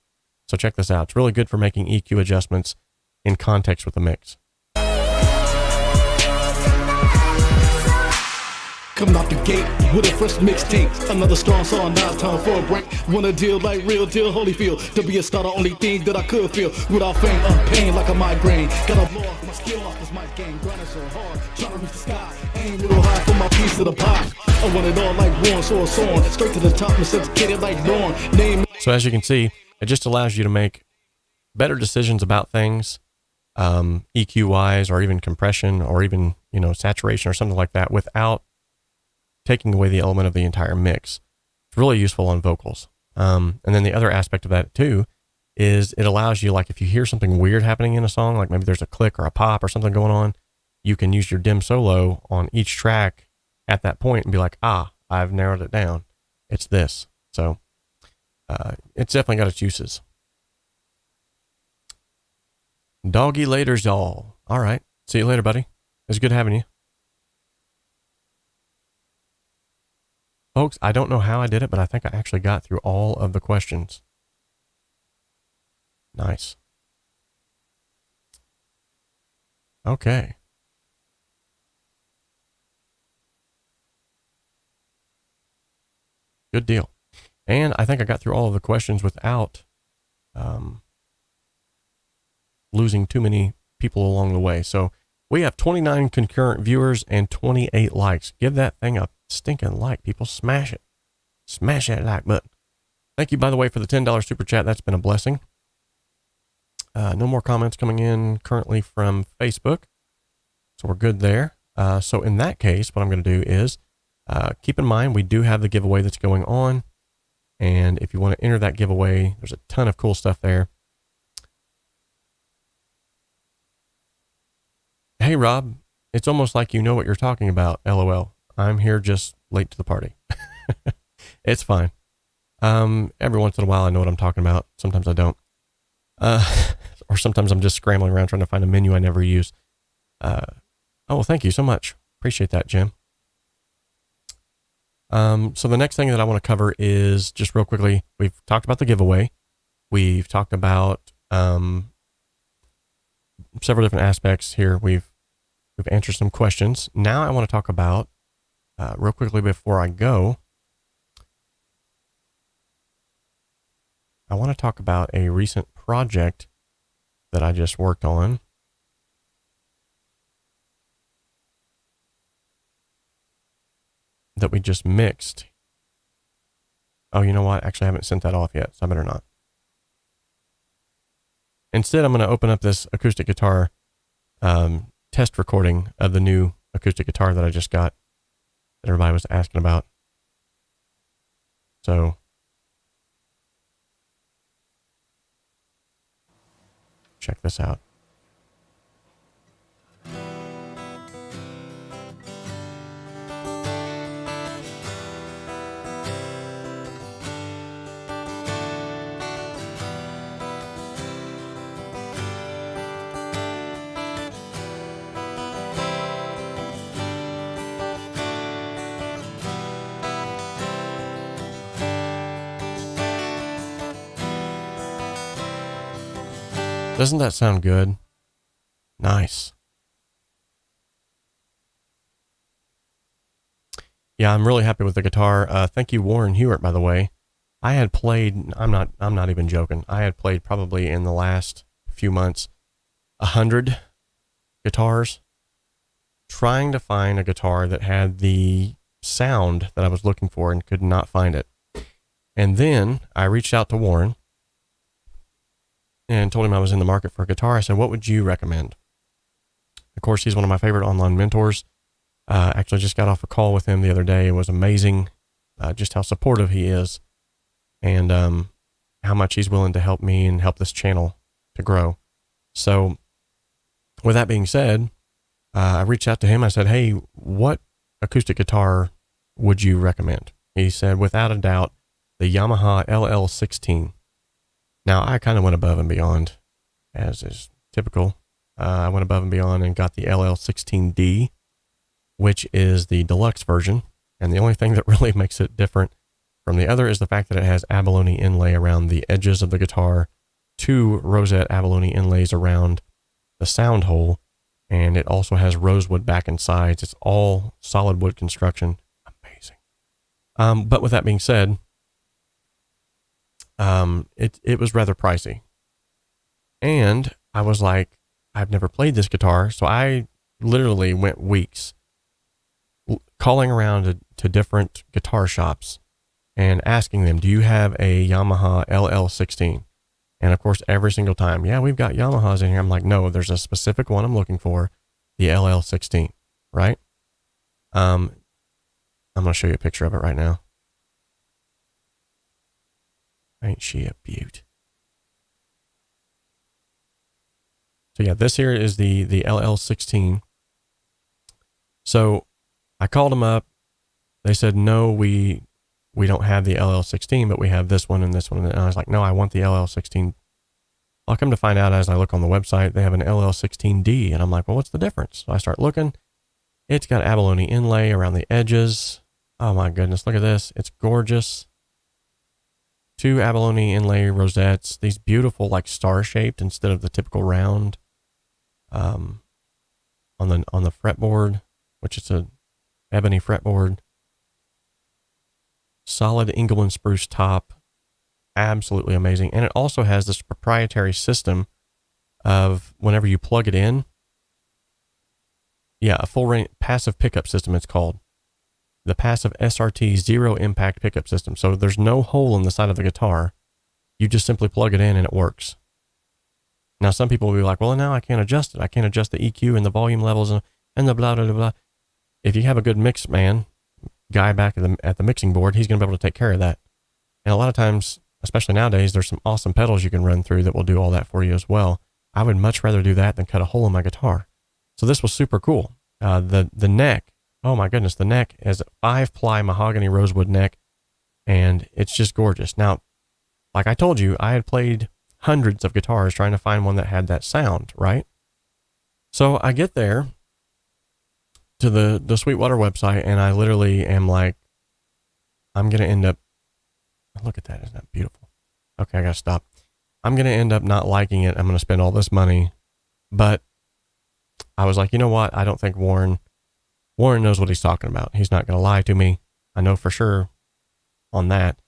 So check this out. It's really good for making EQ adjustments in context with the mix. Coming out the gate with a fresh mixtape, another strong song, now it's time for a break. Wanna deal like real deal, Holyfield. To be a star, the only thing that I could feel. Without fame, I'm pain like a migraine. Gotta blow off my skill off this mic game. Grinding so hard, trying to reach the sky. Aim real high for my piece of the pie. I want it all like one, so it's on. Straight to the top, necessitated like Dawn. Name. So as you can see, it just allows you to make better decisions about things, EQ wise, or even compression, or even, you know, saturation or something like that, without taking away the element of the entire mix. It's really useful on vocals. And then the other aspect of that too is it allows you, like if you hear something weird happening in a song, like maybe there's a click or a pop or something going on, you can use your dim solo on each track at that point and be like, ah, I've narrowed it down. It's this. So it's definitely got its uses. Doggy laters, y'all. All right. See you later, buddy. It was good having you. Folks, I don't know how I did it, but I think I actually got through all of the questions. Nice. Okay. Good deal. And I think I got through all of the questions without losing too many people along the way. So we have 29 concurrent viewers and 28 likes. Give that thing a stinking like, people. Smash it. Smash that like button. Thank you, by the way, for the $10 super chat. That's been a blessing. No more comments coming in currently from Facebook, so we're good there. So in that case, what I'm going to do is keep in mind we do have the giveaway that's going on, and if you want to enter that giveaway, there's a ton of cool stuff there. Hey Rob, it's almost like you know what you're talking about. LOL. I'm here just late to the party. It's fine. Every once in a while I know what I'm talking about. Sometimes I don't. Or sometimes I'm just scrambling around trying to find a menu I never use. Oh, thank you so much. Appreciate that, Jim. So the next thing that I want to cover is just real quickly, we've talked about the giveaway. We've talked about several different aspects here. We've answered some questions. Now I want to talk about, real quickly before I go, I want to talk about a recent project that I just worked on. That we just mixed. Oh, you know what? Actually, I haven't sent that off yet, so I better not. Instead, I'm going to open up this acoustic guitar test recording of the new acoustic guitar that I just got that everybody was asking about. So check this out. Doesn't that sound good? Nice. Yeah, I'm really happy with the guitar. Thank you, 𝗏𝗏, by the way. I had played, I'm not even joking. I had played probably in the last few months 100 guitars, trying to find a guitar that had the sound that I was looking for and could not find it. And then I reached out to Warren and told him I was in the market for a guitar. I said, what would you recommend? Of course, he's one of my favorite online mentors. Actually just got off a call with him the other day. It was amazing, just how supportive he is, and how much he's willing to help me and help this channel to grow. So with that being said, I reached out to him. I said, hey, what acoustic guitar would you recommend? He said, without a doubt, the Yamaha LL16. Now, I kind of went above and beyond, as is typical. I went above and beyond and got the LL16D, which is the deluxe version. And the only thing that really makes it different from the other is the fact that it has abalone inlay around the edges of the guitar, 2 rosette abalone inlays around the sound hole, and it also has rosewood back and sides. It's all solid wood construction. Amazing. But with that being said, it was rather pricey. And I was like, I've never played this guitar, so I literally went weeks calling around to different guitar shops and asking them, do you have a Yamaha LL16? And of course, every single time, yeah, we've got Yamahas in here. I'm like, no, there's a specific one I'm looking for, the LL16, right? I'm going to show you a picture of it right now. Ain't she a beaut? So yeah, this here is the LL16. So I called them up. They said, no, we don't have the LL16, but we have this one and this one. And I was like, no, I want the LL16. I'll come to find out as I look on the website, they have an LL16D. And I'm like, well, what's the difference? So I start looking. It's got abalone inlay around the edges. Oh my goodness, look at this. It's gorgeous. 2 abalone inlay rosettes. These beautiful, like star-shaped instead of the typical round. On the fretboard, which is a ebony fretboard. Solid Engelmann spruce top. Absolutely amazing. And it also has this proprietary system of whenever you plug it in. Yeah, a full range passive pickup system, it's called. The passive SRT zero impact pickup system. So there's no hole in the side of the guitar. You just simply plug it in and it works. Now, some people will be like, well, now I can't adjust it. I can't adjust the EQ and the volume levels and the blah, blah, blah, blah. If you have a good mix guy back at the mixing board, he's going to be able to take care of that. And a lot of times, especially nowadays, there's some awesome pedals you can run through that will do all that for you as well. I would much rather do that than cut a hole in my guitar. So this was super cool. The neck, oh my goodness, the neck is a 5-ply mahogany rosewood neck, and it's just gorgeous. Now, like I told you, I had played hundreds of guitars trying to find one that had that sound, right? So I get there to the Sweetwater website, and I literally am like, I'm going to end up, look at that, isn't that beautiful? Okay, I got to stop. I'm going to end up not liking it. I'm going to spend all this money, but I was like, you know what? I don't think Warren knows what he's talking about. He's not going to lie to me. I know for sure on that.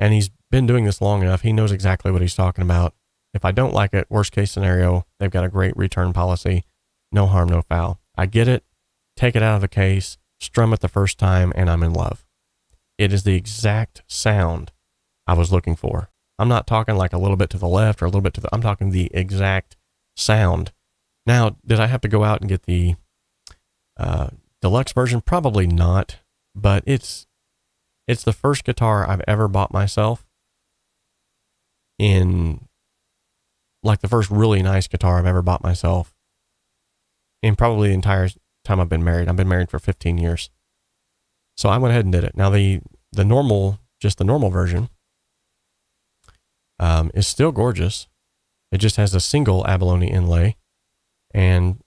And he's been doing this long enough. He knows exactly what he's talking about. If I don't like it, worst case scenario, they've got a great return policy. No harm, no foul. I get it. Take it out of the case, strum it the first time, and I'm in love. It is the exact sound I was looking for. I'm not talking like a little bit to the left or a little bit to the, I'm talking the exact sound. Now, did I have to go out and get the deluxe version? Probably not, but it's the first guitar I've ever bought myself, in like the first really nice guitar I've ever bought myself in probably the entire time I've been married. I've been married for 15 years. So I went ahead and did it. Now the normal version is still gorgeous. It just has a single abalone inlay and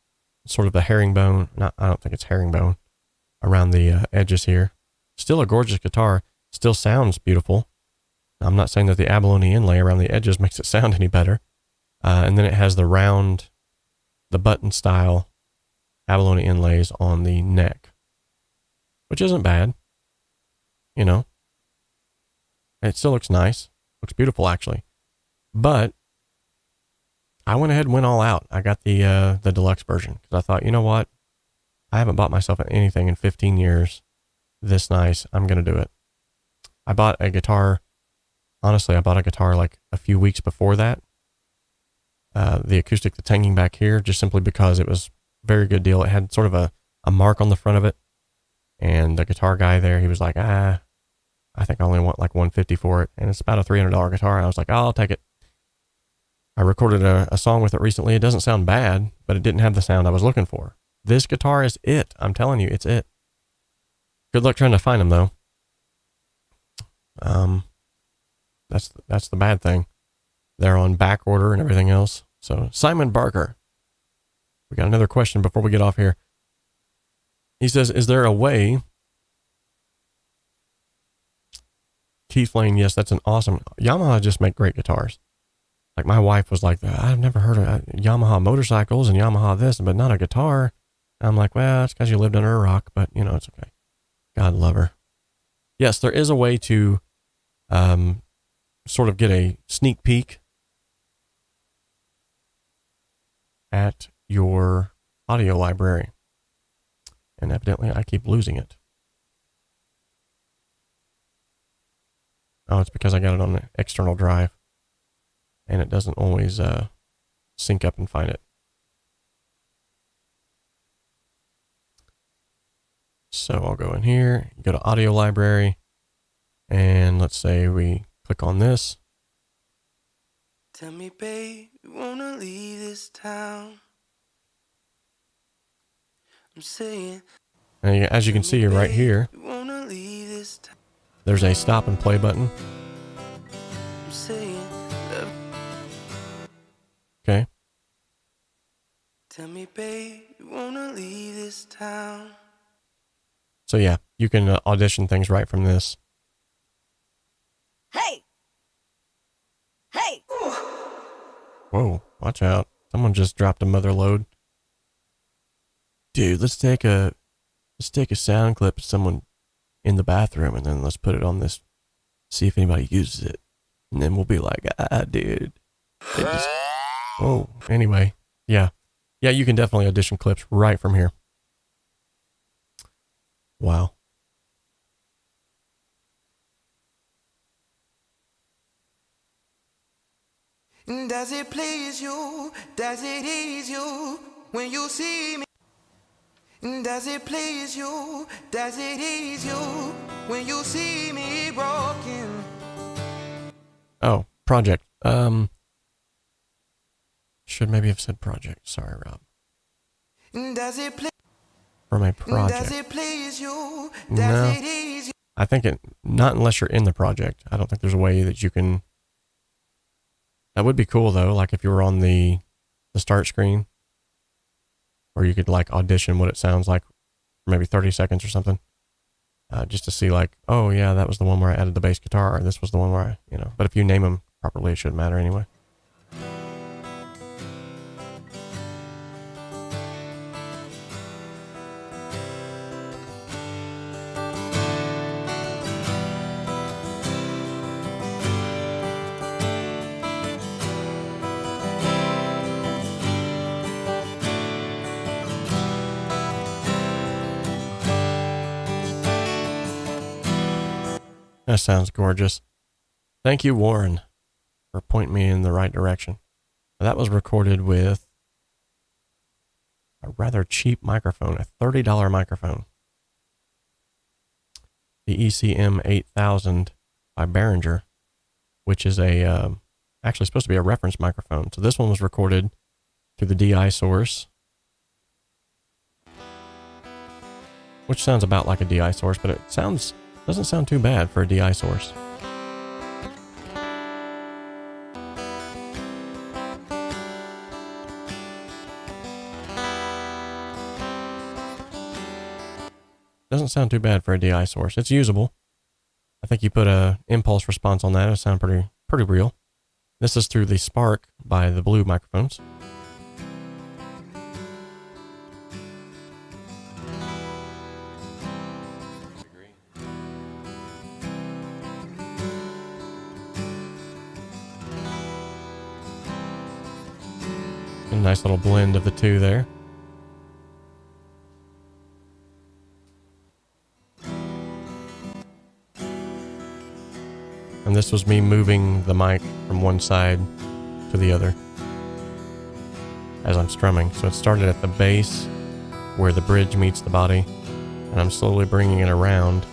sort of the herringbone. I don't think it's herringbone around the edges here. Still a gorgeous guitar. Still sounds beautiful. I'm not saying that the abalone inlay around the edges makes it sound any better, And then it has the round, the button style abalone inlays on the neck, which isn't bad. You know, it still looks nice. Looks beautiful, actually. But I went ahead and went all out. I got the deluxe version because I thought, you know what? I haven't bought myself anything in 15 years this nice. I'm going to do it. I bought a guitar. Honestly, I bought a guitar like a few weeks before that. The acoustic that's hanging back here, just simply because it was a very good deal. It had sort of a mark on the front of it. And the guitar guy there, he was like, I think I only want like $150 for it. And it's about a $300 guitar. And I was like, oh, I'll take it. I recorded a song with it recently. It doesn't sound bad, but it didn't have the sound I was looking for. This guitar is it. I'm telling you, it's it. Good luck trying to find them, though. That's the bad thing. They're on back order and everything else. So Simon Barker, we got another question before we get off here. He says, is there a way? Keith Lane, yes, that's an awesome. Yamaha just make great guitars. Like my wife was like, I've never heard of Yamaha motorcycles and Yamaha this, but not a guitar. And I'm like, well, it's because you lived under a rock, but you know, it's okay. God love her. Yes, there is a way to sort of get a sneak peek at your audio library. And evidently I keep losing it. Oh, it's because I got it on an external drive. And it doesn't always sync up and find it. So I'll go in here, go to audio library, and let's say we click on this. Tell me, babe, you wanna leave this town? I'm saying. And as you can see right here, there's a stop and play button. I'm saying. Okay. Tell me, babe, you wanna leave this town? So yeah, you can audition things right from this. Hey! Hey! Whoa, watch out. Someone just dropped a mother load. Dude, let's take a sound clip of someone in the bathroom and then let's put it on this. See if anybody uses it. And then we'll be like, dude. Oh, anyway. Yeah. Yeah, you can definitely audition clips right from here. Wow. Does it please you? Does it ease you when you see me? Does it please you? Does it ease you when you see me broken? Oh, project. Should maybe have said project. Sorry, Rob. Does it please? From a project. Does it please you? No, it ease you? I think not unless you're in the project. I don't think there's a way that you can. That would be cool though. Like if you were on the start screen, or you could like audition what it sounds like for maybe 30 seconds or something, just to see like, oh yeah, that was the one where I added the bass guitar, or this was the one where but if you name them properly, it shouldn't matter anyway. That sounds gorgeous. Thank you, Warren, for pointing me in the right direction. That was recorded with a rather cheap microphone, a $30 microphone. The ECM 8000 by Behringer, which is actually supposed to be a reference microphone. So this one was recorded through the DI source, which sounds about like a DI source, but it doesn't sound too bad for a DI source. Doesn't sound too bad for a DI source. It's usable. I think you put a impulse response on that, it'll sound pretty real. This is through the Spark by the Blue microphones. A nice little blend of the two there. And this was me moving the mic from one side to the other as I'm strumming. So it started at the bass where the bridge meets the body, and I'm slowly bringing it around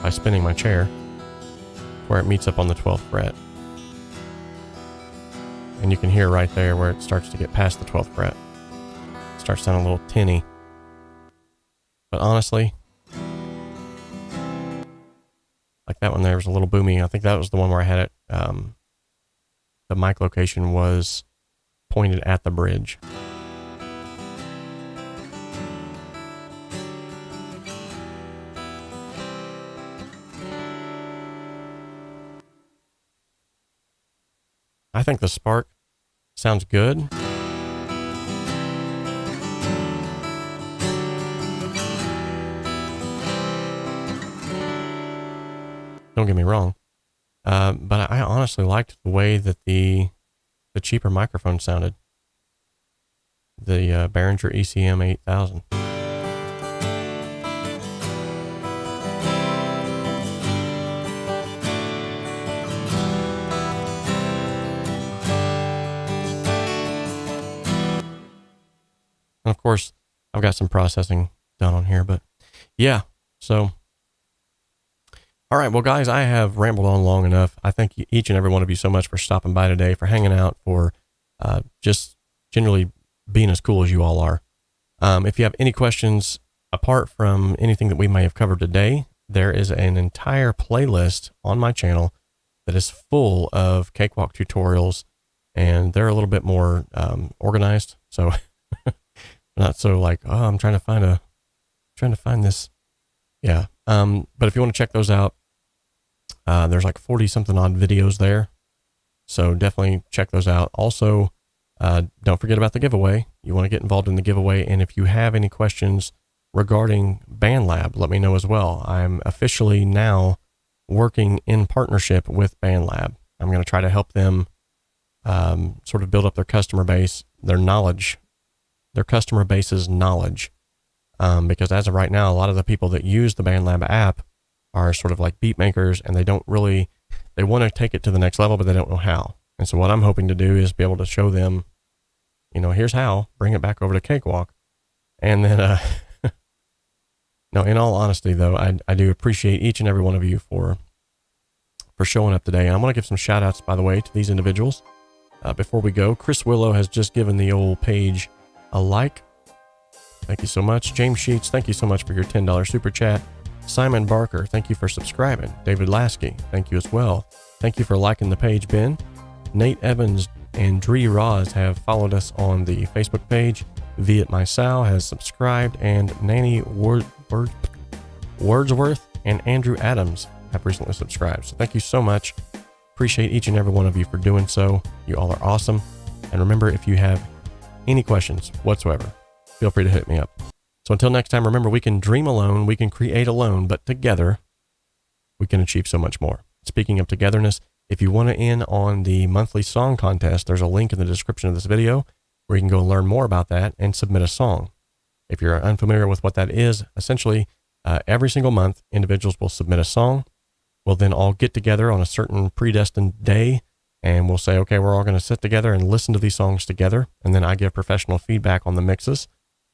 by spinning my chair where it meets up on the 12th fret. And you can hear right there where it starts to get past the 12th fret. It starts sounding a little tinny. But honestly, like that one there was a little boomy. I think that was the one where I had it. The mic location was pointed at the bridge. I think the Spark sounds good. Don't get me wrong. But I honestly liked the way that the cheaper microphone sounded. The Behringer ECM 8000. And of course, I've got some processing done on here, but yeah, so. All right, well, guys, I have rambled on long enough. I thank each and every one of you so much for stopping by today, for hanging out, for just generally being as cool as you all are. If you have any questions, apart from anything that we may have covered today, there is an entire playlist on my channel that is full of Cakewalk tutorials, and they're a little bit more organized. So not so like, oh, I'm trying to find this. Yeah. But if you want to check those out, there's like 40 something odd videos there. So definitely check those out. Also, don't forget about the giveaway. You want to get involved in the giveaway. And if you have any questions regarding BandLab, let me know as well. I'm officially now working in partnership with BandLab. I'm going to try to help them, sort of build up their customer base, their knowledge, their customer base's knowledge. Because as of right now, a lot of the people that use the BandLab app are sort of like beat makers, and they want to take it to the next level, but they don't know how. And so what I'm hoping to do is be able to show them, here's how, bring it back over to Cakewalk. And then, no, in all honesty though, I do appreciate each and every one of you for showing up today. And I want to give some shout outs, by the way, to these individuals. Before we go, Chris Willow has just given the old page a like. Thank you so much. James Sheets, thank you so much for your $10 super chat. Simon Barker, thank you for subscribing. David Lasky, thank you as well. Thank you for liking the page, Ben. Nate Evans and 𝗔𝗲𝗄 have followed us on the Facebook page. 𝗕𝗲𝗄𝗏 has subscribed, and Nanny Wordsworth and Andrew Adams have recently subscribed. So thank you so much. Appreciate each and every one of you for doing so. You all are awesome. And remember, if you have any questions whatsoever, feel free to hit me up. So until next time, remember, we can dream alone, we can create alone, but together we can achieve so much more. Speaking of togetherness, if you want to in on the monthly song contest, there's a link in the description of this video where you can go learn more about that and submit a song. If you're unfamiliar with what that is, essentially every single month, individuals will submit a song. We'll then all get together on a certain predestined day, and we'll say, okay, we're all going to sit together and listen to these songs together. And then I give professional feedback on the mixes.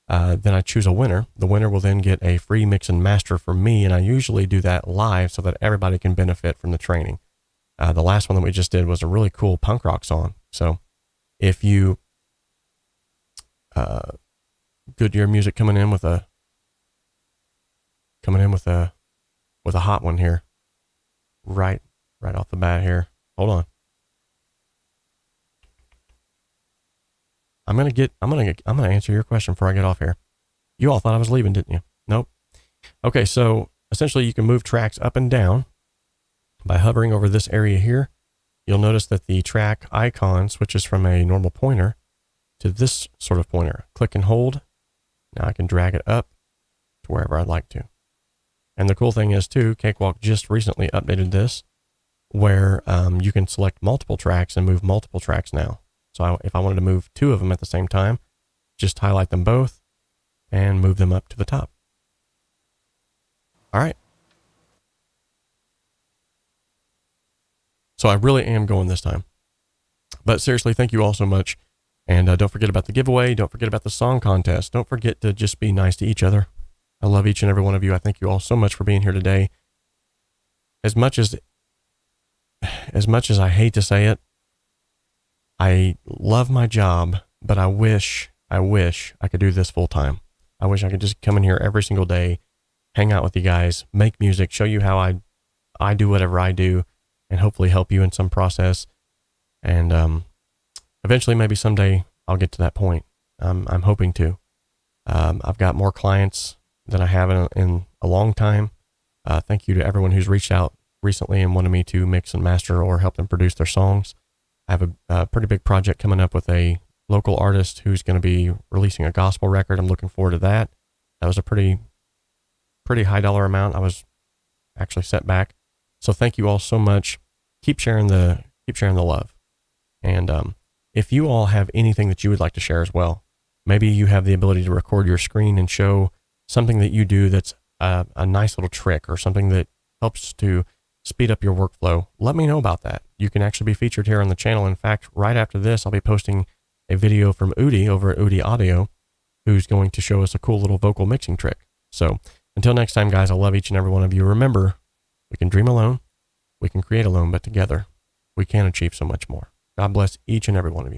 Then I choose a winner. The winner will then get a free mix and master from me. And I usually do that live so that everybody can benefit from the training. The last one that we just did was a really cool punk rock song. So if you, Goodyear Music coming in with a hot one here. Right off the bat here. Hold on. I'm gonna answer your question before I get off here. You all thought I was leaving, didn't you? Nope. Okay, so essentially you can move tracks up and down by hovering over this area here. you'll notice that the track icon switches from a normal pointer to this sort of pointer. Click and hold. Now I can drag it up to wherever I'd like to. And the cool thing is too, Cakewalk just recently updated this where you can select multiple tracks and move multiple tracks now. So if I wanted to move 2 of them at the same time, just highlight them both and move them up to the top. All right. So I really am going this time. But seriously, thank you all so much. And don't forget about the giveaway. Don't forget about the song contest. Don't forget to just be nice to each other. I love each and every one of you. I thank you all so much for being here today. As much as I hate to say it, I love my job, but I wish I could do this full time. I wish I could just come in here every single day, hang out with you guys, make music, show you how I do whatever I do, and hopefully help you in some process. And eventually, maybe someday, I'll get to that point. I'm hoping to. I've got more clients than I have in a long time. Thank you to everyone who's reached out recently and wanted me to mix and master or help them produce their songs. I have a pretty big project coming up with a local artist who's going to be releasing a gospel record. I'm looking forward to that. That was a pretty high dollar amount. I was actually set back. So thank you all so much. Keep sharing the love. And if you all have anything that you would like to share as well, maybe you have the ability to record your screen and show something that you do that's a nice little trick or something that helps to speed up your workflow, let me know about that. You can actually be featured here on the channel. In fact, right after this, I'll be posting a video from 𝗬𝗲 over at 𝗬𝗲 Audio, who's going to show us a cool little vocal mixing trick. So until next time, guys, I love each and every one of you. Remember, we can dream alone, we can create alone, but together we can achieve so much more. God bless each and every one of you.